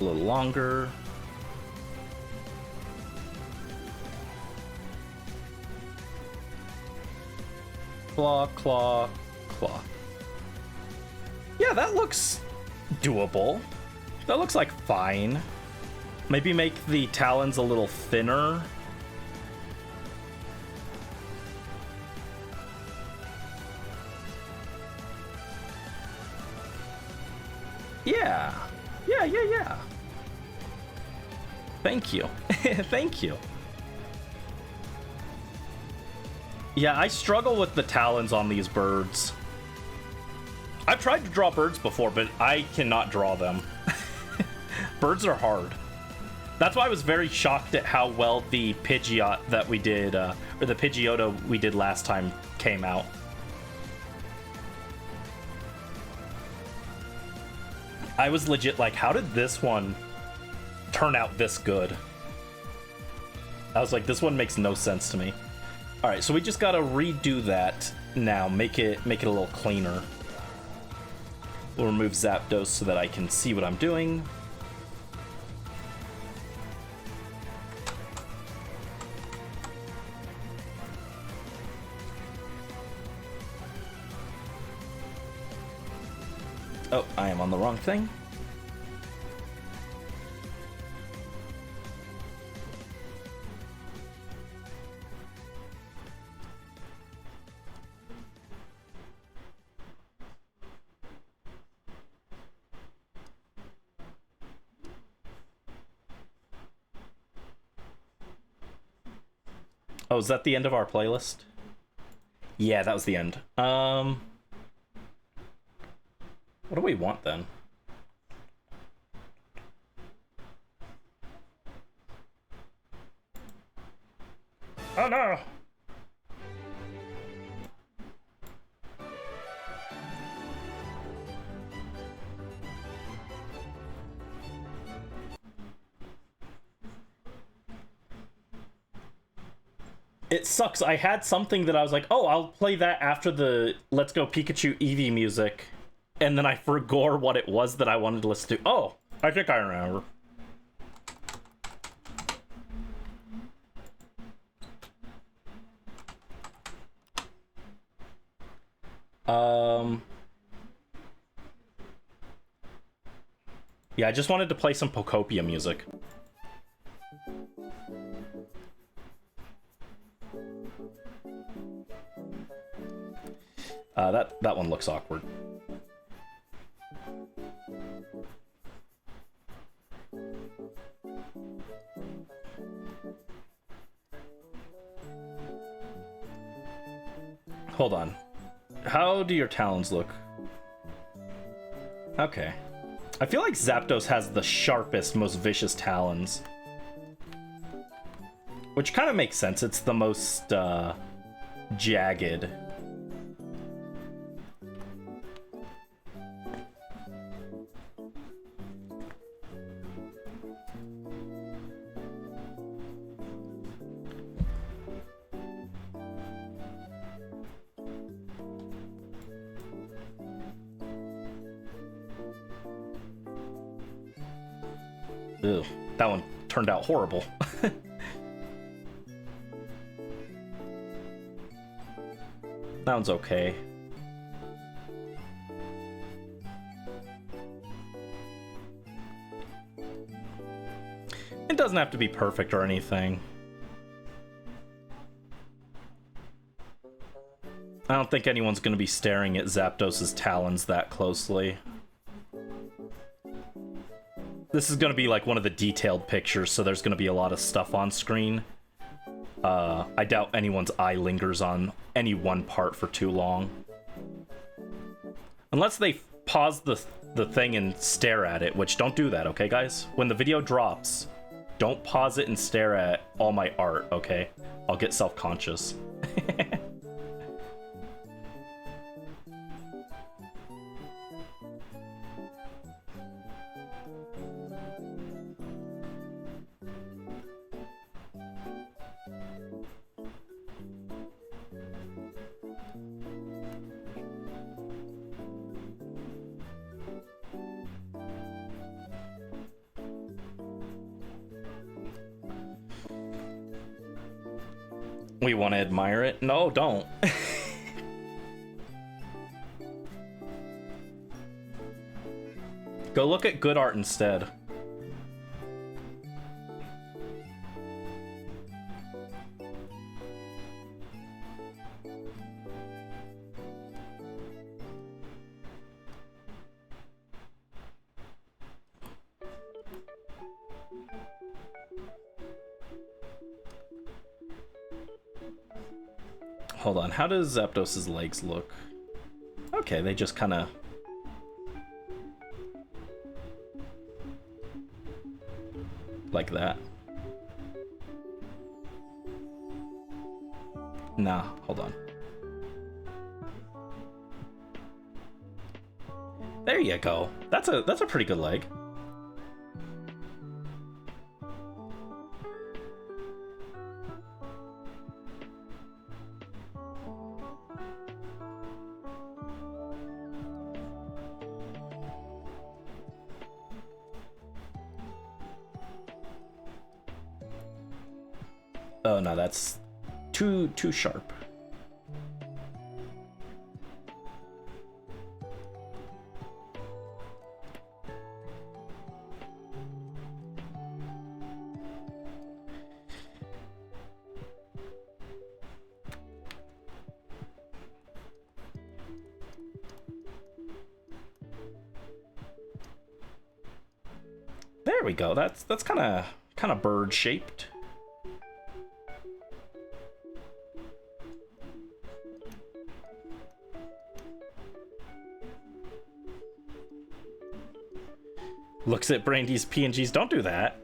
A little longer. Claw, claw, claw. Yeah, that looks doable. That looks like fine. Maybe make the talons a little thinner. Yeah. Yeah. Thank you. Thank you. Yeah, I struggle with the talons on these birds. I've tried to draw birds before, but I cannot draw them. Birds are hard. That's why I was very shocked at how well the Pidgeot that we did, or the Pidgeotto we did last time came out. I was legit like, how did this one turn out this good? I was like, this one makes no sense to me. All right, so we just gotta redo that now, make it a little cleaner. We'll remove Zapdos so that I can see what I'm doing. Oh, I am on the wrong thing. Oh, is that the end of our playlist? Yeah, that was the end. What do we want then? Oh no! It sucks. I had something that I was like, oh, I'll play that after the Let's Go Pikachu Eevee music. And then I forgot what it was that I wanted to listen to. Oh, I think I remember. Yeah, I just wanted to play some Pokopia music. That one looks awkward. Hold on. How do your talons look? Okay. I feel like Zapdos has the sharpest, most vicious talons. Which kind of makes sense. It's the most, jagged. Ugh, that one turned out horrible. That one's okay. It doesn't have to be perfect or anything. I don't think anyone's going to be staring at Zapdos's talons that closely. This is going to be like one of the detailed pictures, so there's going to be a lot of stuff on screen. I doubt anyone's eye lingers on any one part for too long. Unless they pause the thing and stare at it, which don't do that, okay, guys? When the video drops, don't pause it and stare at all my art, okay? I'll get self-conscious. We want to admire it? No, don't. Go look at good art instead. Hold on, how does Zapdos's legs look? Okay, they just kind of... like that. Nah, hold on. There you go. That's a pretty good leg. Oh no, that's too sharp. There we go. That's kind of bird shaped. Looks at Brandy's PNGs. Don't do that.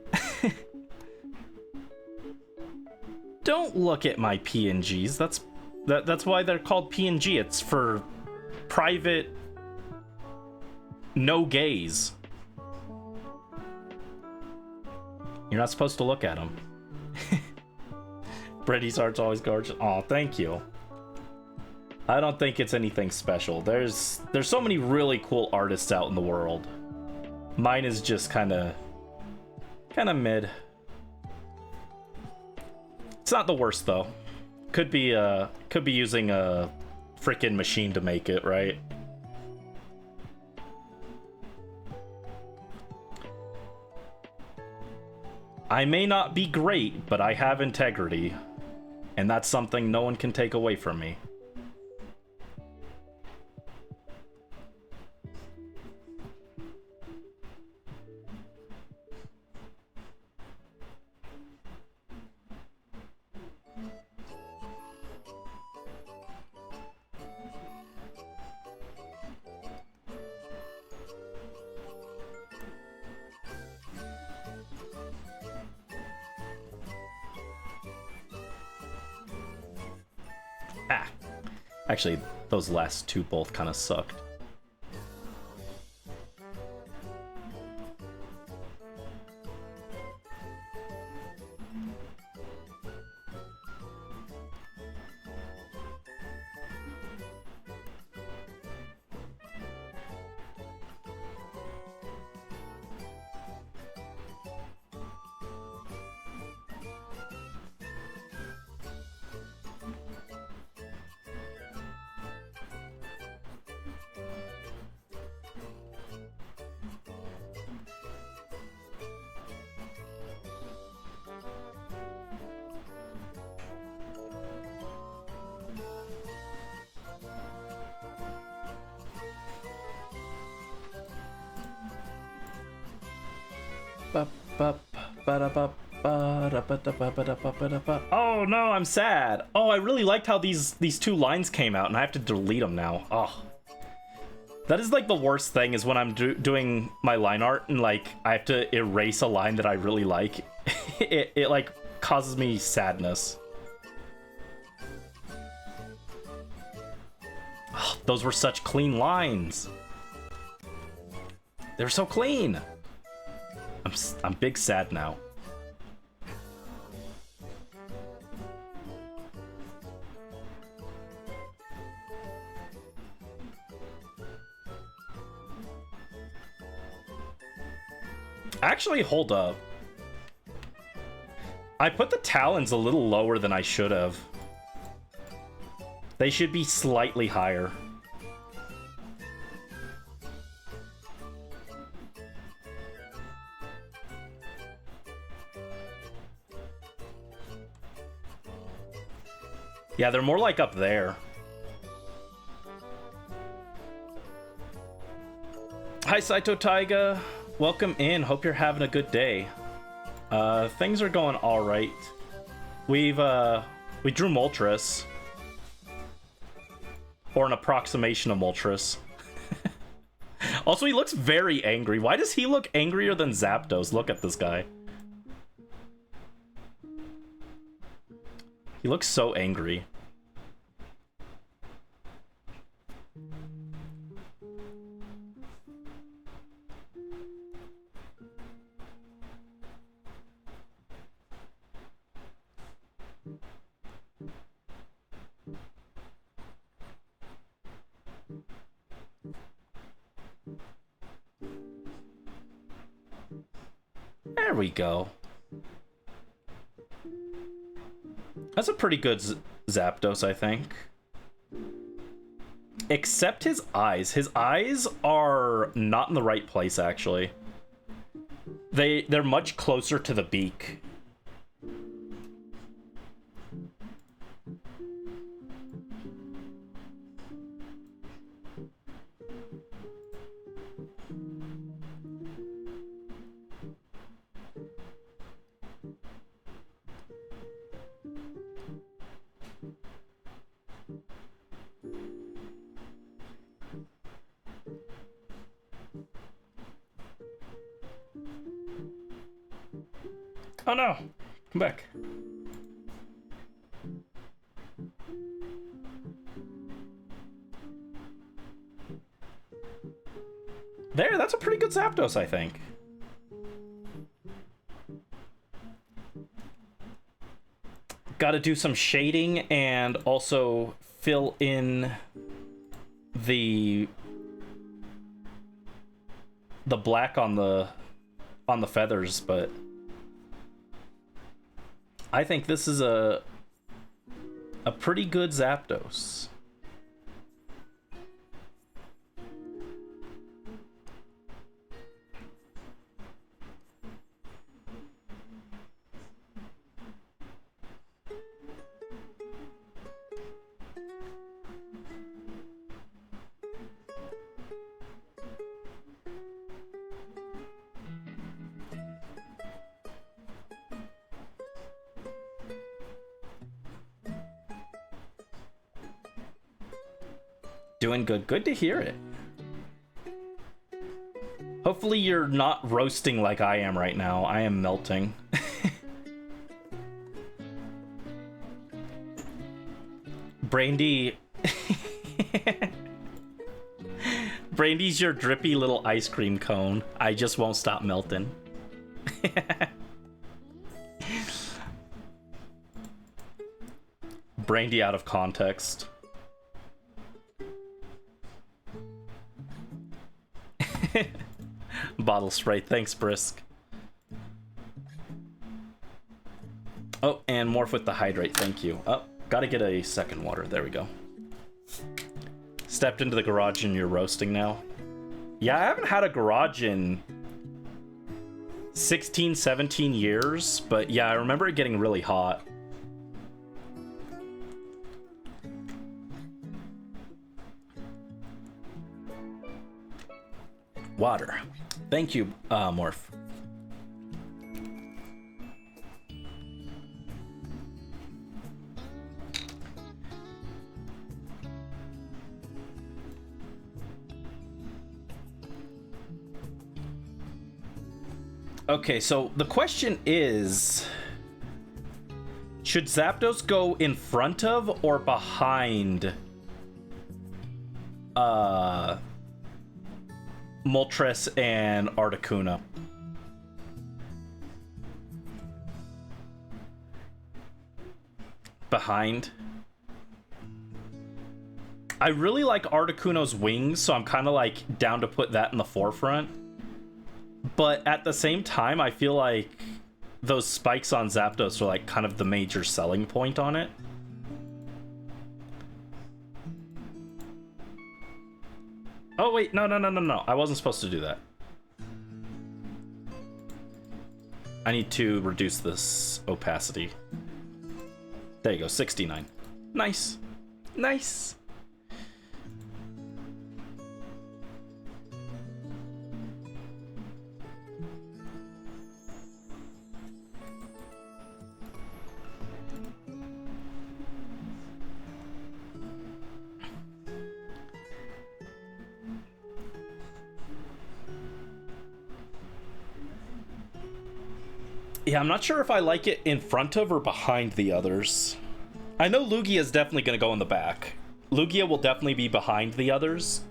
Don't look at my PNGs. That's why they're called PNG. It's for private no gaze. You're not supposed to look at them. Brandy's art's always gorgeous. Oh, thank you. I don't think it's anything special. There's so many really cool artists out in the world. Mine is just kind of mid. It's not the worst though. Could be using a freaking machine to make it, right? I may not be great, but I have integrity, and that's something no one can take away from me. Actually, those last two both kind of sucked. Oh no, I'm sad. Oh, I really liked how these two lines came out, and I have to delete them now. Oh, That is like the worst thing is when I'm doing my line art and like I have to erase a line that I really like. it like causes me sadness. Oh, those were such clean lines. They're so clean. I'm big sad now. Actually, hold up. I put the talons a little lower than I should have. They should be slightly higher. Yeah, they're more like up there. Hi, Saito Taiga. Welcome in. Hope you're having a good day. Things are going all right. We drew Moltres, or an approximation of Moltres. Also, he looks very angry. Why does he look angrier than Zapdos? Look at this guy. He looks so angry. There we go. That's a pretty good Zapdos, I think. Except his eyes. His eyes are not in the right place, actually. They're much closer to the beak. Oh no! Come back. There, that's a pretty good Zapdos, I think. Gotta do some shading and also fill in the black on the feathers, but I think this is a pretty good Zapdos. Doing good. Good to hear it. Hopefully you're not roasting like I am right now. I am melting. Brandy. Brandy's your drippy little ice cream cone. I just won't stop melting. Brandy out of context. Bottle spray, thanks Brisk. Oh, and morph with the hydrate, thank you. Oh, gotta get a second water, there we go. Stepped into the garage and you're roasting now. Yeah, I haven't had a garage in 16, 17 years, but yeah, I remember it getting really hot. Water. Thank you, Morph. Okay, so the question is, should Zapdos go in front of or behind Moltres and Articuno? Behind. I really like Articuno's wings, so I'm kind of like down to put that in the forefront. But at the same time, I feel like those spikes on Zapdos are like kind of the major selling point on it. Oh wait, no. I wasn't supposed to do that. I need to reduce this opacity. There you go, 69. Nice. Nice. Yeah, I'm not sure if I like it in front of or behind the others. I know Lugia is definitely going to go in the back. Lugia will definitely be behind the others.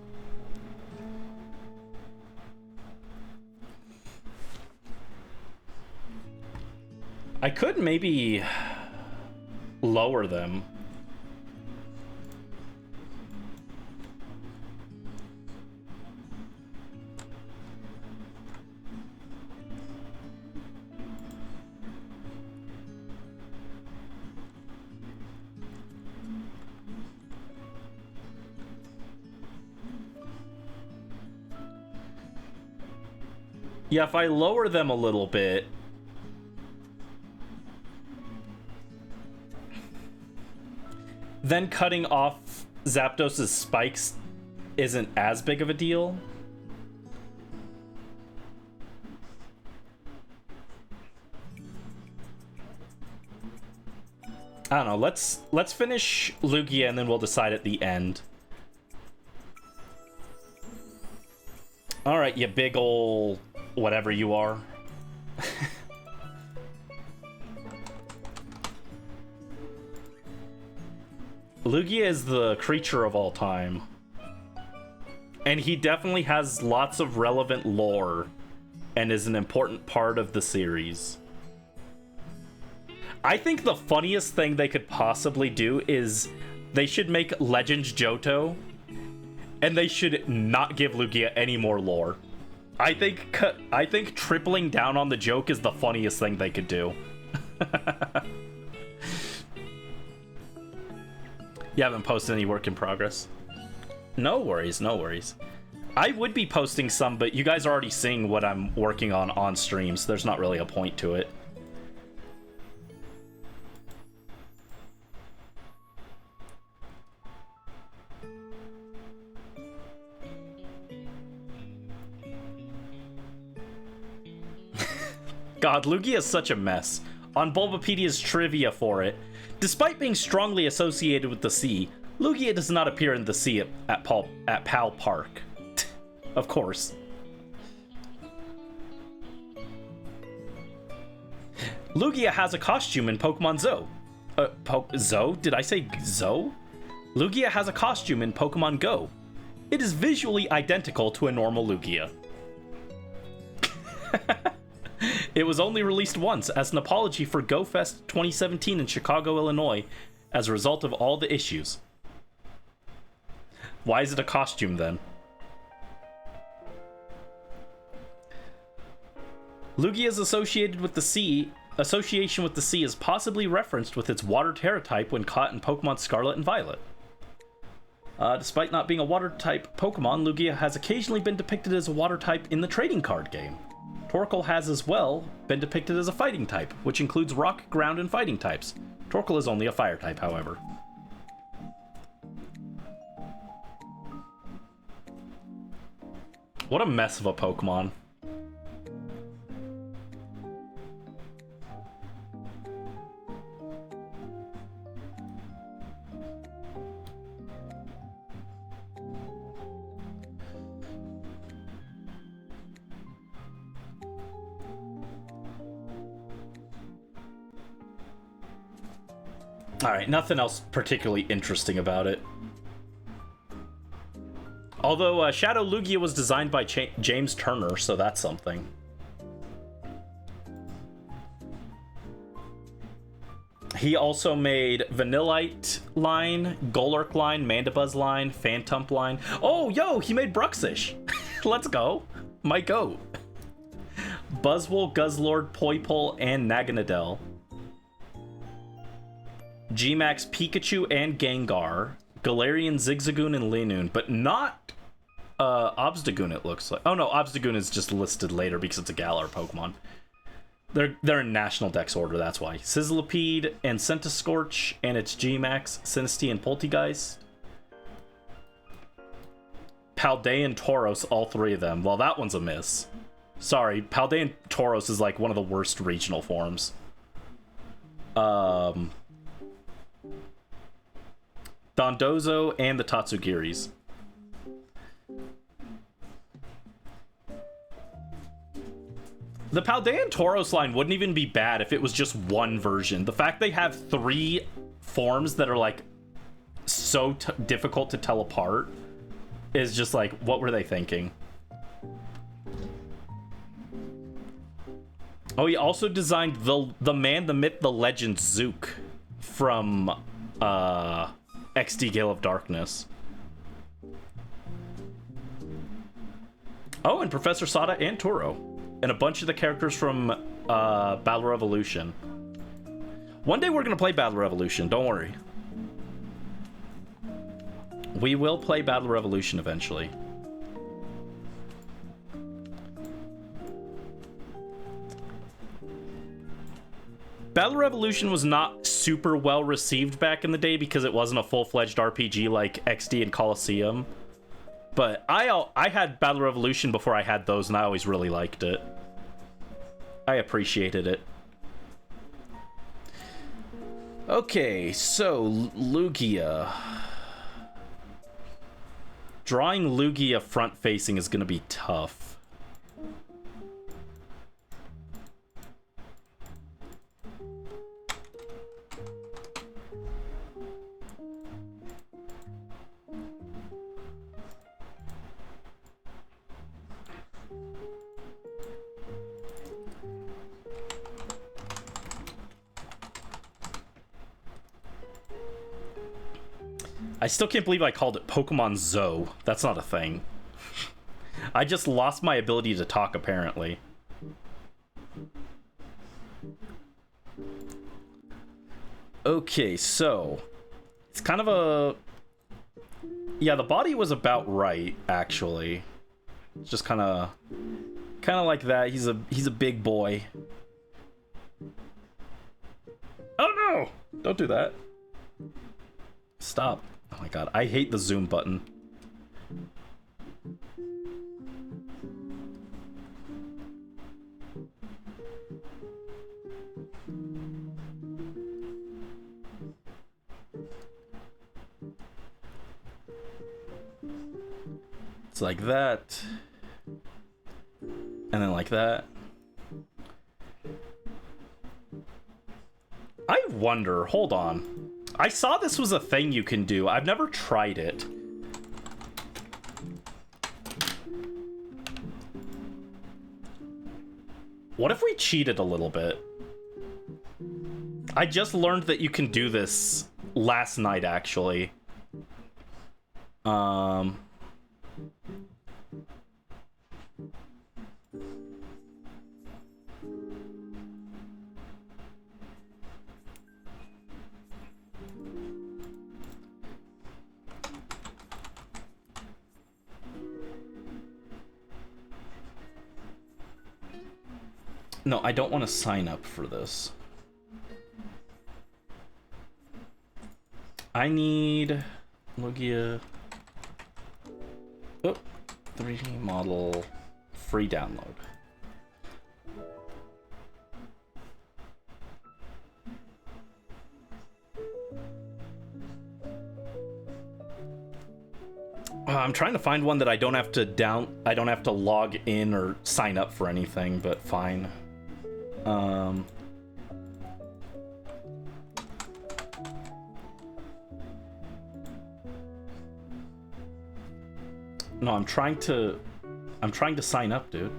I could maybe lower them. Yeah, if I lower them a little bit, then cutting off Zapdos' spikes isn't as big of a deal. I don't know, let's finish Lugia and then we'll decide at the end. Alright, you big ol' whatever you are. Lugia is the creature of all time. And he definitely has lots of relevant lore and is an important part of the series. I think the funniest thing they could possibly do is they should make Legends Johto and they should not give Lugia any more lore. I think tripling down on the joke is the funniest thing they could do. You haven't posted any work in progress? No worries, no worries. I would be posting some, but you guys are already seeing what I'm working on stream, so there's not really a point to it. God, Lugia is such a mess. On Bulbapedia's trivia for it, despite being strongly associated with the sea, Lugia does not appear in the sea at Pal Park. Of course. Lugia has a costume in Pokemon Zo. Zo? Did I say Zo? Lugia has a costume in Pokemon Go. It is visually identical to a normal Lugia. It was only released once as an apology for GoFest 2017 in Chicago, Illinois, as a result of all the issues. Why is it a costume then? Lugia's association with the sea is possibly referenced with its water Terra type when caught in Pokemon Scarlet and Violet. Despite not being a water type Pokemon, Lugia has occasionally been depicted as a water type in the trading card game. Torkoal has as well been depicted as a fighting type, which includes rock, ground, and fighting types. Torkoal is only a fire type, however. What a mess of a Pokemon. Alright, nothing else particularly interesting about it. Although Shadow Lugia was designed by James Turner, so that's something. He also made Vanillite line, Golurk line, Mandibuzz line, Phantump line. Oh, yo, he made Bruxish. Let's go. My goat. Buzzwole, Guzzlord, Poipole, and Naganadel. G-Max, Pikachu, and Gengar. Galarian, Zigzagoon, and Linoon, but not Obstagoon, it looks like. Oh no, Obstagoon is just listed later because it's a Galar Pokemon. They're in National Dex order, that's why. Sizzlipede and Centiskorch, and its G-Max, Sinistea, and Poltegeist. Paldean Tauros, all three of them. Well, that one's a miss. Sorry, Paldean Tauros is like one of the worst regional forms. Dondozo and the Tatsugiris. The Paldean Tauros line wouldn't even be bad if it was just one version. The fact they have 3 forms that are like so difficult to tell apart is just like, what were they thinking? Oh, he also designed the man, the myth, the legend Zook from XD Gale of Darkness. Oh, and Professor Sada and Turo. And a bunch of the characters from Battle Revolution. One day we're going to play Battle Revolution, don't worry. We will play Battle Revolution eventually. Battle Revolution was not super well received back in the day because it wasn't a full-fledged RPG like XD and Coliseum. But I had Battle Revolution before I had those, and I always really liked it. I appreciated it. Okay, so Lugia. Drawing Lugia front-facing is going to be tough. I still can't believe I called it Pokemon Zo. That's not a thing. I just lost my ability to talk, apparently. Okay, so... It's kind of a... Yeah, the body was about right, actually. It's just kind of like that. He's a big boy. Oh no! Don't do that. Stop. Oh my god, I hate the zoom button. It's like that. And then like that. I wonder, hold on. I saw this was a thing you can do. I've never tried it. What if we cheated a little bit? I just learned that you can do this last night, actually. No, I don't want to sign up for this. I need Lugia. Oh, 3D model free download. I'm trying to find one that I don't have to log in or sign up for anything, but fine. No, I'm trying to sign up, dude.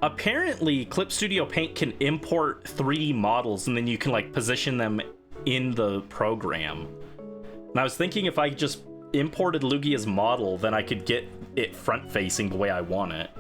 Apparently, Clip Studio Paint can import 3D models and then you can like position them in the program. And I was thinking if I just imported Lugia's model, then I could get it front facing the way I want it.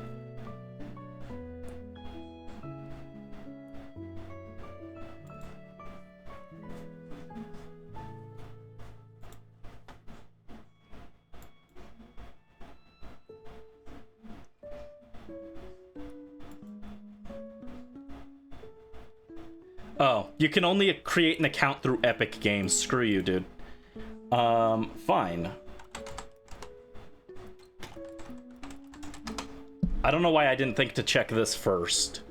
Oh, you can only create an account through Epic Games. Screw you, dude. Fine. I don't know why I didn't think to check this first.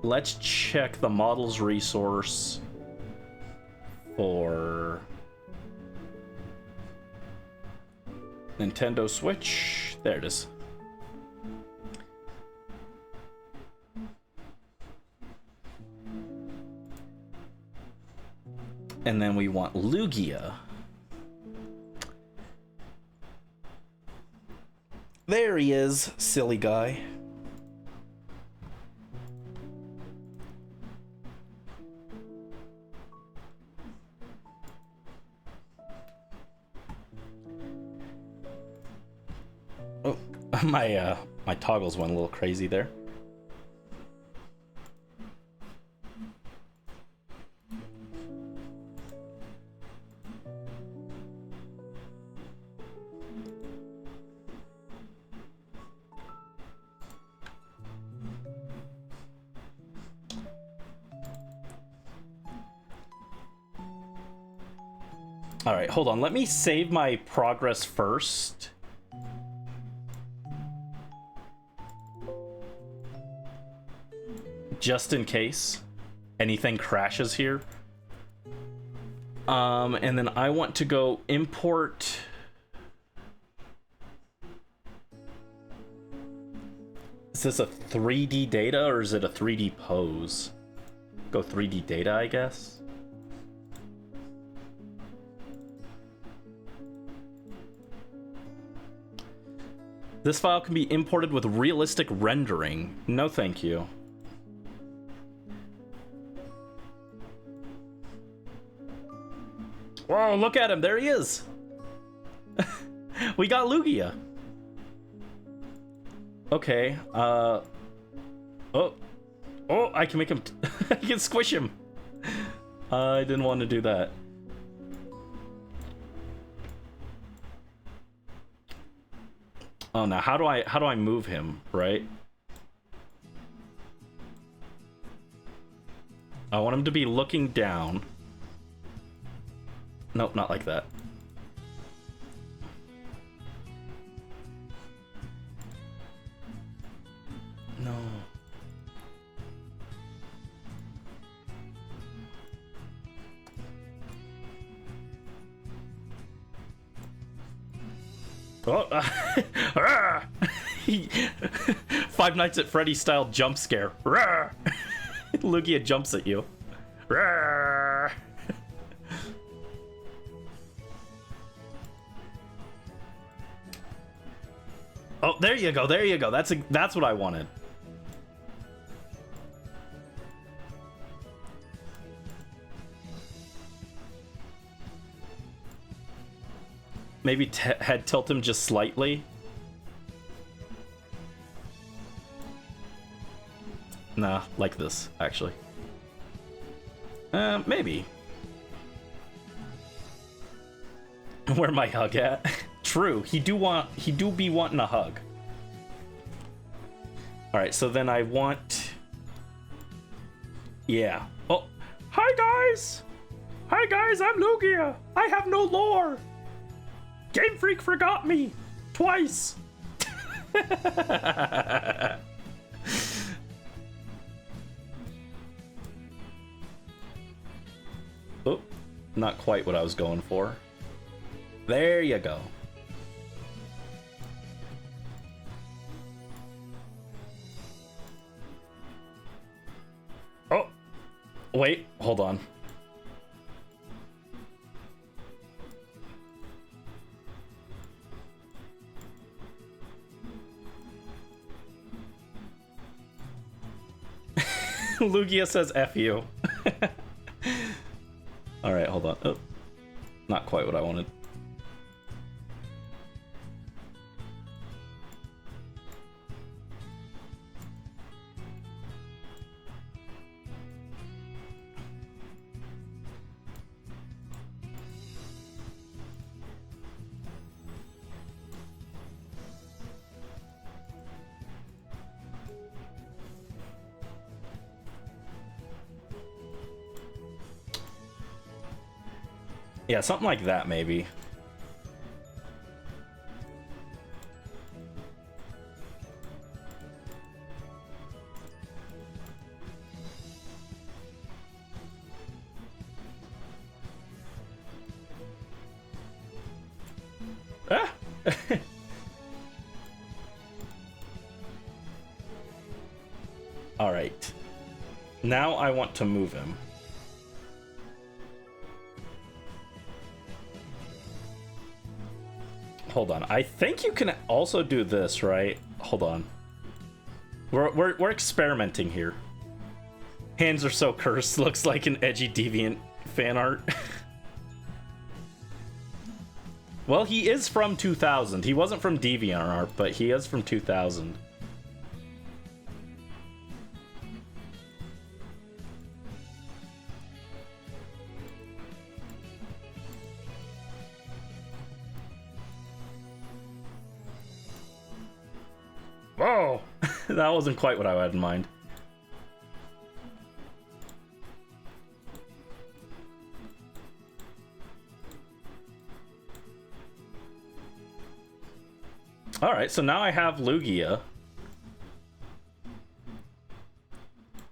Let's check the models resource for Nintendo Switch. There it is. And then we want Lugia. There he is, silly guy. Oh, my toggles went a little crazy there. All right, hold on. Let me save my progress first. Just in case anything crashes here. And then I want to go import. Is this a 3D data or is it a 3D pose? Go 3D data, I guess. This file can be imported with realistic rendering. No, thank you. Whoa, look at him. There he is. We got Lugia. Okay. Oh, I can make him. I can squish him. I didn't want to do that. Oh, now how do I move him, right? I want him to be looking down. Nope, not like that. No. Oh, Five Nights at Freddy's style jump scare. Lugia jumps at you. Oh, there you go. There you go. That's what I wanted. Maybe head tilt him just slightly. Nah, like this, actually. Maybe. Where my hug at? True, he do be wanting a hug. Alright, so then I want... Yeah. Oh, hi guys! Hi guys, I'm Lugia! I have no lore! Game Freak forgot me! Twice! Oh, not quite what I was going for. There you go. Wait, hold on. Lugia says F you. Alright, hold on. Oh, not quite what I wanted. Yeah, something like that, maybe. Ah! All right. Now I want to move him. Hold on. I think you can also do this, right? Hold on. We're experimenting here. Hands are so cursed. Looks like an edgy deviant fan art. Well, he is from 2000. He wasn't from DeviantArt, but he is from 2000. Whoa! That wasn't quite what I had in mind. Alright, so now I have Lugia.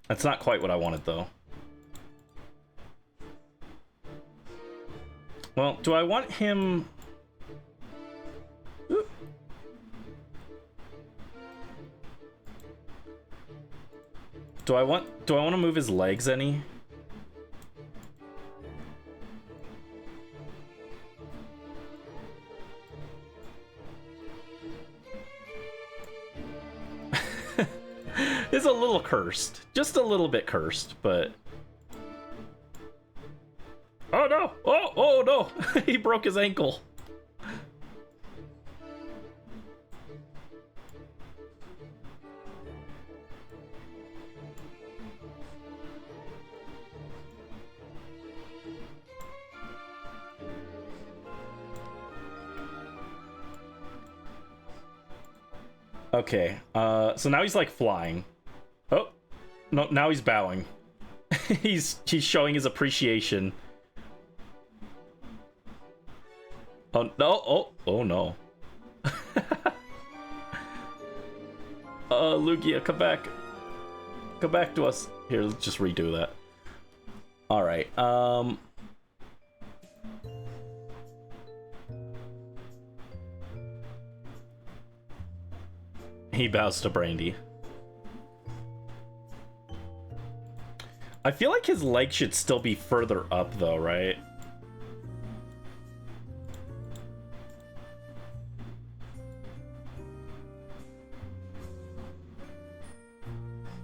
That's not quite what I wanted, though. Well, do I want him... Do I want to move his legs any? It's a little cursed. Just a little bit cursed, but... Oh no! Oh no! He broke his ankle. Okay, so now he's like flying. Oh, no, now he's bowing. he's showing his appreciation. Oh no! Oh no! Lugia, come back! Come back to us. Here, let's just redo that. All right. He bows to Brandy. I feel like his leg should still be further up, though, right?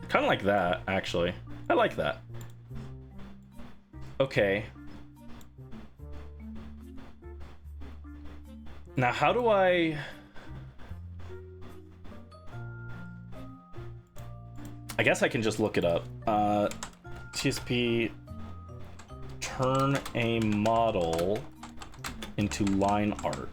Kind of like that, actually. I like that. Okay. Now, how do I guess I can just look it up. TSP, turn a model into line art.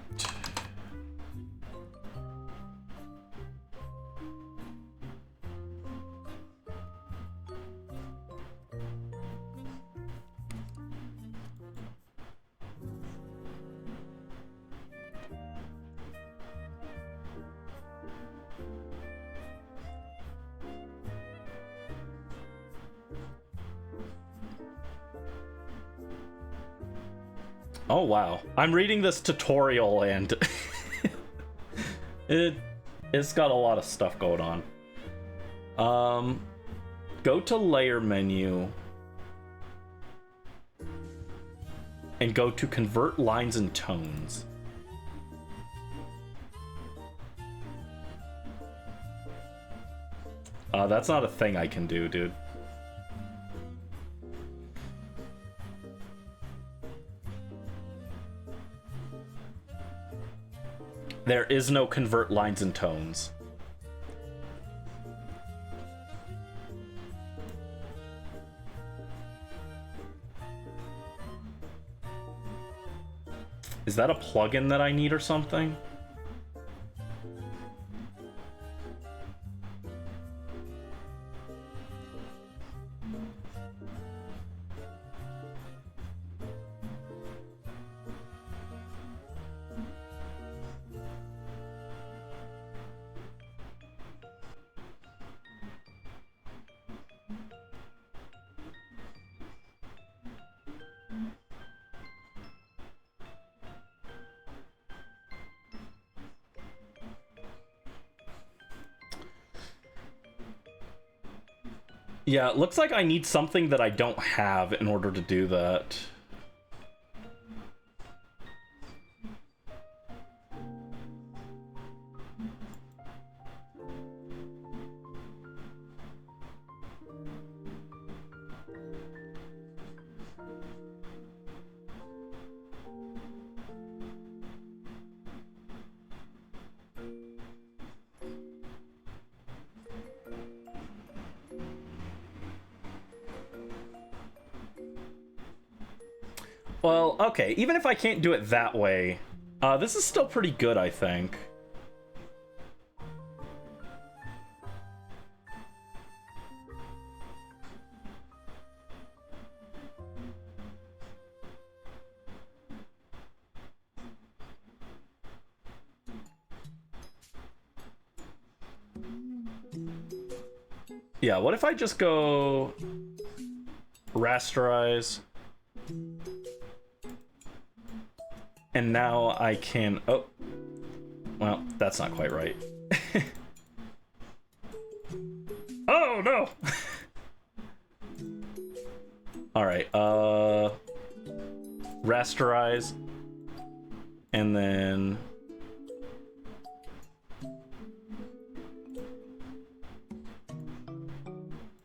Oh wow, I'm reading this tutorial and it's got a lot of stuff going on. Go to layer menu, and go to convert lines and tones. That's not a thing I can do, dude. There is no convert lines and tones. Is that a plugin that I need or something? Yeah, it looks like I need something that I don't have in order to do that. Well, okay, even if I can't do it that way, this is still pretty good, I think. Yeah, what if I just go rasterize? And now I can... Oh. Well, that's not quite right. Oh, no! Alright, rasterize. And then...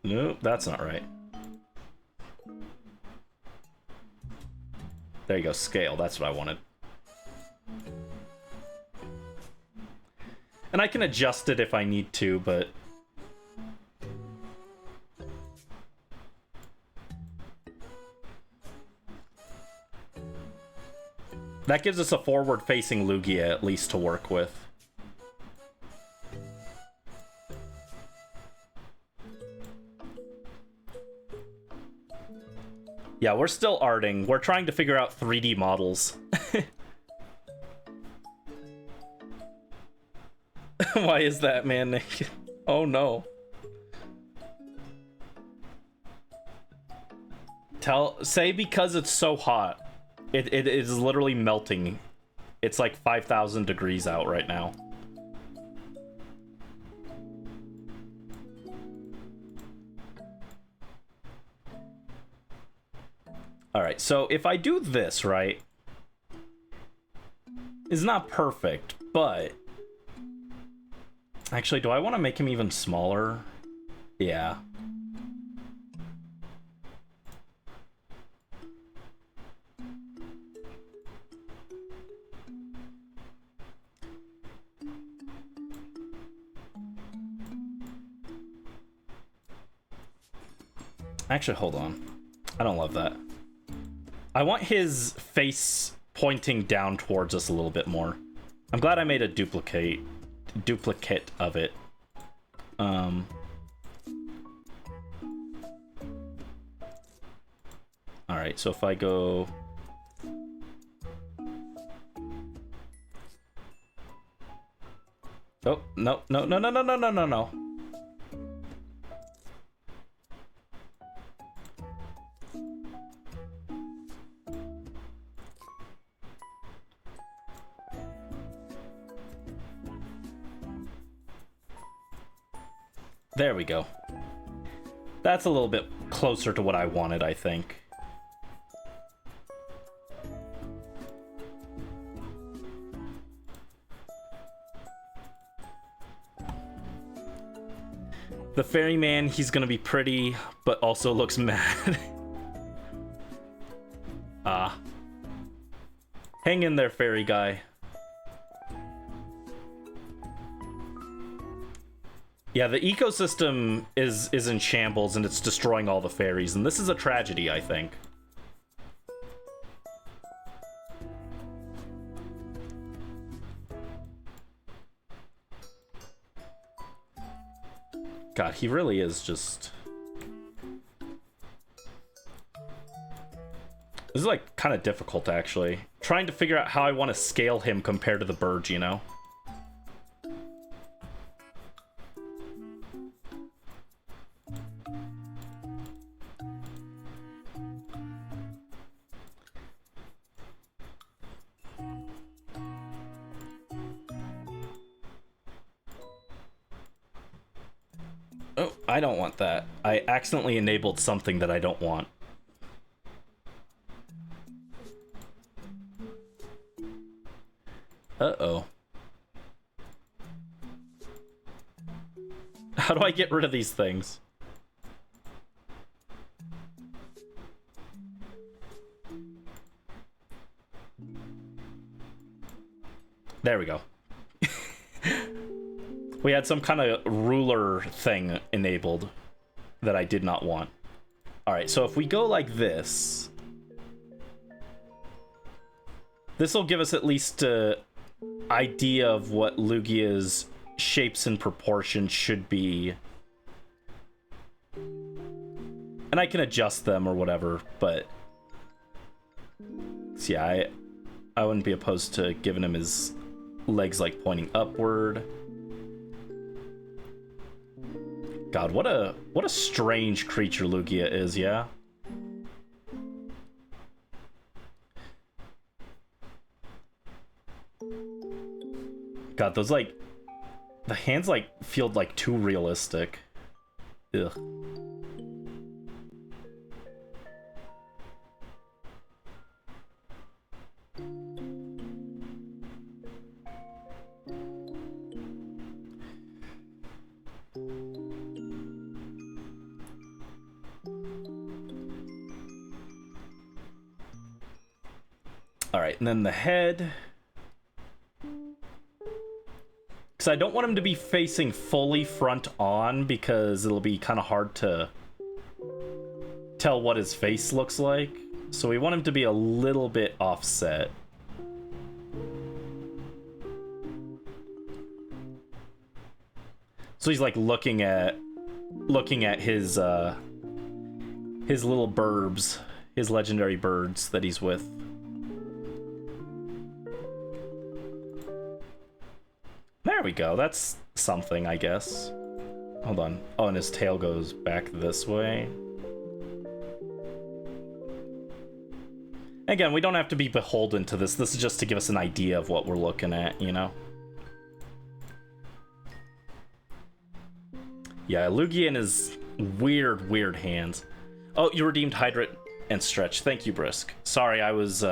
Nope, that's not right. There you go, scale, that's what I wanted. And I can adjust it if I need to, but... That gives us a forward-facing Lugia, at least, to work with. Yeah, we're still arting. We're trying to figure out 3D models. Why is that man naked? Oh no. Say because it's so hot. It is literally melting. It's like 5,000 degrees out right now. Alright, so if I do this, right? It's not perfect, but... Actually, do I want to make him even smaller? Yeah. Actually, hold on. I don't love that. I want his face pointing down towards us a little bit more. I'm glad I made a duplicate of it. Alright, so if I go... Oh, no, no, no, no, no, no, no, no, no. There we go. That's a little bit closer to what I wanted, I think. The ferryman, he's gonna be pretty, but also looks mad. Hang in there, fairy guy. Yeah, the ecosystem is in shambles and it's destroying all the fairies, and this is a tragedy, I think. God, he really is just... This is, like, kind of difficult, actually. Trying to figure out how I want to scale him compared to the birds, you know? Oh, I don't want that. I accidentally enabled something that I don't want. Uh-oh. How do I get rid of these things? There we go. We had some kind of ruler thing enabled that I did not want. Alright, so if we go like this... This will give us at least an idea of what Lugia's shapes and proportions should be. And I can adjust them or whatever, but... So yeah, I wouldn't be opposed to giving him his legs like pointing upward. God, what a strange creature Lugia is, yeah? God, those like... The hands like feel like too realistic. Ugh. Alright, and then the head. Because I don't want him to be facing fully front on, because it'll be kind of hard to tell what his face looks like. So we want him to be a little bit offset. So he's like looking at his little burbs, his legendary birds that he's with. There we go. That's something, I guess. Hold on. Oh, and his tail goes back this way. Again, we don't have to be beholden to this. This is just to give us an idea of what we're looking at, you know? Yeah, Lugia and his weird hands. Oh, you redeemed Hydrate and Stretch. Thank you, Brisk. Sorry, I was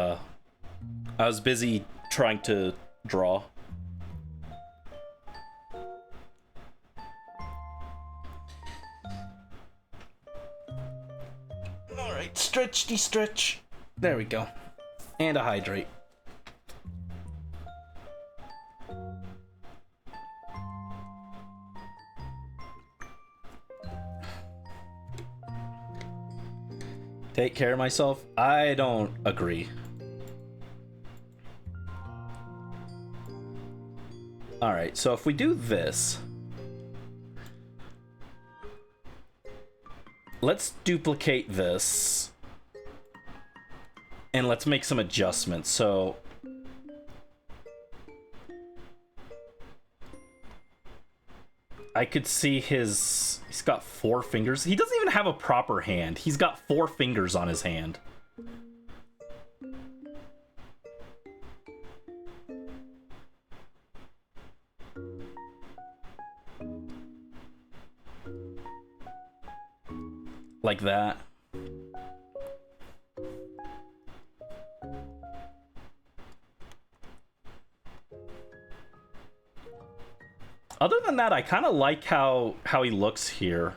busy trying to draw. Alright, stretch. There we go. And a hydrate. Take care of myself? I don't agree. Alright, so if we do this... Let's duplicate this. And let's make some adjustments. So... I could see he's got 4 fingers. He doesn't even have a proper hand. He's got 4 fingers on his hand. Like that. Other than that, I kind of like how he looks here.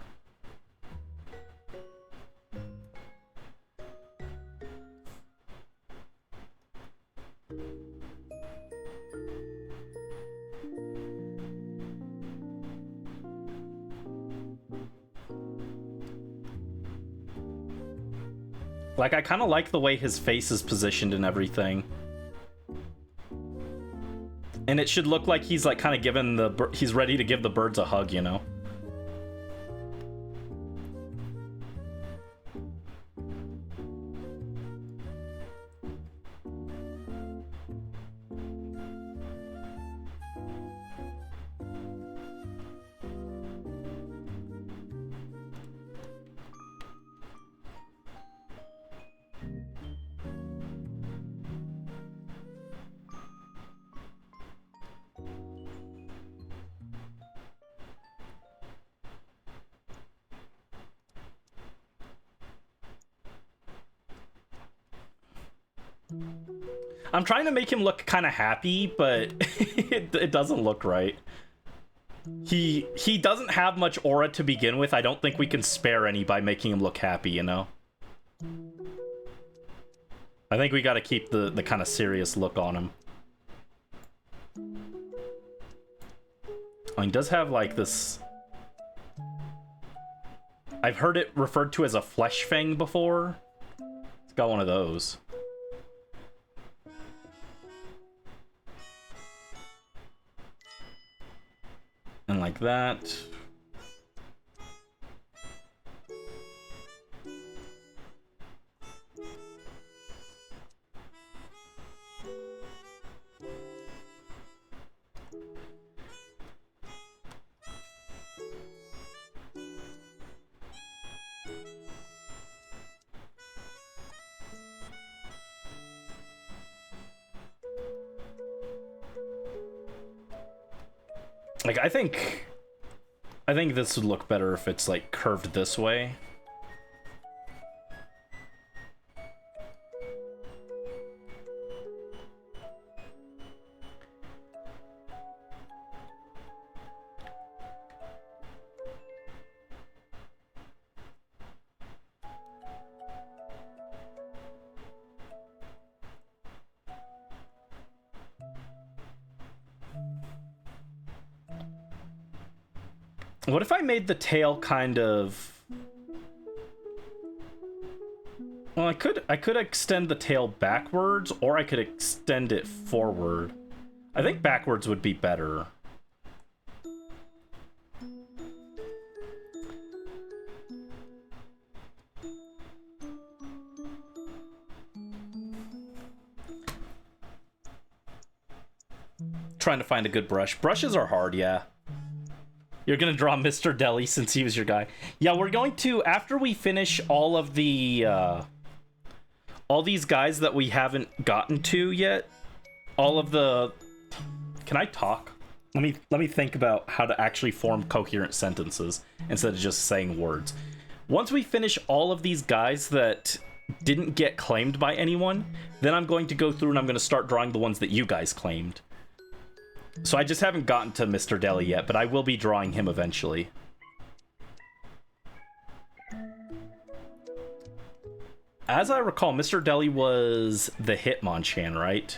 Like, I kind of like the way his face is positioned and everything. And it should look like he's like kind of giving he's ready to give the birds a hug, you know? I'm trying to make him look kind of happy, but it doesn't look right. He doesn't have much aura to begin with. I don't think we can spare any by making him look happy, you know? I think we gotta keep the kind of serious look on him. Oh, he does have like this... I've heard it referred to as a flesh fang before. It's got one of those. And like that. Like, I think this would look better if it's like curved this way. What if I made the tail kind of... Well, I could extend the tail backwards, or I could extend it forward. I think backwards would be better. Trying to find a good brush. Brushes are hard, yeah. You're gonna draw Mr. Deli since he was your guy. Yeah, we're going to, after we finish all of the, all these guys that we haven't gotten to yet, all of the... Can I talk? Let me think about how to actually form coherent sentences instead of just saying words. Once we finish all of these guys that didn't get claimed by anyone, then I'm going to go through and I'm going to start drawing the ones that you guys claimed. So I just haven't gotten to Mr. Deli yet, but I will be drawing him eventually. As I recall, Mr. Deli was the Hitmonchan, right?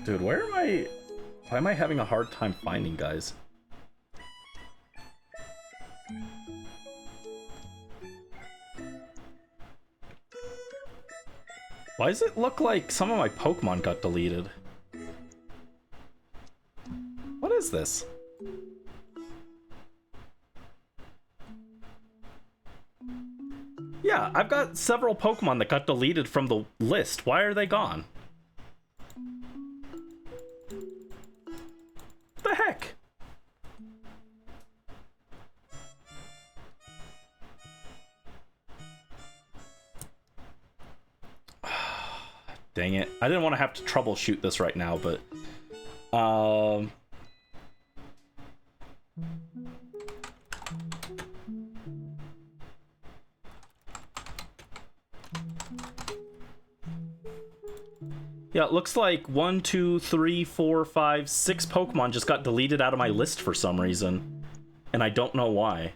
Dude, why am I having a hard time finding guys? Why does it look like some of my Pokemon got deleted? What is this? Yeah, I've got several Pokemon that got deleted from the list. Why are they gone? The heck? Dang it. I didn't want to have to troubleshoot this right now, but... Yeah, it looks like 1, 2, 3, 4, 5, 6 Pokemon just got deleted out of my list for some reason. And I don't know why.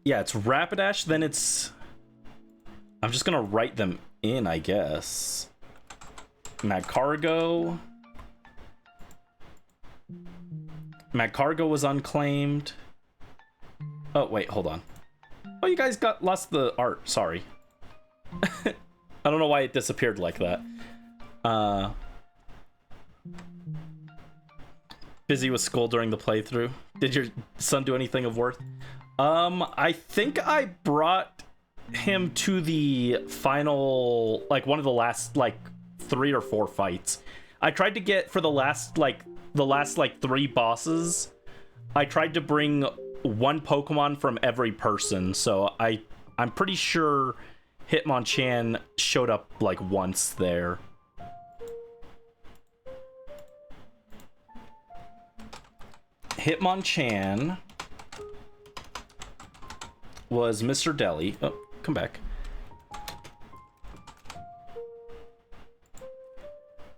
Yeah, it's Rapidash, then it's... I'm just gonna write them in, I guess. Magcargo. Magcargo was unclaimed. Oh, wait, hold on. Oh, you guys lost the art. Sorry. I don't know why it disappeared like that. Busy with school during the playthrough. Did your son do anything of worth? I think I brought him to the final, like, one of the last, like, 3 or 4 fights. I tried to get, for the last 3 bosses, I tried to bring 1 Pokemon from every person, so I'm pretty sure Hitmonchan showed up, like, once there. Hitmonchan was Mr. Deli. Oh, come back.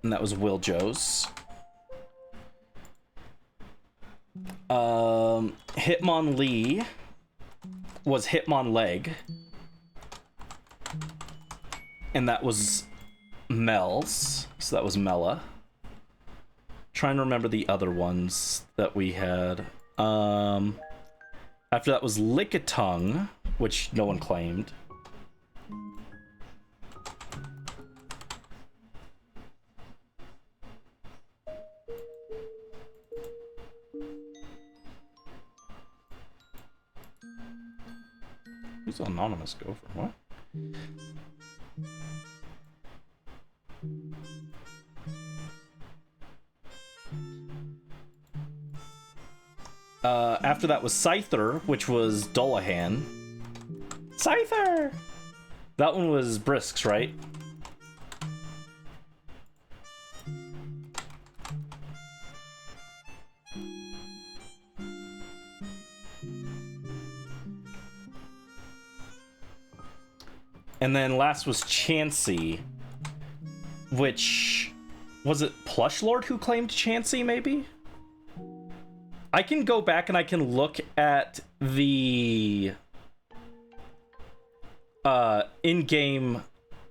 And that was Wiljo's. Hitmonlee was Hitmonleg. And that was Mel's. So that was Mela. Trying to remember the other ones that we had. After that was Lickitung, which no one claimed. Who's Anonymous Gopher? What? After that was Scyther, which was Dullahan. Scyther! That one was Brisks, right? And then last was Chansey, which... Was it Plush Lord who claimed Chansey, maybe? I can go back and I can look at the in-game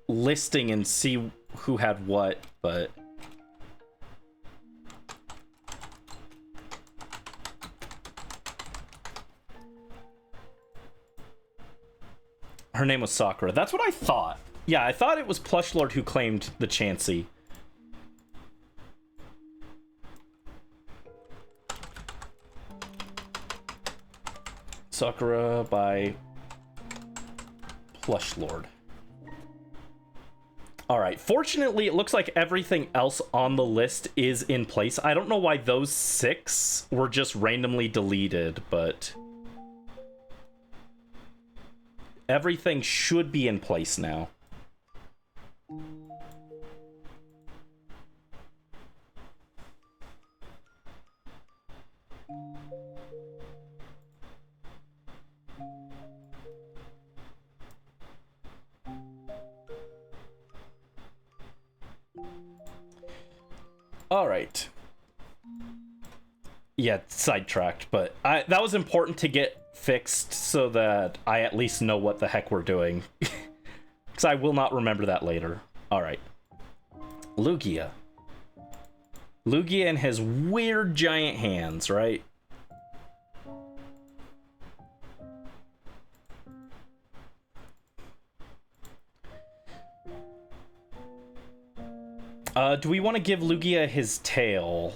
listing and see who had what, but... Her name was Sakura. That's what I thought. Yeah, I thought it was Plush Lord who claimed the Chansey. Sakura by Plush Lord. Alright, fortunately, it looks like everything else on the list is in place. I don't know why those 6 were just randomly deleted, but... everything should be in place now. All right. Yeah, sidetracked, but that was important to get fixed so that I at least know what the heck we're doing. Because I will not remember that later. All right. Lugia. Lugia and his weird giant hands, right? Do we want to give Lugia his tail?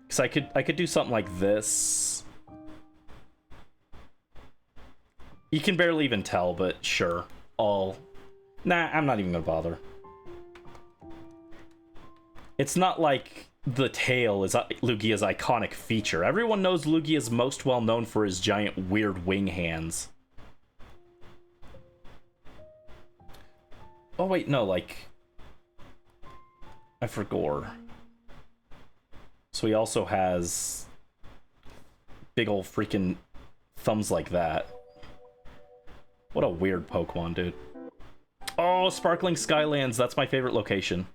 Because I could do something like this. You can barely even tell, but sure. Nah, I'm not even gonna bother. It's not like the tail is Lugia's iconic feature. Everyone knows Lugia's most well known for his giant weird wing hands. Oh wait, no, like I forgot. So he also has big ol' freaking thumbs like that. What a weird Pokemon, dude. Oh, Sparkling Skylands, that's my favorite location.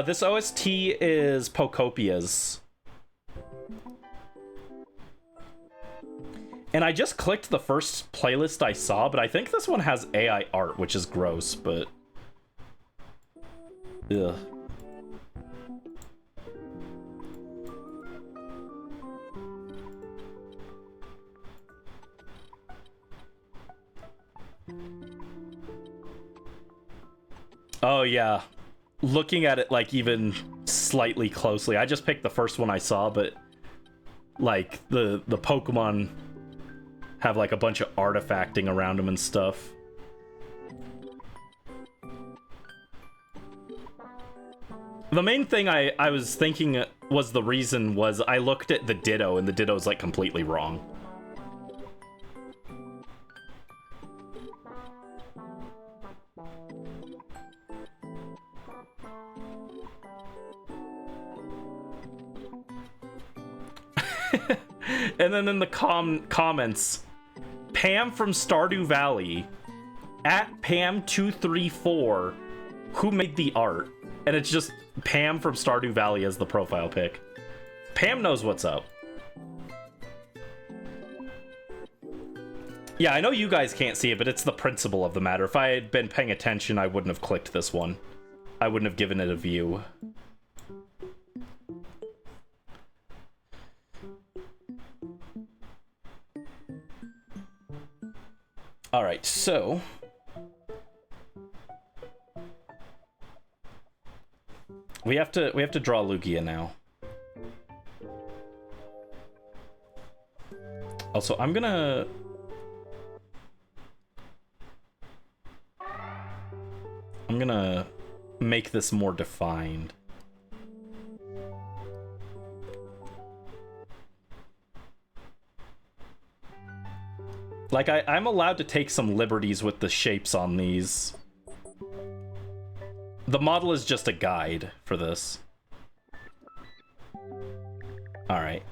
This OST is Pocopia's. And I just clicked the first playlist I saw, but I think this one has AI art, which is gross, but... Ugh. Oh, yeah. Looking at it, like, even slightly closely. I just picked the first one I saw, but... Like, the Pokemon have, like, a bunch of artifacting around them and stuff. The main thing I was thinking was the reason was I looked at the Ditto, and the Ditto's, like, completely wrong. And then in the comments, Pam from Stardew Valley, at Pam234, who made the art? And it's just Pam from Stardew Valley as the profile pic. Pam knows what's up. Yeah, I know you guys can't see it, but it's the principle of the matter. If I had been paying attention, I wouldn't have clicked this one. I wouldn't have given it a view. All right, so we have to draw Lugia now. Also, I'm gonna make this more defined. Like, I'm allowed to take some liberties with the shapes on these. The model is just a guide for this. Alright.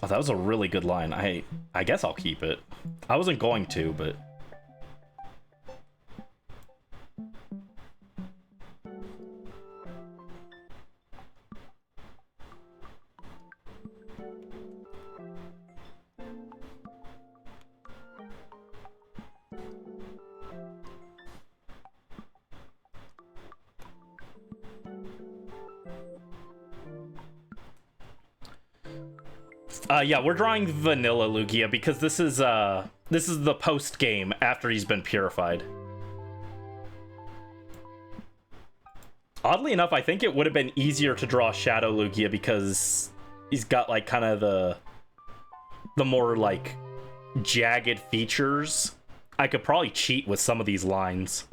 Oh, that was a really good line. I guess I'll keep it. I wasn't going to, but... yeah, we're drawing vanilla Lugia because this is the post game after he's been purified. Oddly enough, I think it would have been easier to draw Shadow Lugia because he's got like kind of the more like jagged features. I could probably cheat with some of these lines.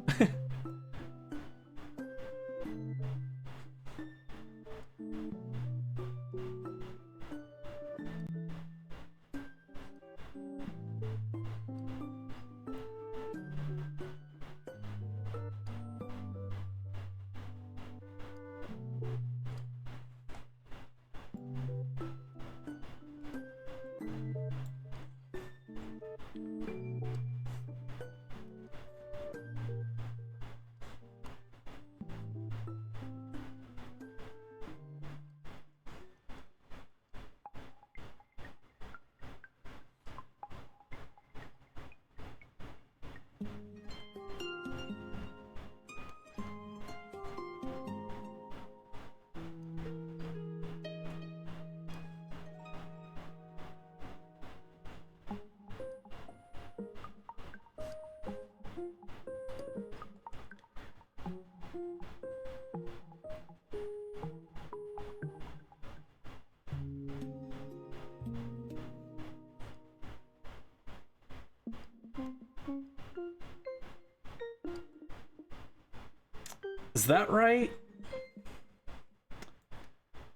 Is that right?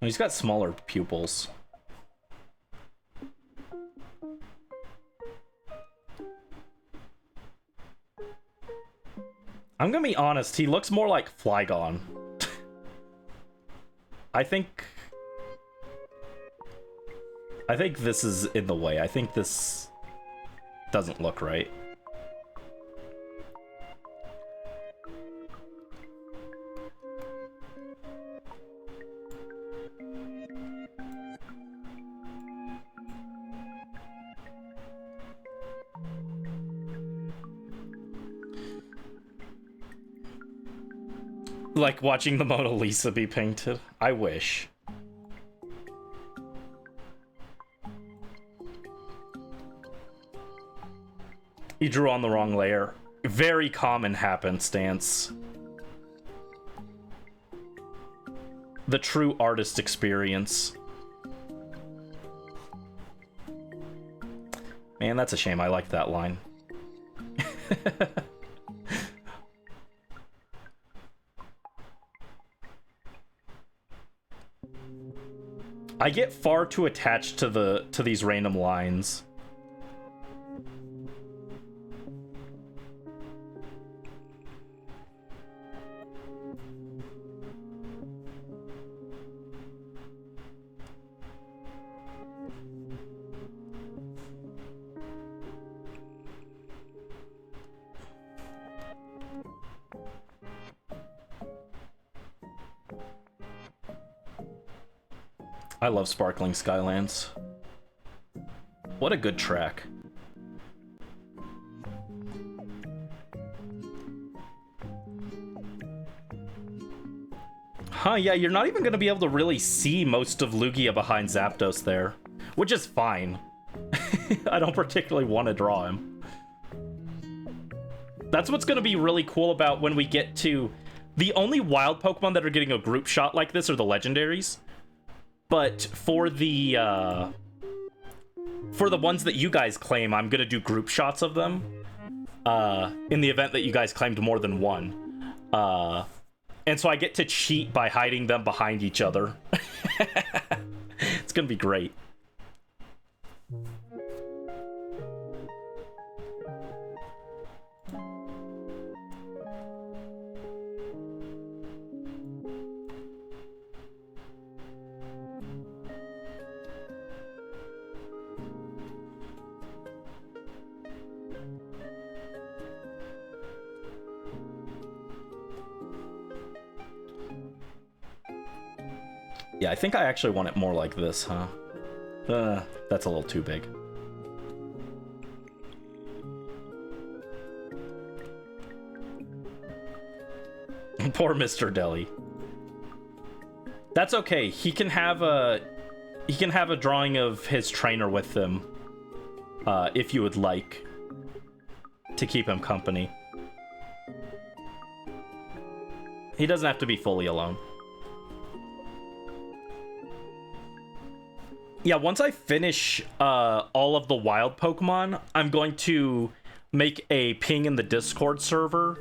Oh, he's got smaller pupils. I'm gonna be honest, he looks more like Flygon. I think this is in the way. I think this doesn't look right. Like watching the Mona Lisa be painted. I wish. He drew on the wrong layer. Very common happenstance. The true artist experience. Man, that's a shame. I like that line. I get far too attached to these random lines. I love Sparkling Skylands. What a good track. Huh, yeah, you're not even gonna be able to really see most of Lugia behind Zapdos there, which is fine. I don't particularly want to draw him. That's what's gonna be really cool about when we get to... The only wild Pokemon that are getting a group shot like this are the legendaries. But for the ones that you guys claim, I'm gonna do group shots of them. In the event that you guys claimed more than one. And so I get to cheat by hiding them behind each other. It's gonna be great. Yeah, I think I actually want it more like this, huh? That's a little too big. Poor Mr. Deli. That's okay. He can have a drawing of his trainer with him, if you would like, to keep him company. He doesn't have to be fully alone. Yeah, once I finish all of the wild Pokemon, I'm going to make a ping in the Discord server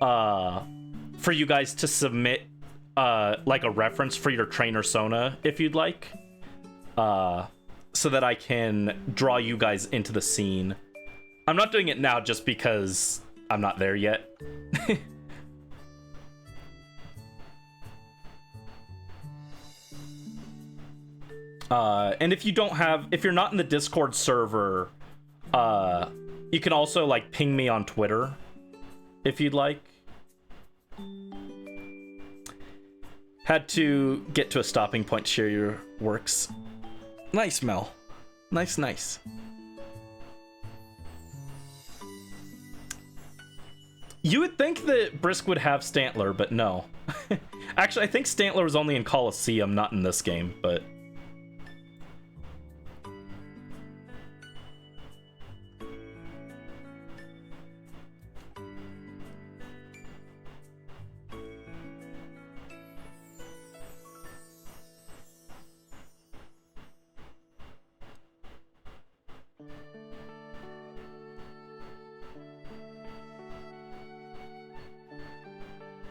for you guys to submit like a reference for your trainer Sona, if you'd like, so that I can draw you guys into the scene. I'm not doing it now just because I'm not there yet. And if you're not in the Discord server, you can also like ping me on Twitter if you'd like. Had to get to a stopping point to share your works. Nice, Mel. Nice, nice. You would think that Brisk would have Stantler, but no. Actually, I think Stantler was only in Colosseum, not in this game, but...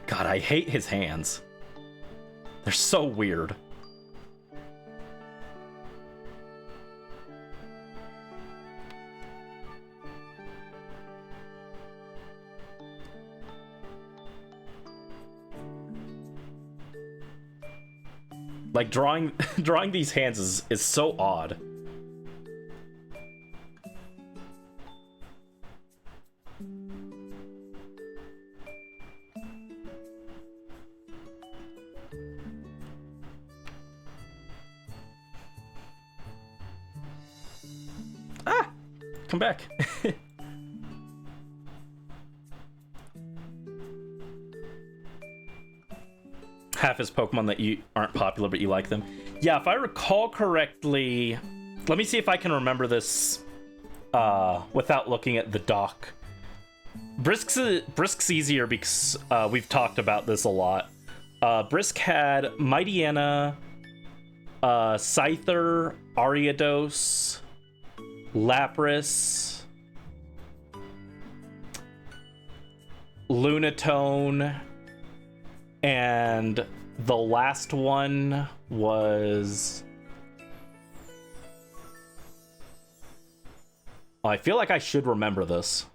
God, God, I hate his hands. They're so weird. Like, drawing these hands is so odd. Ah! Come back. Half his Pokemon that you aren't popular, but you like them. Yeah, if I recall correctly, let me see if I can remember this without looking at the doc. Brisk's easier because we've talked about this a lot. Brisk had Mightyena, Scyther, Ariados, Lapras, Lunatone, and the last one was... Oh, I feel like I should remember this.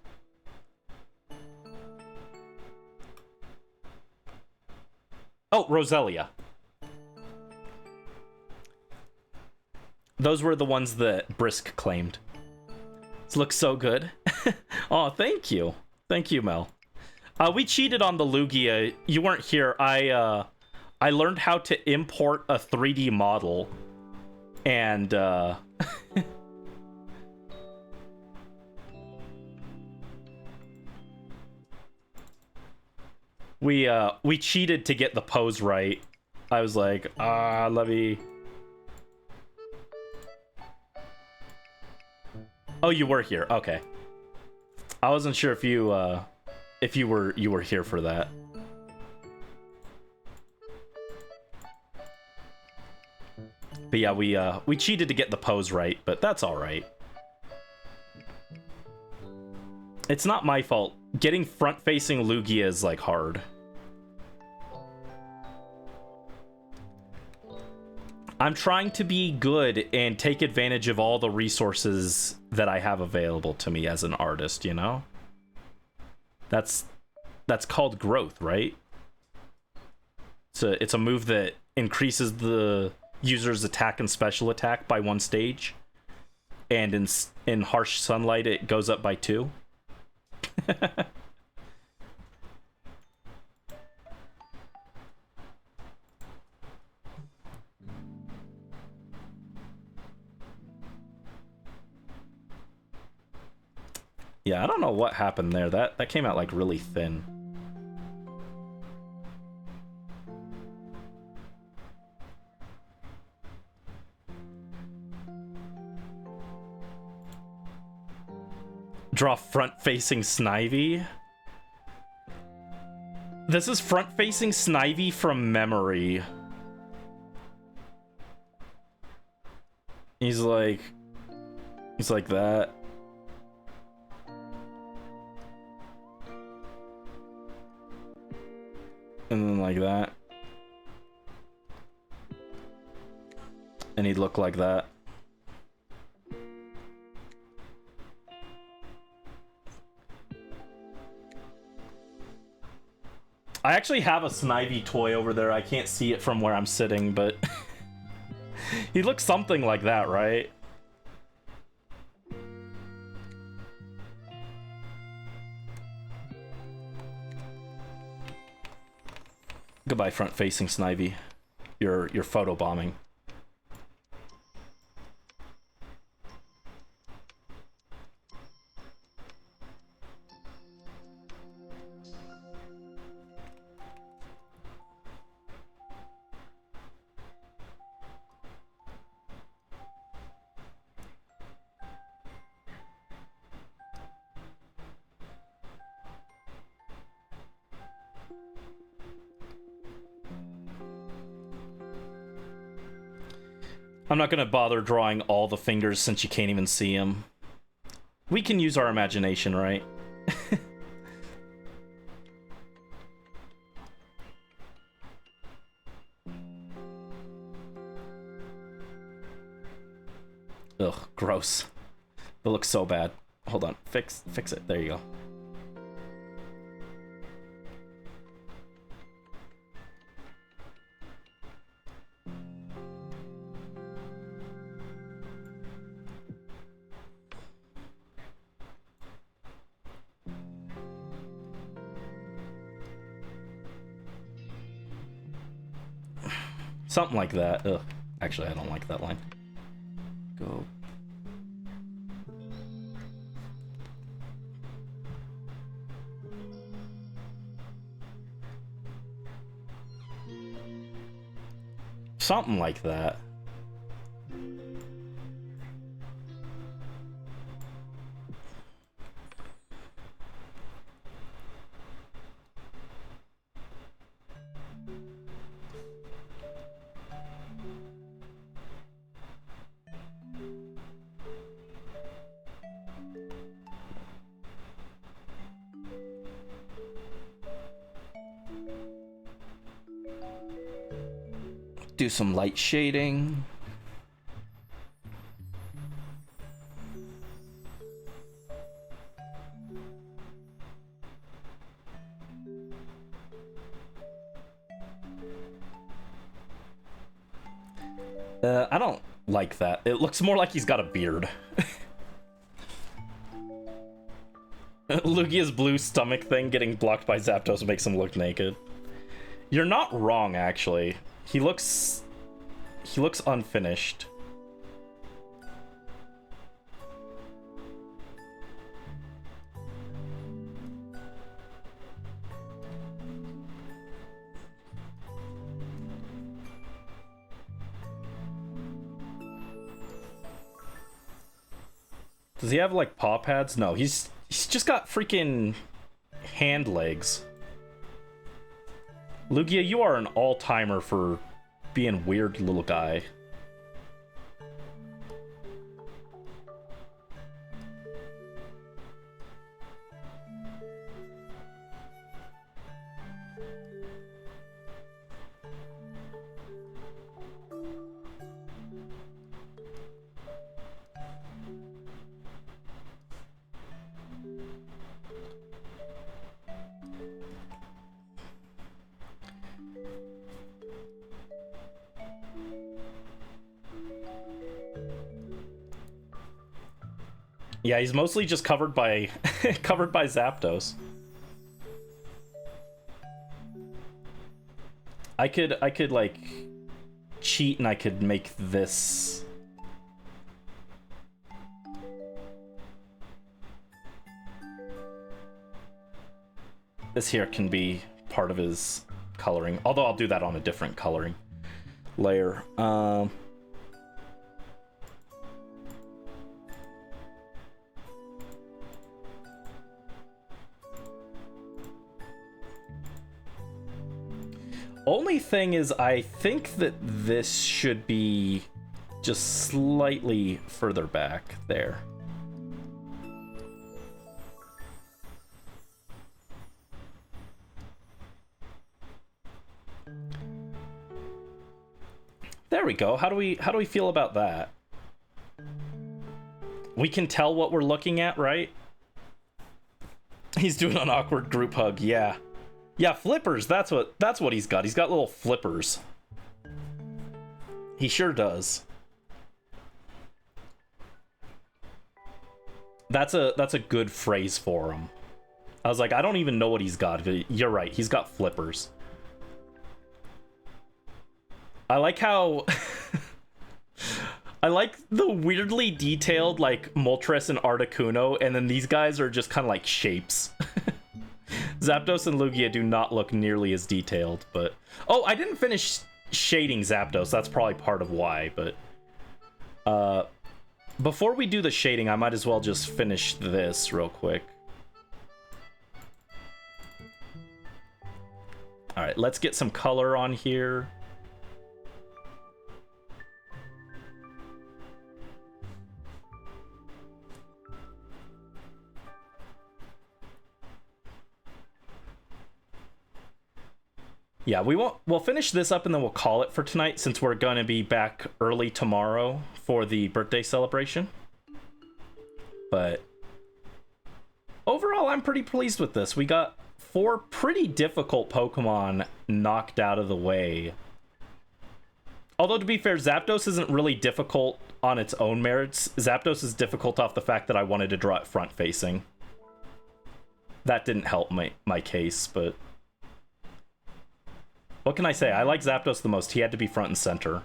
Oh, Roselia. Those were the ones that Brisk claimed. This looks so good. Oh, thank you. Thank you, Mel. We cheated on the Lugia. You weren't here. I learned how to import a 3D model. And, we cheated to get the pose right. I was like, let me... Oh, you were here. Okay. I wasn't sure if you were here for that. But yeah, we cheated to get the pose right, but that's all right. It's not my fault. Getting front-facing Lugia is like hard. I'm trying to be good and take advantage of all the resources that I have available to me as an artist, you know? That's called growth, right? It's a move that increases the user's attack and special attack by 1 stage. And in harsh sunlight, it goes up by 2. Yeah, I don't know what happened there. That came out like really thin. Draw front-facing Snivy. This is front-facing Snivy from memory. He's like that. And then like that. And he'd look like that. I actually have a Snivy toy over there. I can't see it from where I'm sitting, but he looks something like that, right? Goodbye, front-facing Snivy. You're photobombing. I'm not gonna bother drawing all the fingers since you can't even see them. We can use our imagination, right? Ugh, gross. It looks so bad. Hold on, fix it. There you go. Something like that. Ugh. Actually, I don't like that line. Go. Something like that. Do some light shading. I don't like that. It looks more like he's got a beard. Lugia's blue stomach thing getting blocked by Zapdos makes him look naked. You're not wrong, actually. He looks unfinished. Does he have like paw pads? No, he's just got freaking hand legs. Lugia, you are an all-timer for being weird little guy. Yeah, he's mostly just covered by covered by Zapdos. I could like cheat and I could make this. This here can be part of his coloring, although I'll do that on a different coloring layer. Only thing is, I think that this should be just slightly further back there. There we go. How do we feel about that? We can tell what we're looking at, right? He's doing an awkward group hug, yeah. Yeah, flippers, that's what he's got. He's got little flippers. He sure does. That's a good phrase for him. I was like, I don't even know what he's got, but you're right, he's got flippers. I like how I like the weirdly detailed like Moltres and Articuno, and then these guys are just kind of like shapes. Zapdos and Lugia do not look nearly as detailed, but... Oh, I didn't finish shading Zapdos. That's probably part of why, but... Before we do the shading, I might as well just finish this real quick. Alright, let's get some color on here. Yeah, we'll finish this up and then we'll call it for tonight since we're gonna be back early tomorrow for the birthday celebration. But overall, I'm pretty pleased with this. We got 4 pretty difficult Pokemon knocked out of the way. Although, to be fair, Zapdos isn't really difficult on its own merits. Zapdos is difficult off the fact that I wanted to draw it front-facing. That didn't help my case, but... what can I say? I like Zapdos the most. He had to be front and center.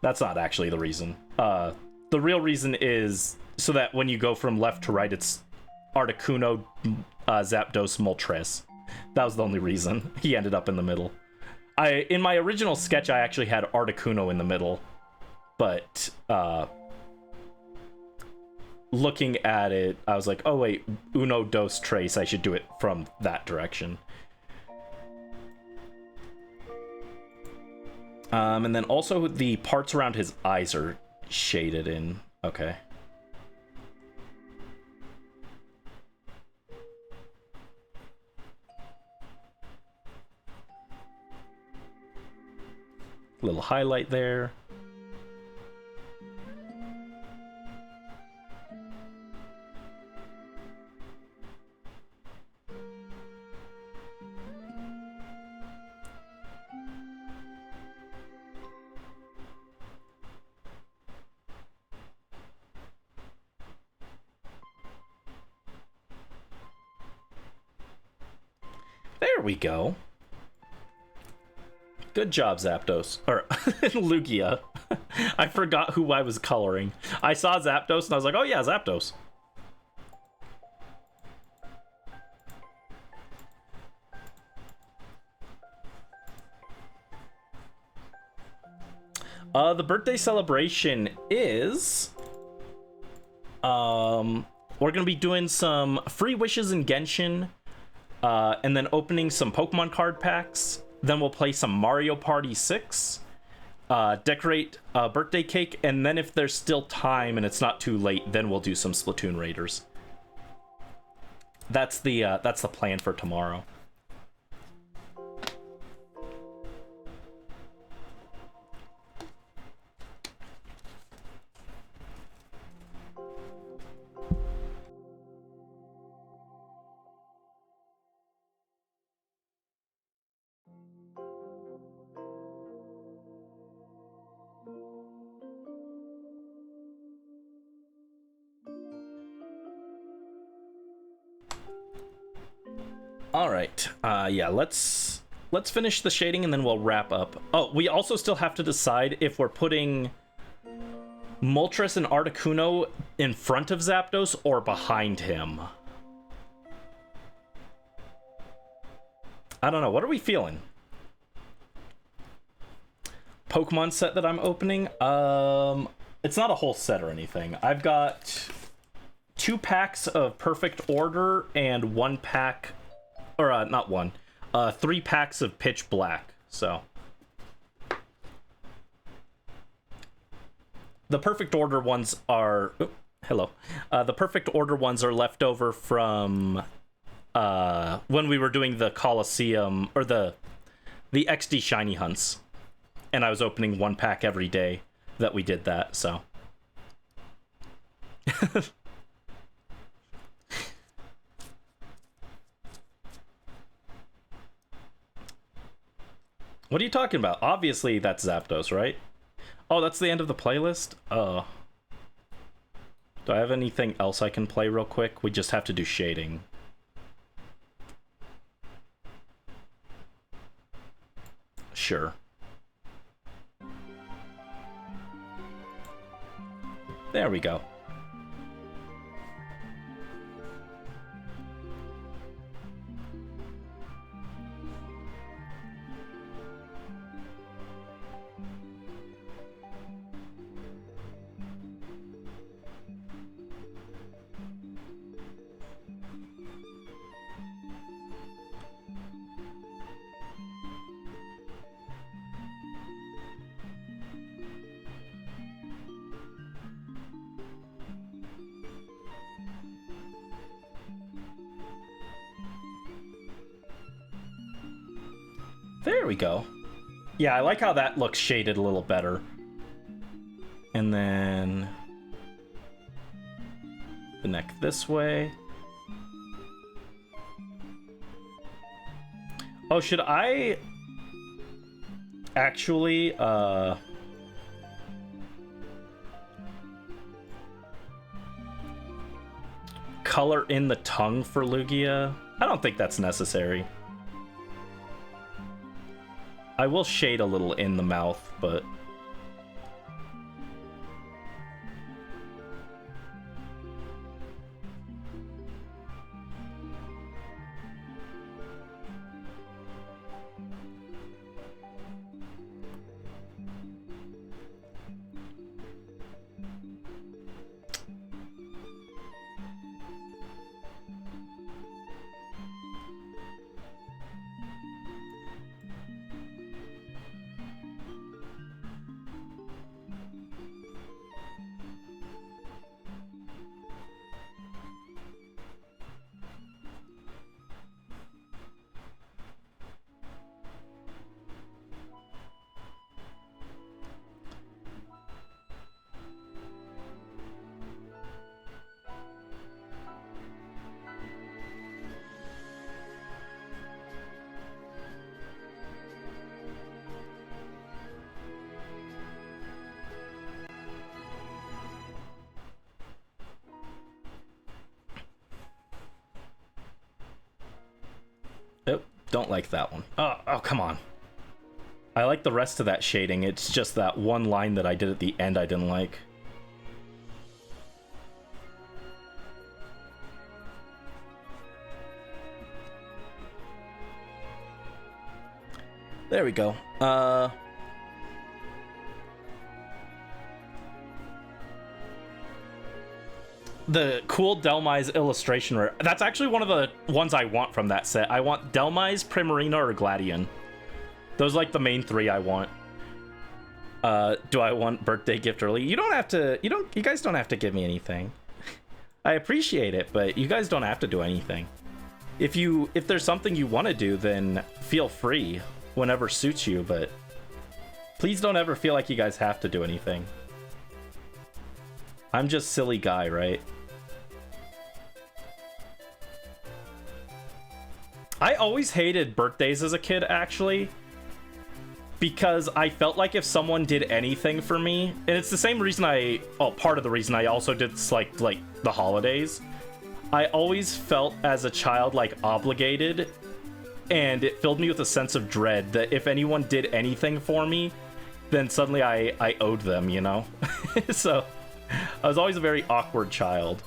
That's not actually the reason. The real reason is so that when you go from left to right, it's Articuno, Zapdos, Moltres. That was the only reason. He ended up in the middle. In my original sketch, I actually had Articuno in the middle, but looking at it, I was like, oh wait, uno, dos, tres, I should do it from that direction. And then also the parts around his eyes are shaded in. Okay. Little highlight there. There we go. Good job, Zapdos. Or, Lugia. I forgot who I was coloring. I saw Zapdos and I was like, oh yeah, Zapdos. The birthday celebration is... we're gonna be doing some free wishes in Genshin, and then opening some Pokemon card packs. Then we'll play some Mario Party 6, decorate a birthday cake, and then if there's still time and it's not too late, then we'll do some Splatoon Raiders. That's the plan for tomorrow. All right. Yeah, let's finish the shading and then we'll wrap up. Oh, we also still have to decide if we're putting Moltres and Articuno in front of Zapdos or behind him. I don't know. What are we feeling? Pokemon set that I'm opening? It's not a whole set or anything. I've got 2 packs of Perfect Order and 1 pack... or, not 1. 3 packs of Pitch Black, so... The Perfect Order ones are... oh, hello. The Perfect Order ones are left over from... when we were doing the Coliseum... or the XD Shiny Hunts. And I was opening 1 pack every day that we did that, so... What are you talking about? Obviously, that's Zapdos, right? Oh, that's the end of the playlist? Do I have anything else I can play real quick? We just have to do shading. Sure. There we go. There we go. Yeah, I like how that looks shaded a little better. And then the neck this way. Oh, should I actually color in the tongue for Lugia? I don't think that's necessary. I will shade a little in the mouth, but don't like that one. Oh, come on. I like the rest of that shading. It's just that one line that I did at the end I didn't like. There we go. The cool Delmai's illustration rare. That's actually one of the ones I want from that set. I want Delmai's, Primarina, or Gladion. Those are like the main three I want. Do I want birthday gift early? You don't have to. You guys don't have to give me anything. I appreciate it, but you guys don't have to do anything. If there's something you want to do, then feel free whenever suits you, but please don't ever feel like you guys have to do anything. I'm just silly guy, right? I always hated birthdays as a kid, actually, because I felt like if someone did anything for me, and it's the same reason part of the reason I also did like the holidays, I always felt as a child like obligated, and it filled me with a sense of dread that if anyone did anything for me, then suddenly I owed them, you know? So I was always a very awkward child.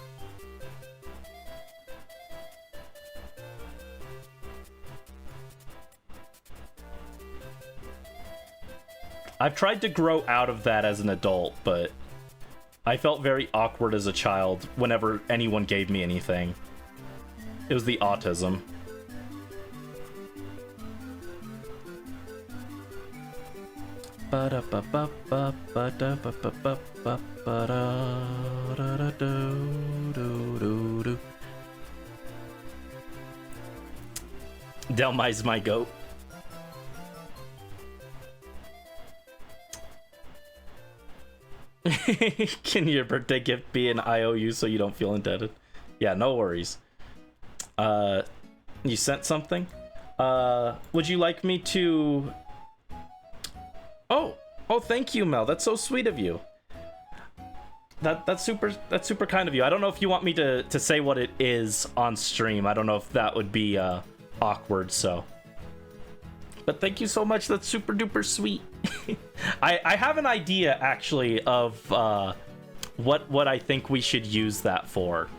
I've tried to grow out of that as an adult, but I felt very awkward as a child whenever anyone gave me anything. It was the autism. Delmai's my goat. Can your birthday gift be an IOU so you don't feel indebted? Yeah, no worries. You sent something? Would you like me to... Oh, thank you, Mel. That's so sweet of you. That's super kind of you. I don't know if you want me to say what it is on stream. I don't know if that would be awkward, so. But thank you so much. That's super duper sweet. I have an idea actually of what I think we should use that for.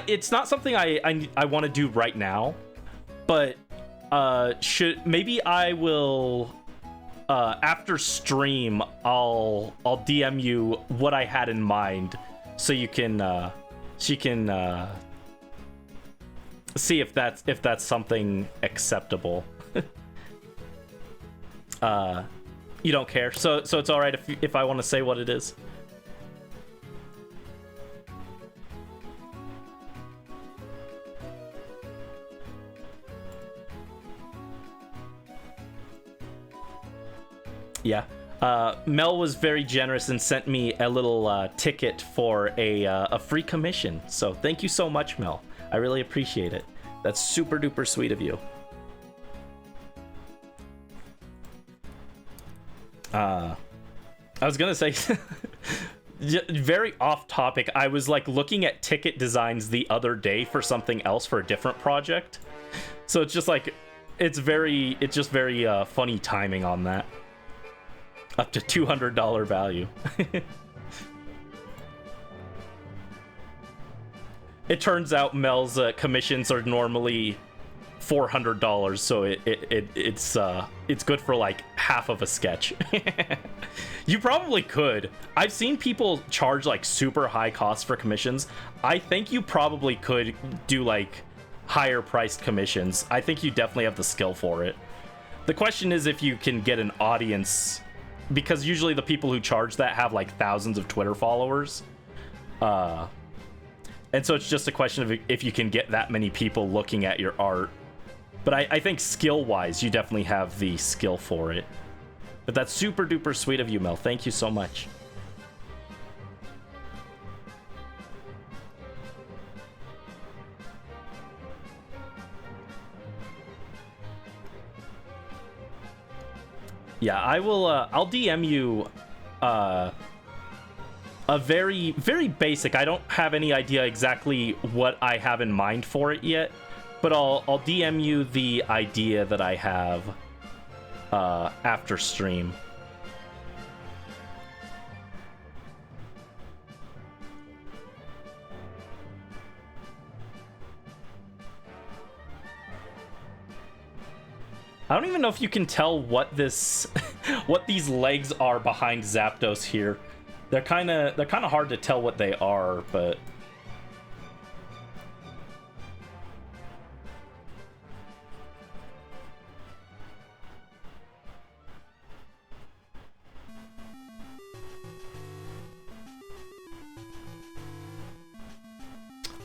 It's not something I want to do right now, but maybe I will after stream I'll DM you what I had in mind so you can see if that's something acceptable. You don't care, so it's all right if I want to say what it is. Yeah. Mel was very generous and sent me a little ticket for a free commission. So thank you so much, Mel. I really appreciate it. That's super duper sweet of you. I was gonna say, very off topic. I was like looking at ticket designs the other day for something else for a different project. So it's just like, it's just very funny timing on that. Up to $200 value. It turns out Mel's commissions are normally $400, so it's good for like half of a sketch. You probably could. I've seen people charge like super high costs for commissions. I think you probably could do like higher priced commissions. I think you definitely have the skill for it. The question is if you can get an audience, because usually the people who charge that have like thousands of Twitter followers. And so it's just a question of if you can get that many people looking at your art. But I think skill-wise, you definitely have the skill for it. But that's super duper sweet of you, Mel. Thank you so much. Yeah, I will, I'll DM you, a very, very basic. I don't have any idea exactly what I have in mind for it yet, but I'll DM you the idea that I have after stream. I don't even know if you can tell what this, what these legs are behind Zapdos here. They're kind of hard to tell what they are, but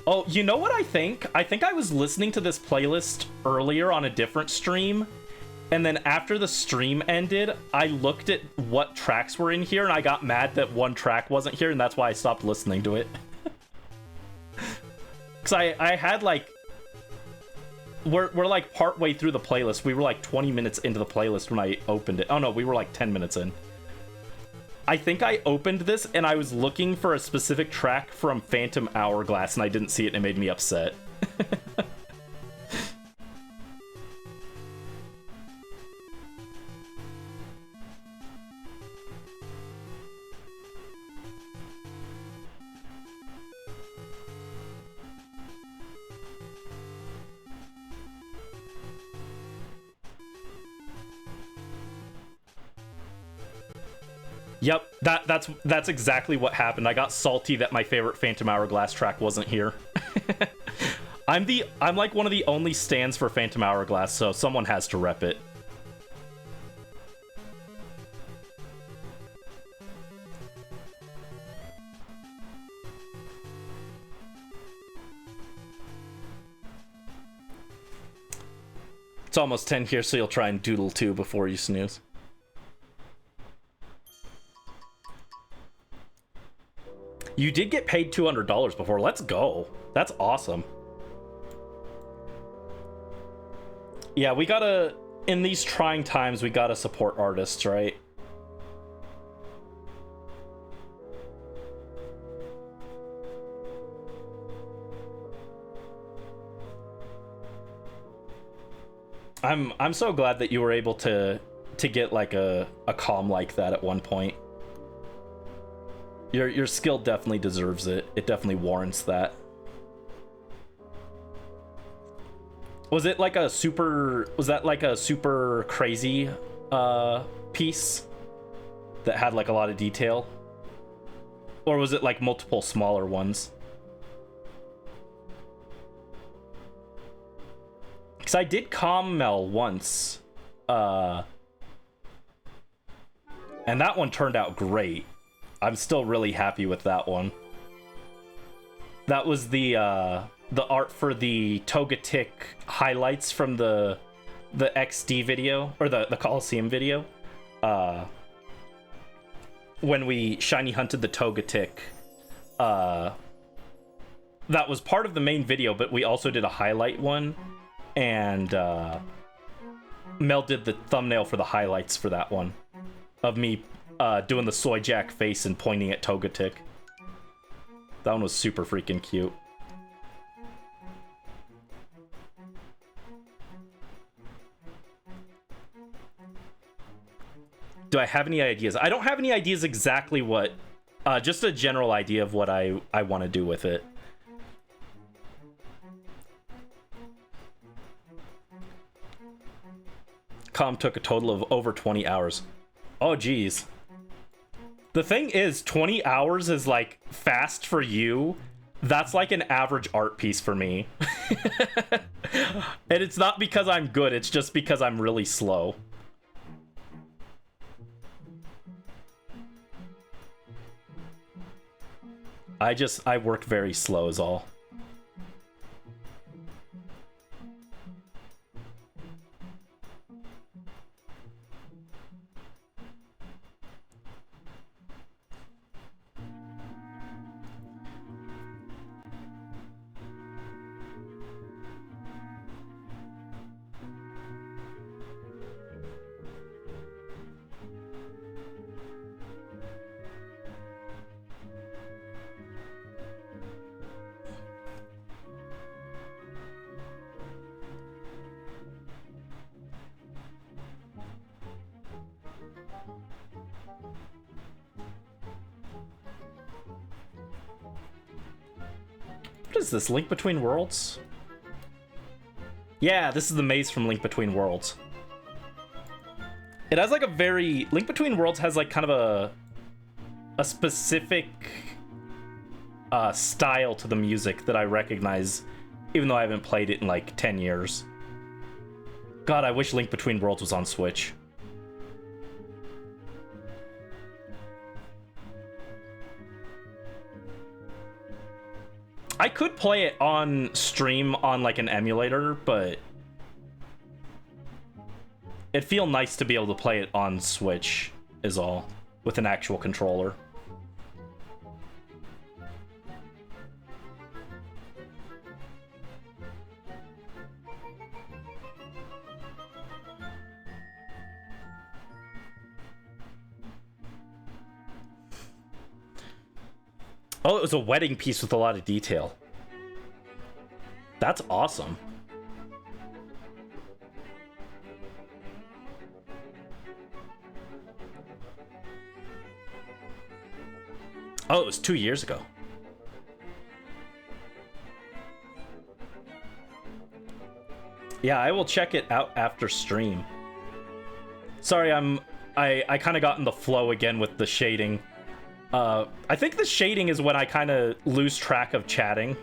oh, you know what I think? I think I was listening to this playlist earlier on a different stream, and then after the stream ended, I looked at what tracks were in here, and I got mad that one track wasn't here, and that's why I stopped listening to it. Because I had, like... We're like, partway through the playlist. We were, like, 20 minutes into the playlist when I opened it. Oh, no, we were, like, 10 minutes in. I think I opened this, and I was looking for a specific track from Phantom Hourglass, and I didn't see it, and it made me upset. Yep, that's exactly what happened. I got salty that my favorite Phantom Hourglass track wasn't here. I'm like one of the only stands for Phantom Hourglass, so someone has to rep it. It's almost 10 here, so you'll try and doodle too before you snooze. You did get paid $200 before. Let's go. That's awesome. Yeah, we gotta... In these trying times, we gotta support artists, right? I'm so glad that you were able to get like a comm like that at one point. Your skill definitely deserves it. It definitely warrants that. Was it like a super... Was that like a super crazy piece that had like a lot of detail? Or was it like multiple smaller ones? Because I did comm Mel once. And that one turned out great. I'm still really happy with that one. That was the art for the Togetic highlights from the XD video, or the Coliseum video. when we shiny hunted the Togetic, that was part of the main video, but we also did a highlight one, and Mel did the thumbnail for the highlights for that one, of me doing the soy jack face and pointing at Togetic. That one was super freaking cute. Do I have any ideas? I don't have any ideas exactly what, just a general idea of what I want to do with it. Com took a total of over 20 hours. Oh, geez. The thing is, 20 hours is like fast for you. That's like an average art piece for me. And it's not because I'm good, it's just because I'm really slow. I work very slow is all. What is this, Link Between Worlds? Yeah, this is the maze from Link Between Worlds. It has like a very... Link Between Worlds has like kind of a specific style to the music that I recognize, even though I haven't played it in like 10 years. God, I wish Link Between Worlds was on Switch. I could play it on stream on like an emulator, but it'd feel nice to be able to play it on Switch is all, with an actual controller. Oh, it was a wedding piece with a lot of detail. That's awesome. Oh, it was 2 years ago. Yeah, I will check it out after stream. Sorry, I kind of got in the flow again with the shading. I think the shading is when I kind of lose track of chatting.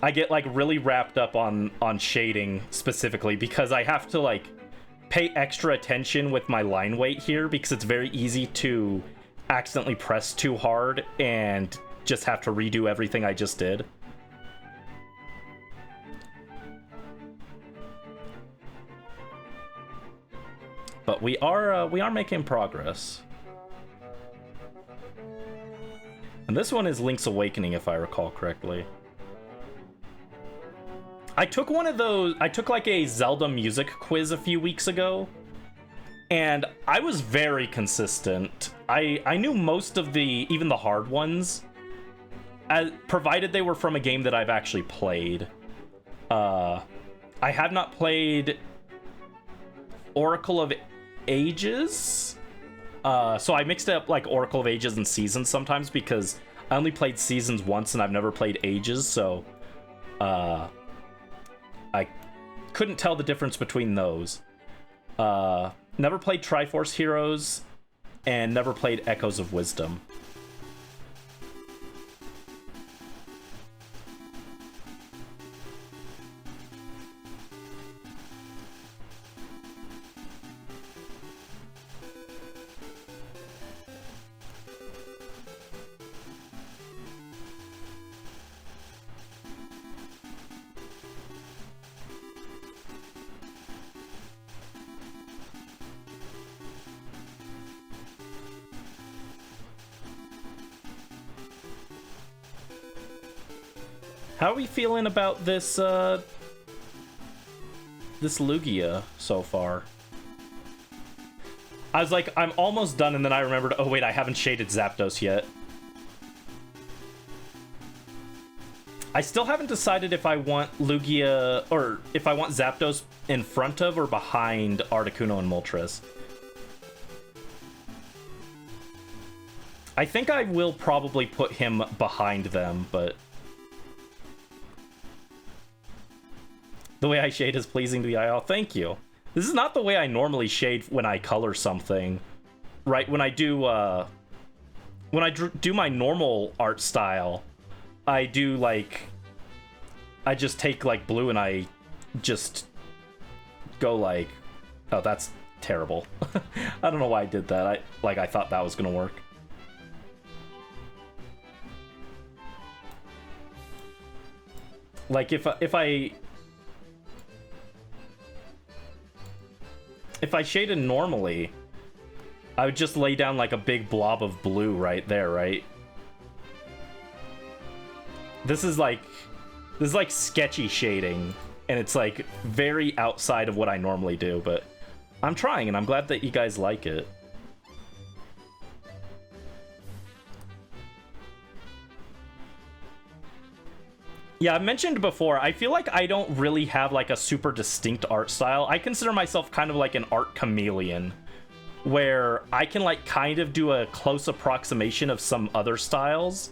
I get like really wrapped up on shading specifically because I have to like pay extra attention with my line weight here because it's very easy to accidentally press too hard and just have to redo everything I just did. But we are making progress. And this one is Link's Awakening, if I recall correctly. I took one of those... I took like a Zelda music quiz a few weeks ago. And I was very consistent. I knew most of the... even the hard ones. Provided they were from a game that I've actually played. I have not played Oracle of Ages... so I mixed up like Oracle of Ages and Seasons sometimes because I only played Seasons once and I've never played Ages, so I couldn't tell the difference between those. Never played Triforce Heroes and never played Echoes of Wisdom. How are we feeling about this, this Lugia so far? I was like, I'm almost done, and then I remembered, oh wait, I haven't shaded Zapdos yet. I still haven't decided if I want Lugia, or if I want Zapdos in front of or behind Articuno and Moltres. I think I will probably put him behind them, but... The way I shade is pleasing to the eye. Oh, thank you. This is not the way I normally shade when I color something. Right, when I do, do my normal art style, I do, like... I just take, like, blue and I just go, like... Oh, that's terrible. I don't know why I did that. I thought that was gonna work. Like, if I shaded normally, I would just lay down, like, a big blob of blue right there, right? This is like sketchy shading, and it's, like, very outside of what I normally do, but I'm trying, and I'm glad that you guys like it. Yeah, I've mentioned before, I feel like I don't really have, like, a super distinct art style. I consider myself kind of like an art chameleon, where I can, like, kind of do a close approximation of some other styles,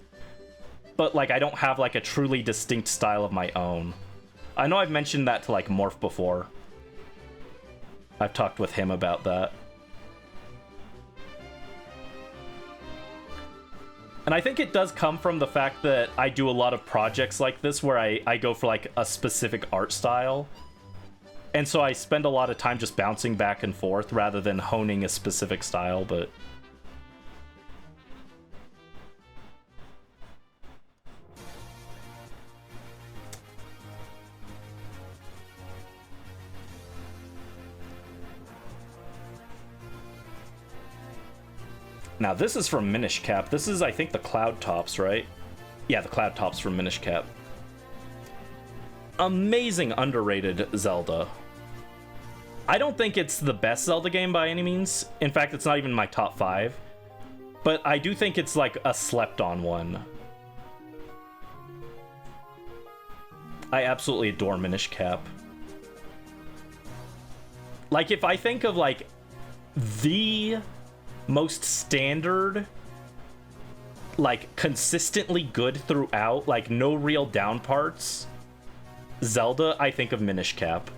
but, like, I don't have, like, a truly distinct style of my own. I know I've mentioned that to, like, Morph before. I've talked with him about that. And I think it does come from the fact that I do a lot of projects like this where I go for, like, a specific art style. And so I spend a lot of time just bouncing back and forth rather than honing a specific style, but... Now, this is from Minish Cap. This is, I think, the Cloud Tops, right? Yeah, the Cloud Tops from Minish Cap. Amazing underrated Zelda. I don't think it's the best Zelda game by any means. In fact, it's not even my top 5. But I do think it's, like, a slept-on one. I absolutely adore Minish Cap. Like, if I think of, like, the... most standard, like, consistently good throughout, like, no real down parts Zelda, I think of Minish Cap.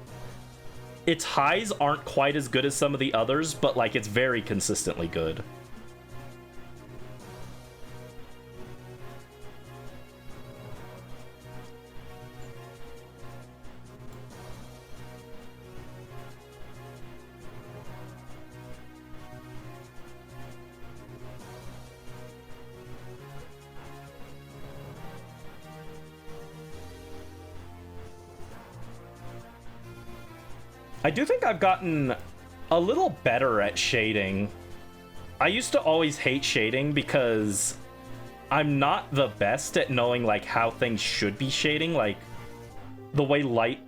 Its highs aren't quite as good as some of the others, but, like, it's very consistently good. I do think I've gotten a little better at shading. I used to always hate shading because I'm not the best at knowing, like, how things should be shading. Like, the way light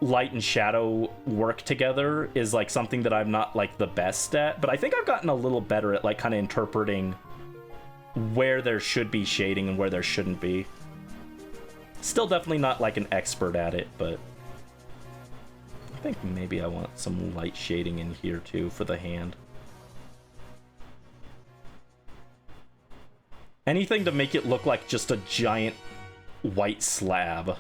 and shadow work together is, like, something that I'm not, like, the best at. But I think I've gotten a little better at, like, kind of interpreting where there should be shading and where there shouldn't be. Still definitely not, like, an expert at it, but... I think maybe I want some light shading in here too for the hand. Anything to make it look like just a giant white slab.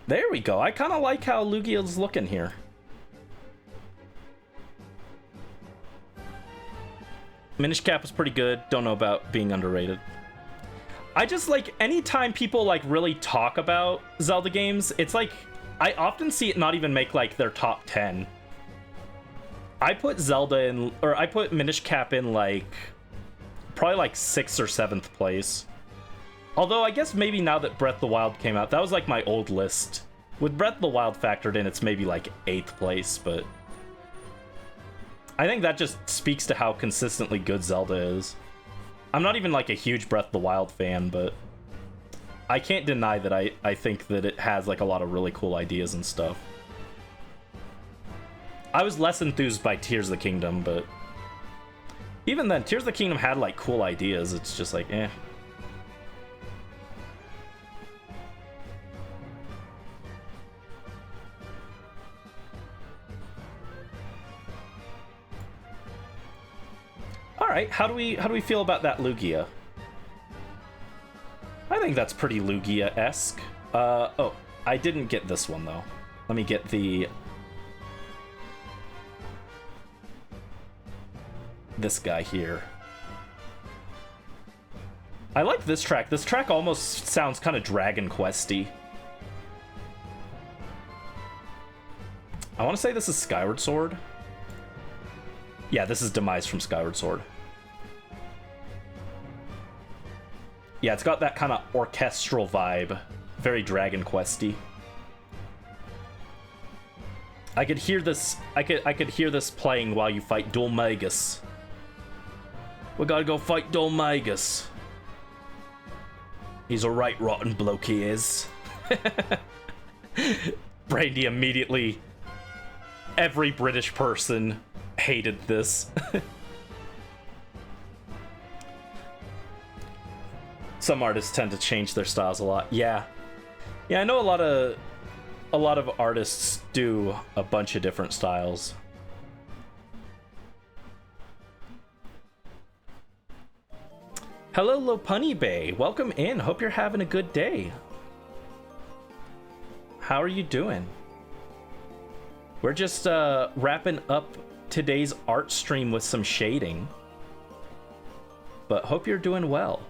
There we go. I kind of like how Lugia's looking here. Minish Cap was pretty good. Don't know about being underrated. I just, like, anytime people, like, really talk about Zelda games, it's like, I often see it not even make, like, their top 10. I put Zelda in, or I put Minish Cap in, like, probably, like, 6th or 7th place. Although I guess maybe now that Breath of the Wild came out, that was like my old list. With Breath of the Wild factored in, it's maybe like 8th place, but I think that just speaks to how consistently good Zelda is. I'm not even like a huge Breath of the Wild fan, but I can't deny that I think that it has like a lot of really cool ideas and stuff. I was less enthused by Tears of the Kingdom, but even then, Tears of the Kingdom had like cool ideas. It's just like, eh. All right, how do we feel about that Lugia? I think that's pretty Lugia-esque. Oh, I didn't get this one though. Let me get this guy here. I like this track. This track almost sounds kind of Dragon Quest-y. I want to say this is Skyward Sword. Yeah, this is Demise from Skyward Sword. Yeah, it's got that kind of orchestral vibe. Very Dragon Quest-y. I could hear this. I could hear this playing while you fight Dulmagus. We gotta go fight Dulmagus. He's a right rotten bloke, he is. Brandy immediately. Every British person hated this. Some artists tend to change their styles a lot. Yeah, I know a lot of artists do a bunch of different styles. Hello, Lopunny Bay. Welcome in. Hope you're having a good day. How are you doing? We're just wrapping up today's art stream with some shading. But hope you're doing well.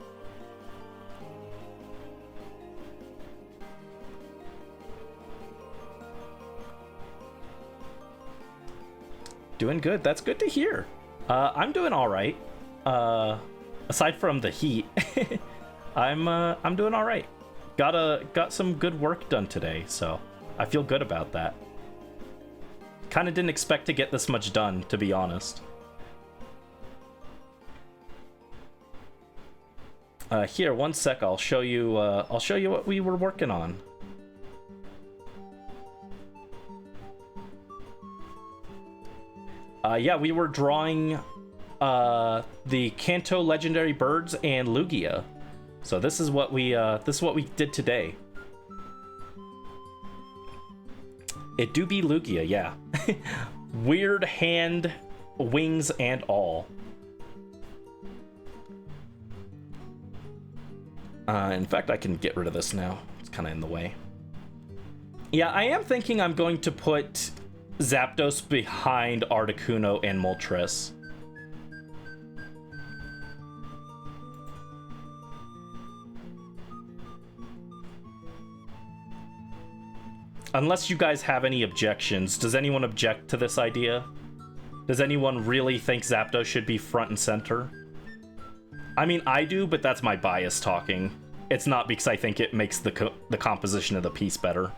Doing good. That's good to hear. I'm doing all right. Aside from the heat, I'm doing all right. Got some good work done today, so I feel good about that. Kind of didn't expect to get this much done, to be honest. Here, one sec. I'll show you what we were working on. Yeah, we were drawing the Kanto legendary birds and Lugia. So this is what we did today. It do be Lugia, yeah. Weird hand, wings, and all. In fact, I can get rid of this now. It's kind of in the way. Yeah, I am thinking I'm going to put Zapdos behind Articuno and Moltres. Unless you guys have any objections. Does anyone object to this idea? Does anyone really think Zapdos should be front and center? I mean, I do, but that's my bias talking. It's not because I think it makes the composition of the piece better.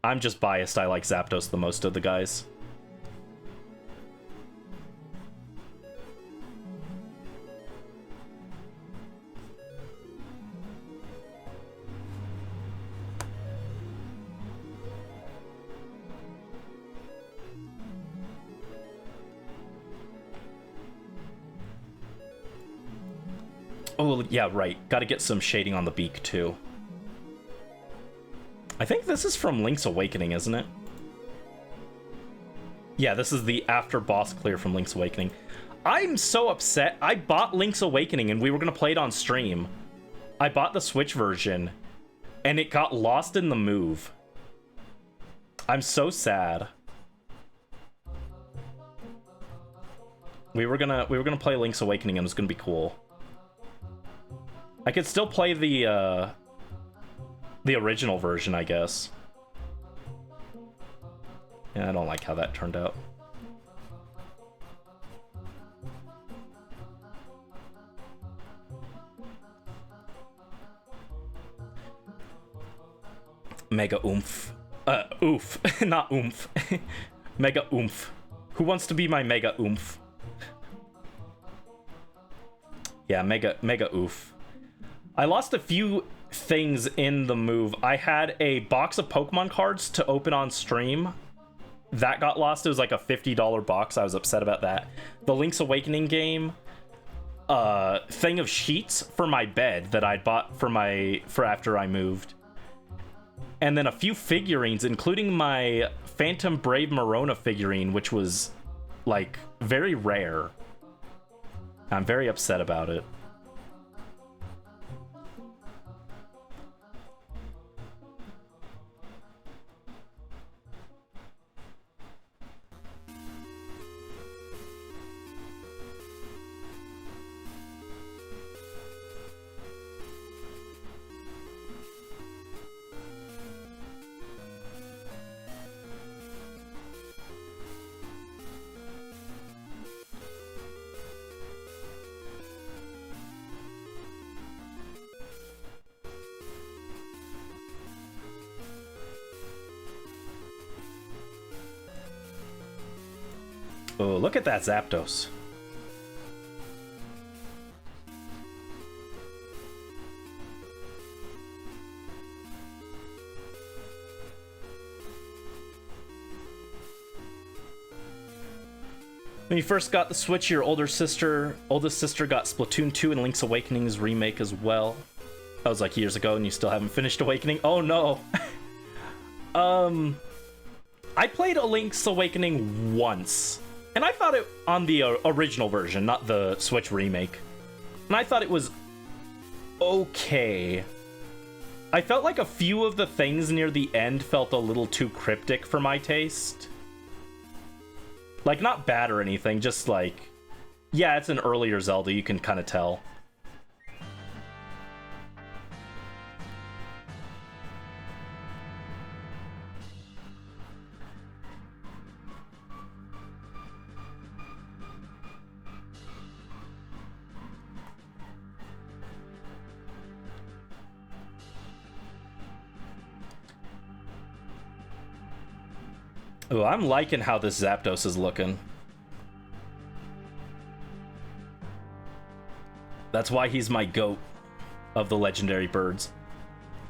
I'm just biased. I like Zapdos the most of the guys. Oh, yeah, right. Gotta get some shading on the beak, too. I think this is from Link's Awakening, isn't it? Yeah, this is the after boss clear from Link's Awakening. I'm so upset. I bought Link's Awakening, and we were gonna play it on stream. I bought the Switch version, and it got lost in the move. I'm so sad. We were gonna play Link's Awakening, and it was gonna be cool. I could still play the original version, I guess. Yeah, I don't like how that turned out. Mega oomph. Oof. Not oomph. Mega oomph. Who wants to be my mega oomph? Yeah, mega oof. I lost a few things in the move. I had a box of Pokemon cards to open on stream. That got lost. It was like a $50 box. I was upset about that. The Link's Awakening game. Thing of sheets for my bed that I'd bought for after I moved. And then a few figurines, including my Phantom Brave Morona figurine, which was, like, very rare. I'm very upset about it. Oh, look at that Zapdos. When you first got the Switch, your oldest sister got Splatoon 2 and Link's Awakening's remake as well. That was like years ago and you still haven't finished Awakening? Oh no! I played a Link's Awakening once. And I thought it on the original version, not the Switch remake. And I thought it was okay. I felt like a few of the things near the end felt a little too cryptic for my taste. Like, not bad or anything, just like... Yeah, it's an earlier Zelda, you can kind of tell. Oh, I'm liking how this Zapdos is looking. That's why he's my GOAT of the legendary birds.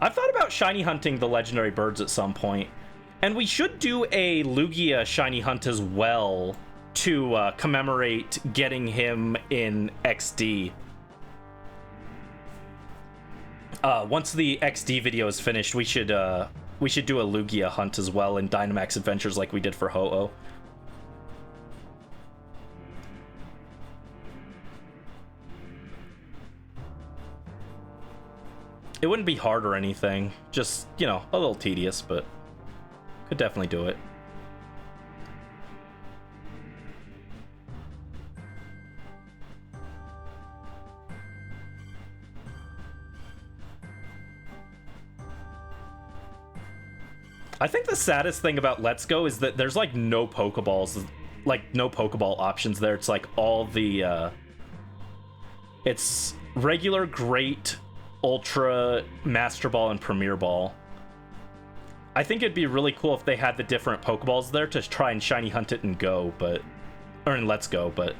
I've thought about shiny hunting the legendary birds at some point. And we should do a Lugia shiny hunt as well to commemorate getting him in XD. Once the XD video is finished, we should do a Lugia hunt as well in Dynamax Adventures like we did for Ho-Oh. It wouldn't be hard or anything. Just, you know, a little tedious, but could definitely do it. I think the saddest thing about Let's Go is that there's like no Pokeballs, like no Pokeball options there. It's like all the, it's regular, great, Ultra, Master Ball, and Premier Ball. I think it'd be really cool if they had the different Pokeballs there to try and shiny hunt it and go, but, or in Let's Go, but.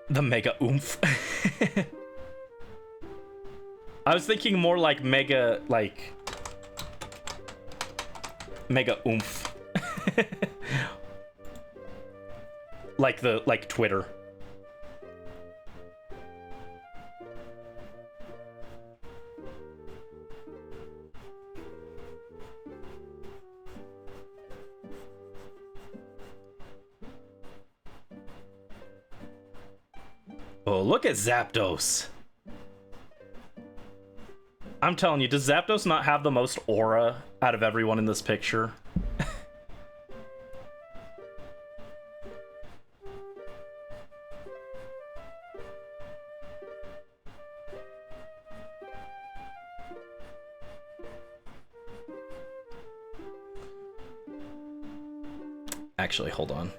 The Mega Oomph. I was thinking more like Mega Oomph. like Twitter. Oh, look at Zapdos. I'm telling you, does Zapdos not have the most aura out of everyone in this picture? Actually, hold on.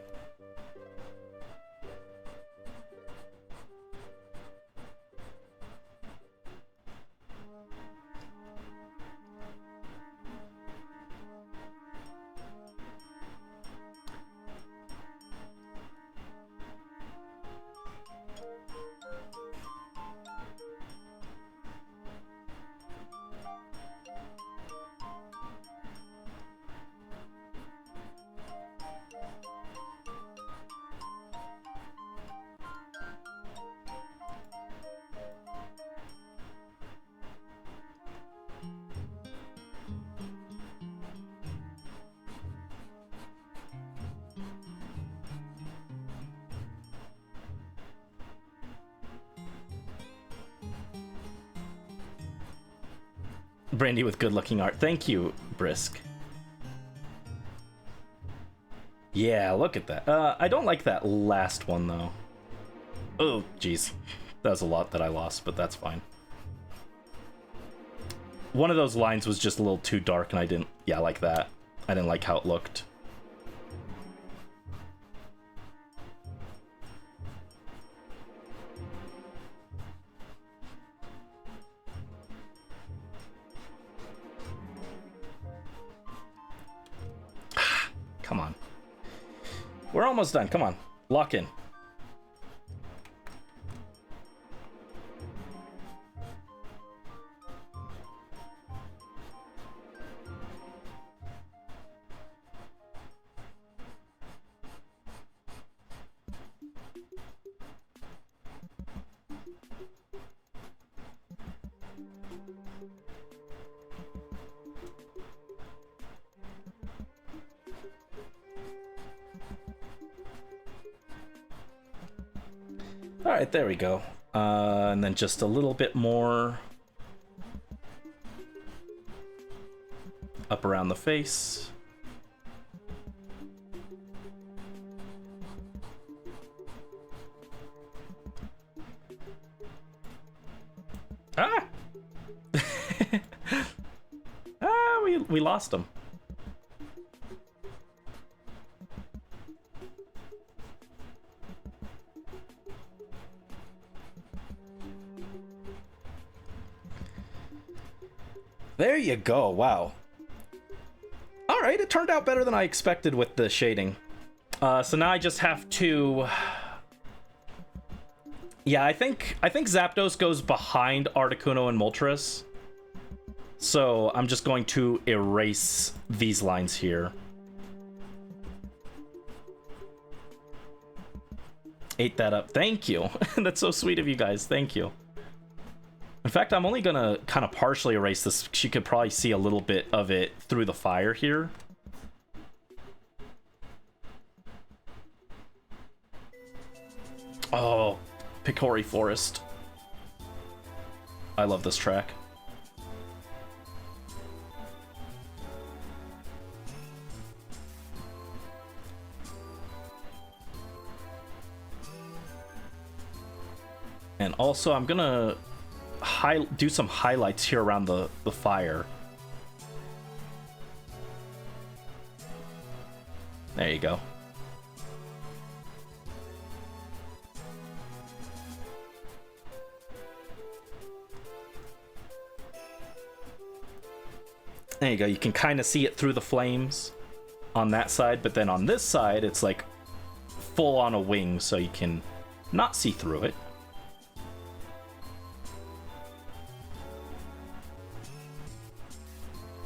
Brandy with good looking art. Thank you, Brisk. Yeah, look at that. I don't like that last one, though. Oh, jeez. That was a lot that I lost, but that's fine. One of those lines was just a little too dark, and I didn't... Yeah, like that. I didn't like how it looked. Come on. We're almost done. Come on. Lock in. Alright, there we go. And then just a little bit more up around the face. Ah! We lost him. There you go. Wow. All right, it turned out better than I expected with the shading. So now I just have to... Yeah, I think Zapdos goes behind Articuno and Moltres. So I'm just going to erase these lines here. Ate that up. Thank you. That's so sweet of you guys. Thank you. In fact, I'm only gonna kind of partially erase this. You could probably see a little bit of it through the fire here. Oh, Picori Forest. I love this track. And also, I'm gonna do some highlights here around the fire. There you go. There you go. You can kind of see it through the flames on that side, but then on this side, it's like full on a wing, so you can not see through it.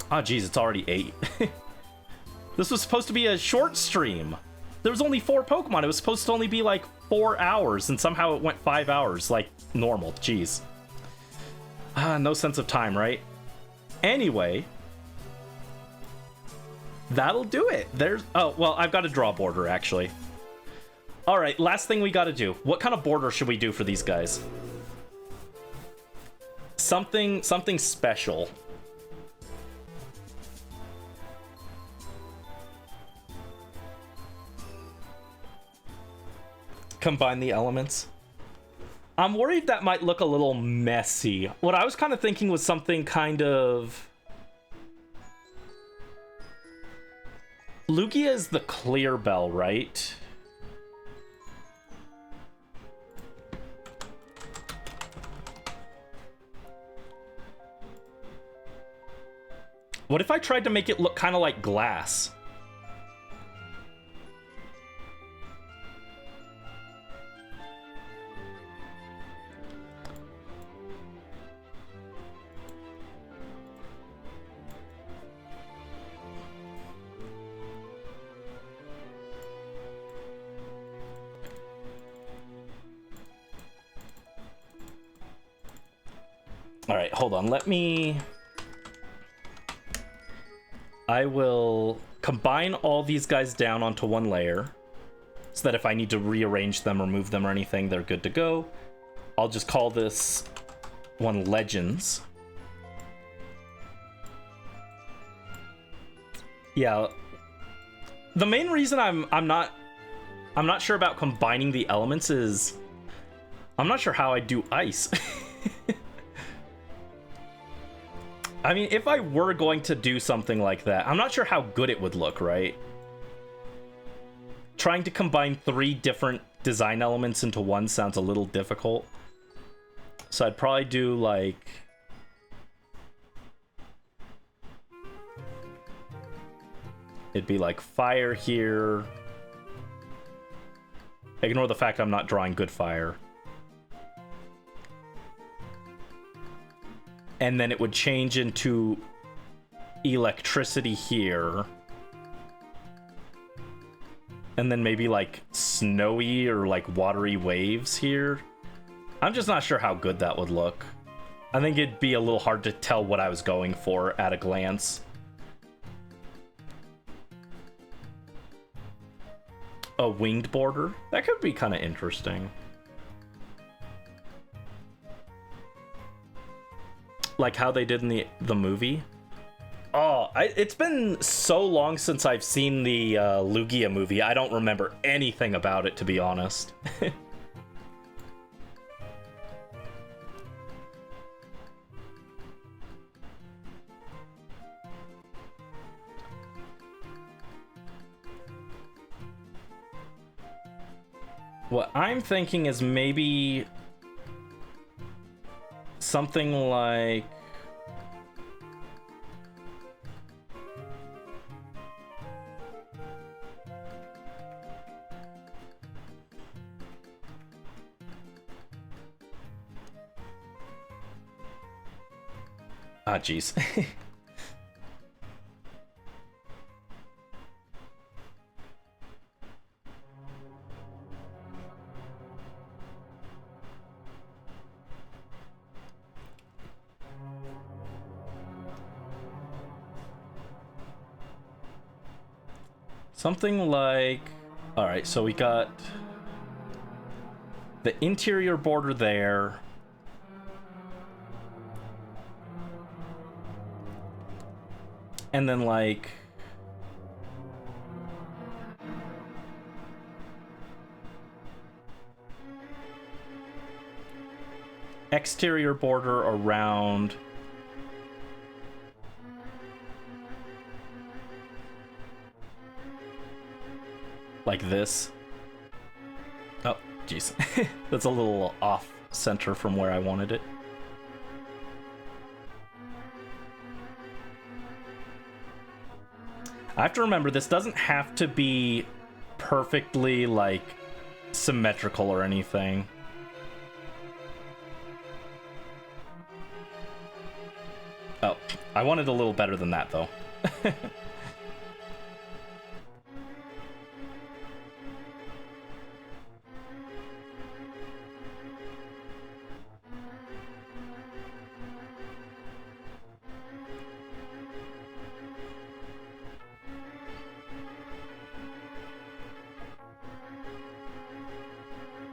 Oh, geez, it's already 8. This was supposed to be a short stream. There was only 4 Pokemon. It was supposed to only be like 4 hours, and somehow it went 5 hours, like normal. Jeez. No sense of time, right? Anyway, that'll do it. There's... Oh, well, I've got to draw a border, actually. All right, last thing we got to do. What kind of border should we do for these guys? something special. Combine the elements. I'm worried that might look a little messy. What I was kind of thinking was something kind of... Lugia is the clear bell, right? What if I tried to make it look kind of like glass? All right, hold on. I will combine all these guys down onto one layer so that if I need to rearrange them or move them or anything, they're good to go. I'll just call this one Legends. Yeah. The main reason I'm not sure about combining the elements is I'm not sure how I do ice. I mean, if I were going to do something like that, I'm not sure how good it would look, right? Trying to combine 3 different design elements into one sounds a little difficult. So I'd probably do, like... It'd be like fire here. Ignore the fact I'm not drawing good fire. And then it would change into electricity here. And then maybe like snowy or like watery waves here. I'm just not sure how good that would look. I think it'd be a little hard to tell what I was going for at a glance. A winged border? That could be kind of interesting. Like how they did in the movie. Oh, it's been so long since I've seen the Lugia movie. I don't remember anything about it, to be honest. What I'm thinking is maybe something like... Ah, jeez. Something like... Alright, so we got the interior border there. And then like... exterior border around... like this. Oh, jeez. That's a little off center from where I wanted it. I have to remember, this doesn't have to be perfectly, like, symmetrical or anything. Oh, I wanted a little better than that, though.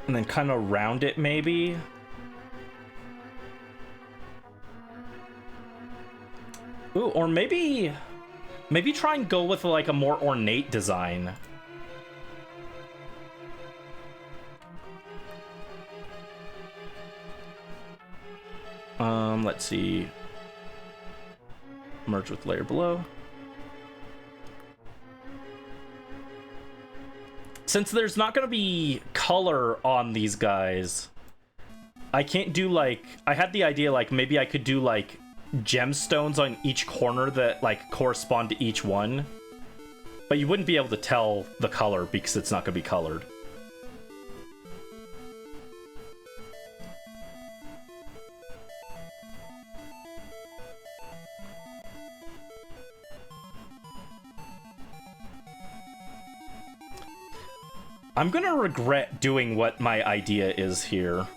And then kind of round it, maybe. Ooh, or maybe try and go with like a more ornate design. Let's see. Merge with layer below. Since there's not going to be color on these guys, I can't do like... I had the idea like maybe I could do like gemstones on each corner that like correspond to each one. But you wouldn't be able to tell the color because it's not going to be colored. I'm gonna regret doing what my idea is here.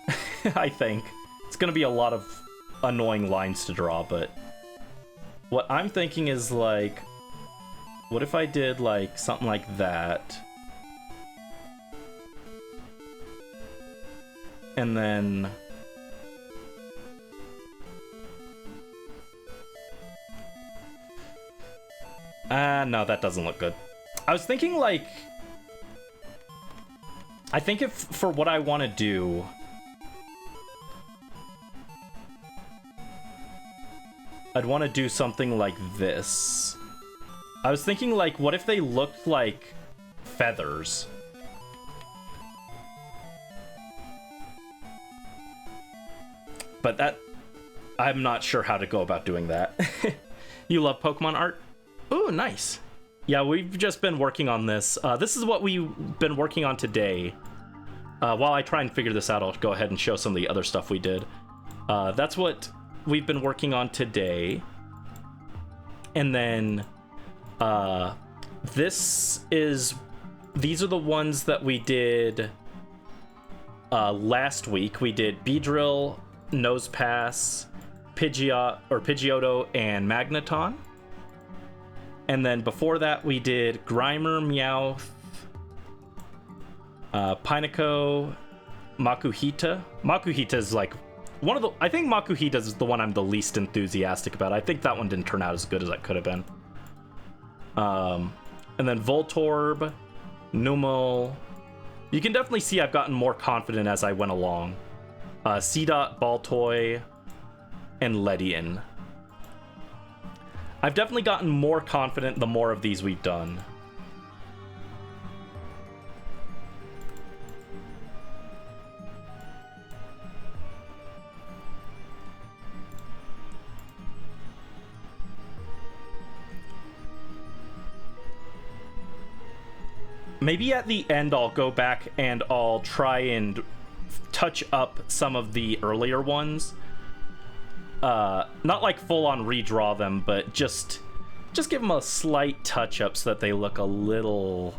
I think. It's gonna be a lot of annoying lines to draw, but... What I'm thinking is, like... What if I did, like, something like that? And then... no, that doesn't look good. I was thinking, like... I think if, for what I want to do... I'd want to do something like this. I was thinking, like, what if they looked like feathers? But that... I'm not sure how to go about doing that. You love Pokemon art? Ooh, nice. Yeah, we've just been working on this. This is what we've been working on today. While I try and figure this out, I'll go ahead and show some of the other stuff we did. That's what we've been working on today. And then these are the ones that we did last week. We did Beedrill, Nosepass, Pidgeotto, and Magneton. And then before that, we did Grimer, Meowth, Pineco, Makuhita. Makuhita is like one of the... I think Makuhita is the one I'm the least enthusiastic about. I think that one didn't turn out as good as it could have been. And then Voltorb, Numel. You can definitely see I've gotten more confident as I went along. Seedot, Baltoy, and Ledian. I've definitely gotten more confident the more of these we've done. Maybe at the end I'll go back and I'll try and touch up some of the earlier ones. Not like full-on redraw them, but just give them a slight touch-up so that they look a little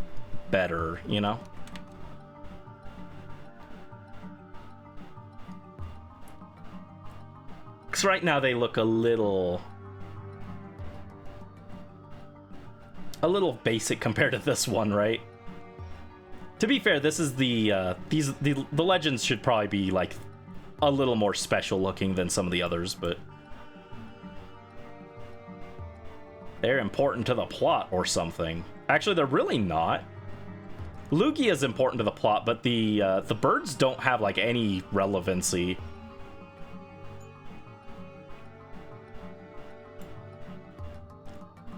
better, you know? Because right now they look a little basic compared to this one, right? To be fair, this is the legends should probably be like a little more special looking than some of the others, but they're important to the plot or something. Actually, they're really not. Lugia is important to the plot, but the birds don't have like any relevancy.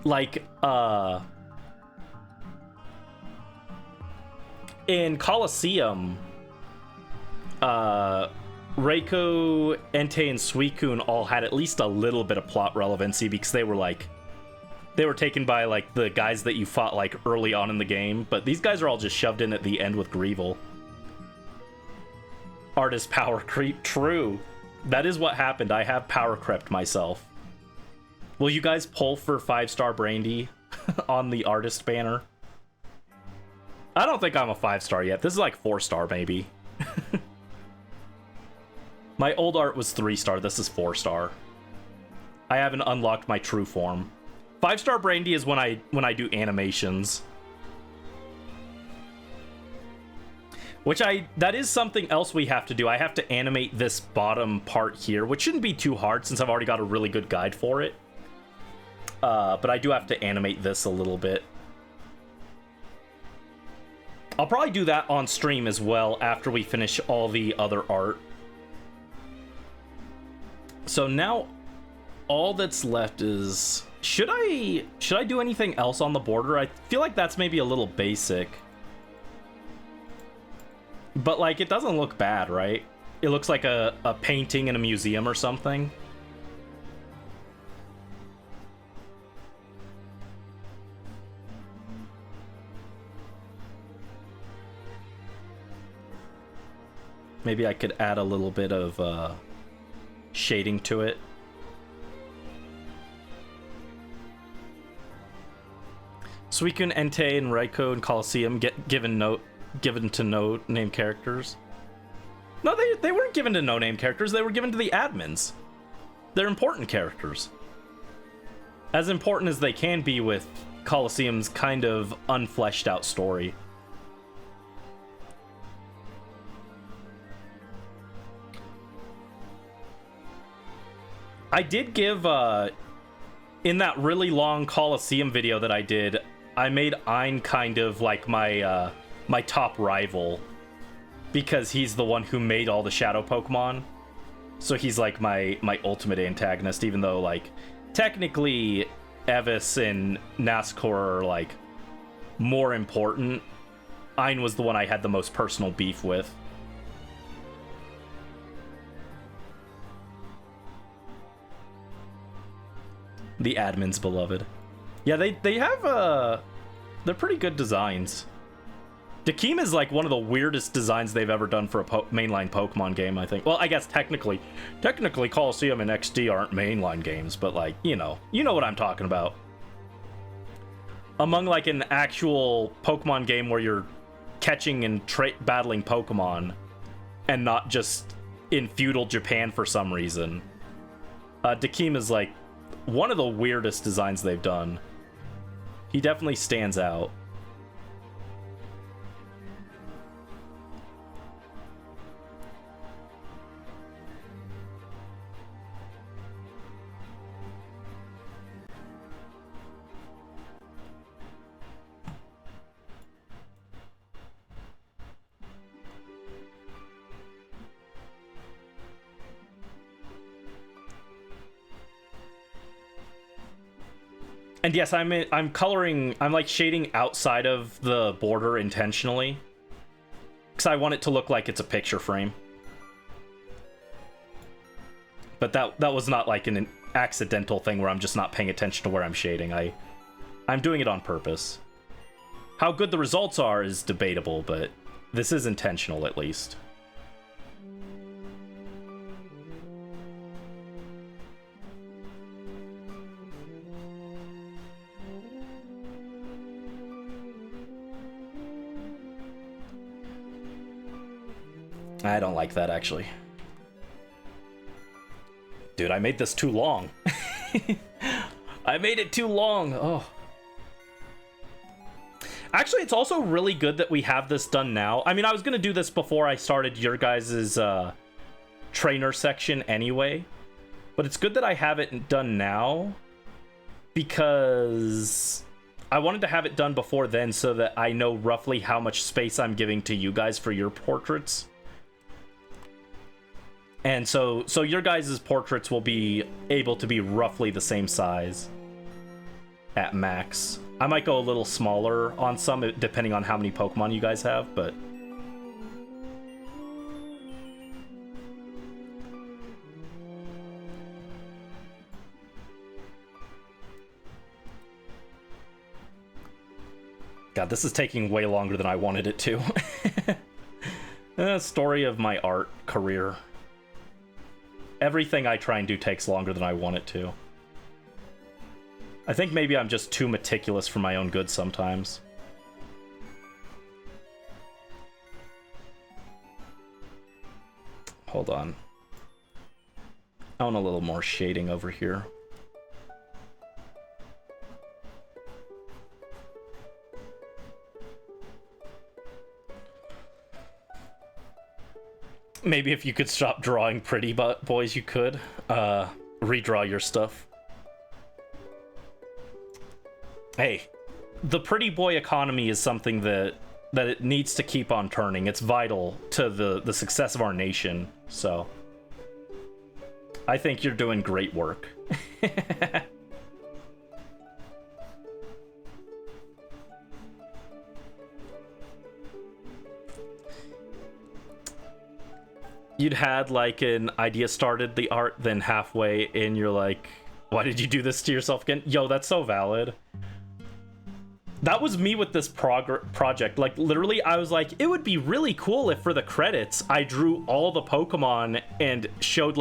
Like, in Colosseum, Reiko, Entei, and Suicune all had at least a little bit of plot relevancy because they were taken by like the guys that you fought like early on in the game, but these guys are all just shoved in at the end with Greevil. Artist power creep, true. That is what happened. I have power crept myself. Will you guys pull for 5-star Brandy on the artist banner? I don't think I'm a 5-star yet. This is like 4-star maybe. My old art was 3-star. This is 4-star. I haven't unlocked my true form. 5-star Brandy is when I do animations. That is something else we have to do. I have to animate this bottom part here, which shouldn't be too hard since I've already got a really good guide for it. but I do have to animate this a little bit. I'll probably do that on stream as well after we finish all the other art. So now all that's left is... Should I do anything else on the border? I feel like that's maybe a little basic. But, like, it doesn't look bad, right? It looks like a painting in a museum or something. Maybe I could add a little bit of shading to it. Suicune, Entei, and Raikou and Colosseum get given to no name characters. No, they weren't given to no name characters. They were given to the admins. They're important characters. As important as they can be with Colosseum's kind of unfleshed out story. I did give, in that really long Colosseum video that I did, I made Ein kind of like my, my top rival. Because he's the one who made all the Shadow Pokemon. So he's like my ultimate antagonist, even though, like, technically Evis and Nazcor are, like, more important. Ein was the one I had the most personal beef with. The admin's beloved. Yeah, they have, they're pretty good designs. Dakeem is like one of the weirdest designs they've ever done for a mainline Pokemon game, I think. Well, I guess technically Colosseum and XD aren't mainline games, but like, you know what I'm talking about. Among like an actual Pokemon game where you're catching and battling Pokemon and not just in feudal Japan for some reason. Dakeem is like one of the weirdest designs they've done. He definitely stands out. And yes, I'm coloring, I'm like shading outside of the border intentionally. Because I want it to look like it's a picture frame. But that was not like an accidental thing where I'm just not paying attention to where I'm shading. I'm doing it on purpose. How good the results are is debatable, but this is intentional at least. I don't like that, actually. Dude, I made this too long. I made it too long. Oh. Actually, it's also really good that we have this done now. I mean, I was going to do this before I started your guys' trainer section anyway. But it's good that I have it done now. Because I wanted to have it done before then so that I know roughly how much space I'm giving to you guys for your portraits. And so your guys' portraits will be able to be roughly the same size at max. I might go a little smaller on some, depending on how many Pokemon you guys have, but... God, this is taking way longer than I wanted it to. Story of my art career. Everything I try and do takes longer than I want it to. I think maybe I'm just too meticulous for my own good sometimes. Hold on. I want a little more shading over here. Maybe if you could stop drawing pretty boys, you could redraw your stuff. Hey, the pretty boy economy is something that it needs to keep on turning. It's vital to the success of our nation. So I think you're doing great work. You'd had like an idea started the art, then halfway in you're like, why did you do this to yourself again? Yo, that's so valid. That was me with this project. Like, literally, I was like, it would be really cool if for the credits, I drew all the Pokemon and showed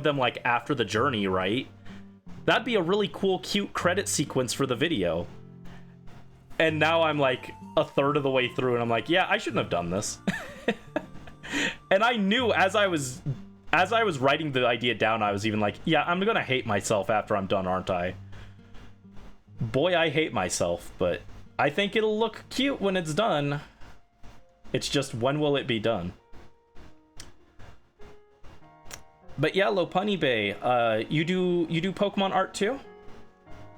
them, like, after the journey, right? That'd be a really cool, cute credit sequence for the video. And now I'm, like, a third of the way through, and I'm like, yeah, I shouldn't have done this. And I knew as I was writing the idea down, I was even like, yeah, I'm gonna hate myself after I'm done, aren't I? Boy, I hate myself, but I think it'll look cute when it's done. It's just, when will it be done? But yeah, Lopunny Bay, you do Pokemon art too?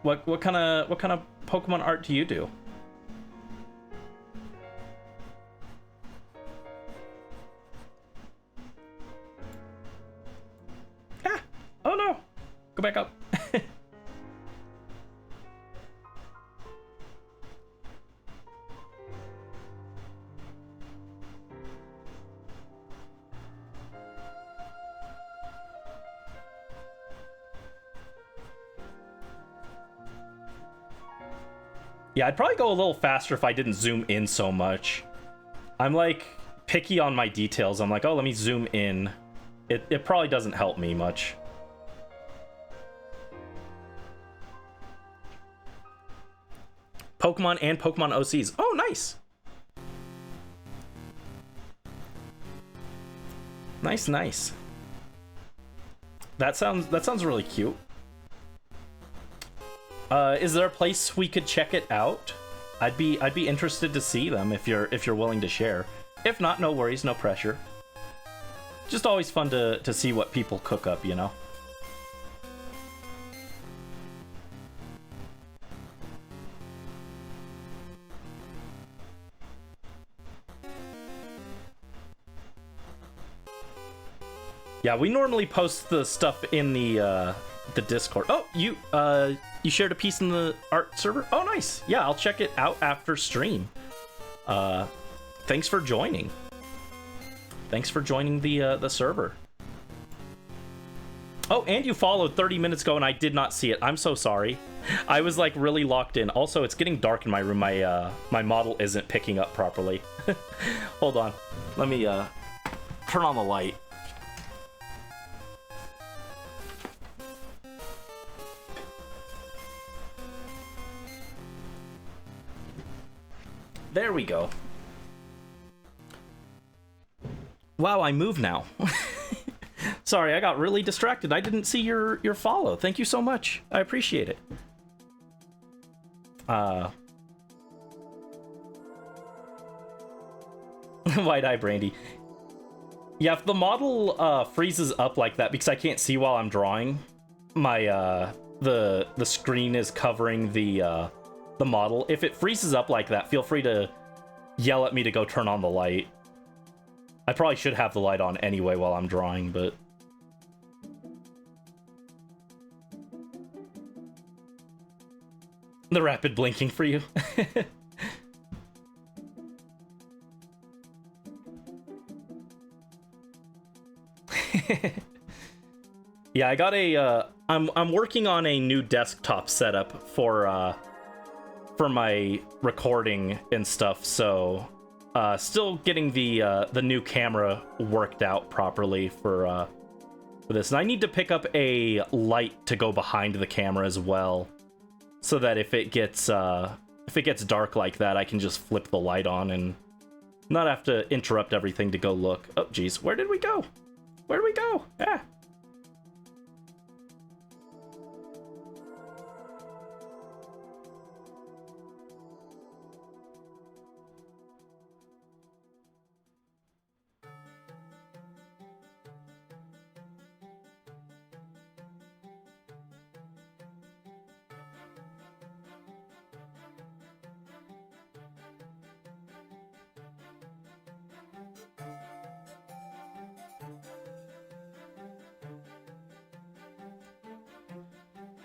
What kind of Pokemon art do you do? Ah! Oh no! Go back up. Yeah, I'd probably go a little faster if I didn't zoom in so much. I'm like picky on my details. I'm like, oh, let me zoom in. It probably doesn't help me much. Pokemon and Pokemon OCs. Oh, nice. Nice, nice. That sounds really cute. Is there a place we could check it out? I'd be interested to see them if you're willing to share. If not, no worries, no pressure. Just always fun to see what people cook up, you know? Yeah, we normally post the stuff in the Discord. Oh, you shared a piece in the art server? Oh, nice. Yeah, I'll check it out after stream. Thanks for joining. Thanks for joining the server. Oh, and you followed 30 minutes ago and I did not see it. I'm so sorry. I was like really locked in. Also, it's getting dark in my room. My model isn't picking up properly. Hold on. Let me turn on the light. There we go. Wow, I move now. Sorry, I got really distracted. I didn't see your follow. Thank you so much. I appreciate it. Wide eye Brandy. Yeah, if the model freezes up like that because I can't see while I'm drawing, my the screen is covering the model. If it freezes up like that, feel free to yell at me to go turn on the light. I probably should have the light on anyway while I'm drawing, but... The rapid blinking for you. Yeah, I got a I'm working on a new desktop setup for my recording and stuff, so still getting the new camera worked out properly for this. And I need to pick up a light to go behind the camera as well, so that if it gets dark like that, I can just flip the light on and not have to interrupt everything to go look. Oh, geez, where did we go? Where did we go? Ah.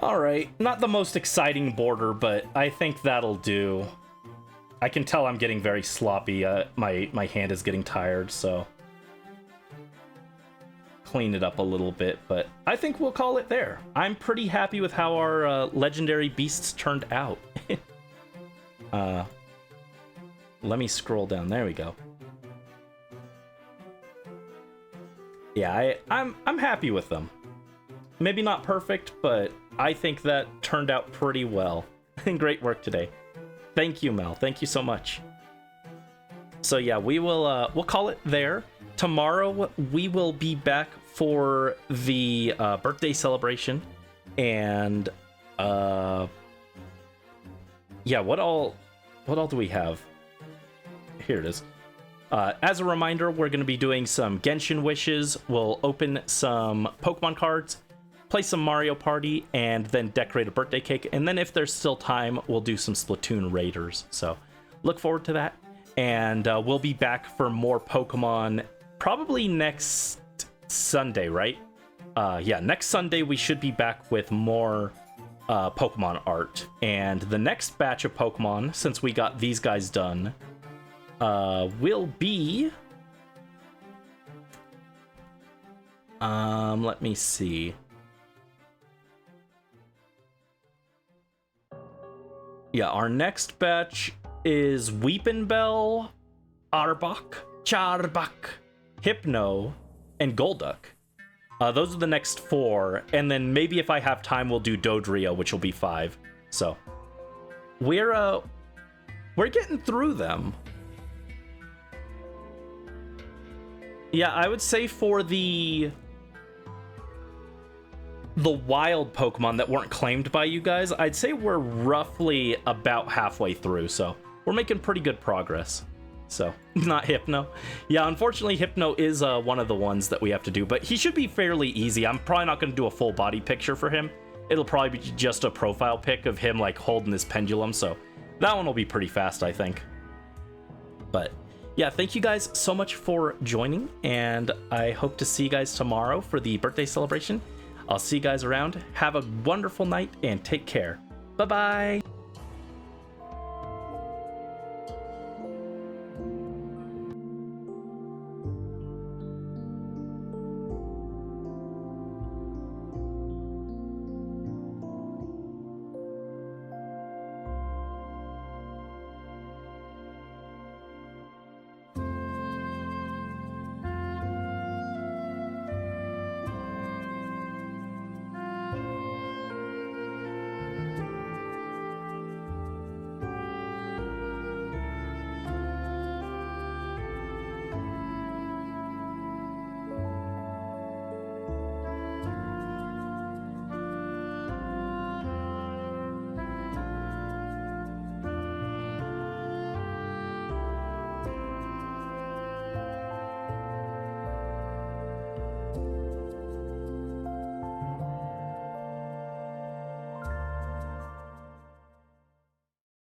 Alright, not the most exciting border, but I think that'll do. I can tell I'm getting very sloppy. My hand is getting tired, so clean it up a little bit, but I think we'll call it there. I'm pretty happy with how our legendary beasts turned out. Let me scroll down. There we go. Yeah, I'm happy with them. Maybe not perfect, but I think that turned out pretty well. Great work today. Thank you, Mel. Thank you so much. So yeah, we'll call it there. Tomorrow we will be back for the birthday celebration, and yeah, what all do we have? Here it is. As a reminder, we're going to be doing some Genshin wishes. We'll open some Pokemon cards, play some Mario Party, and then decorate a birthday cake. And then if there's still time, we'll do some Splatoon Raiders. So look forward to that. And we'll be back for more Pokemon probably next Sunday, right? Yeah, next Sunday we should be back with more Pokemon art. And the next batch of Pokemon, since we got these guys done, will be... let me see. Yeah, our next batch is Weepinbell, Arbok, Charbak, Hypno, and Golduck. Those are the next 4, and then maybe if I have time, we'll do Dodrio, which will be 5. So we're getting through them. Yeah, I would say for the wild Pokemon that weren't claimed by you guys, I'd say we're roughly about halfway through, so we're making pretty good progress. So, not Hypno. Yeah, unfortunately, Hypno is one of the ones that we have to do, but he should be fairly easy. I'm probably not going to do a full body picture for him. It'll probably be just a profile pic of him, like, holding his pendulum, so that one will be pretty fast, I think. But yeah, thank you guys so much for joining, and I hope to see you guys tomorrow for the birthday celebration. I'll see you guys around. Have a wonderful night, and take care. Bye-bye!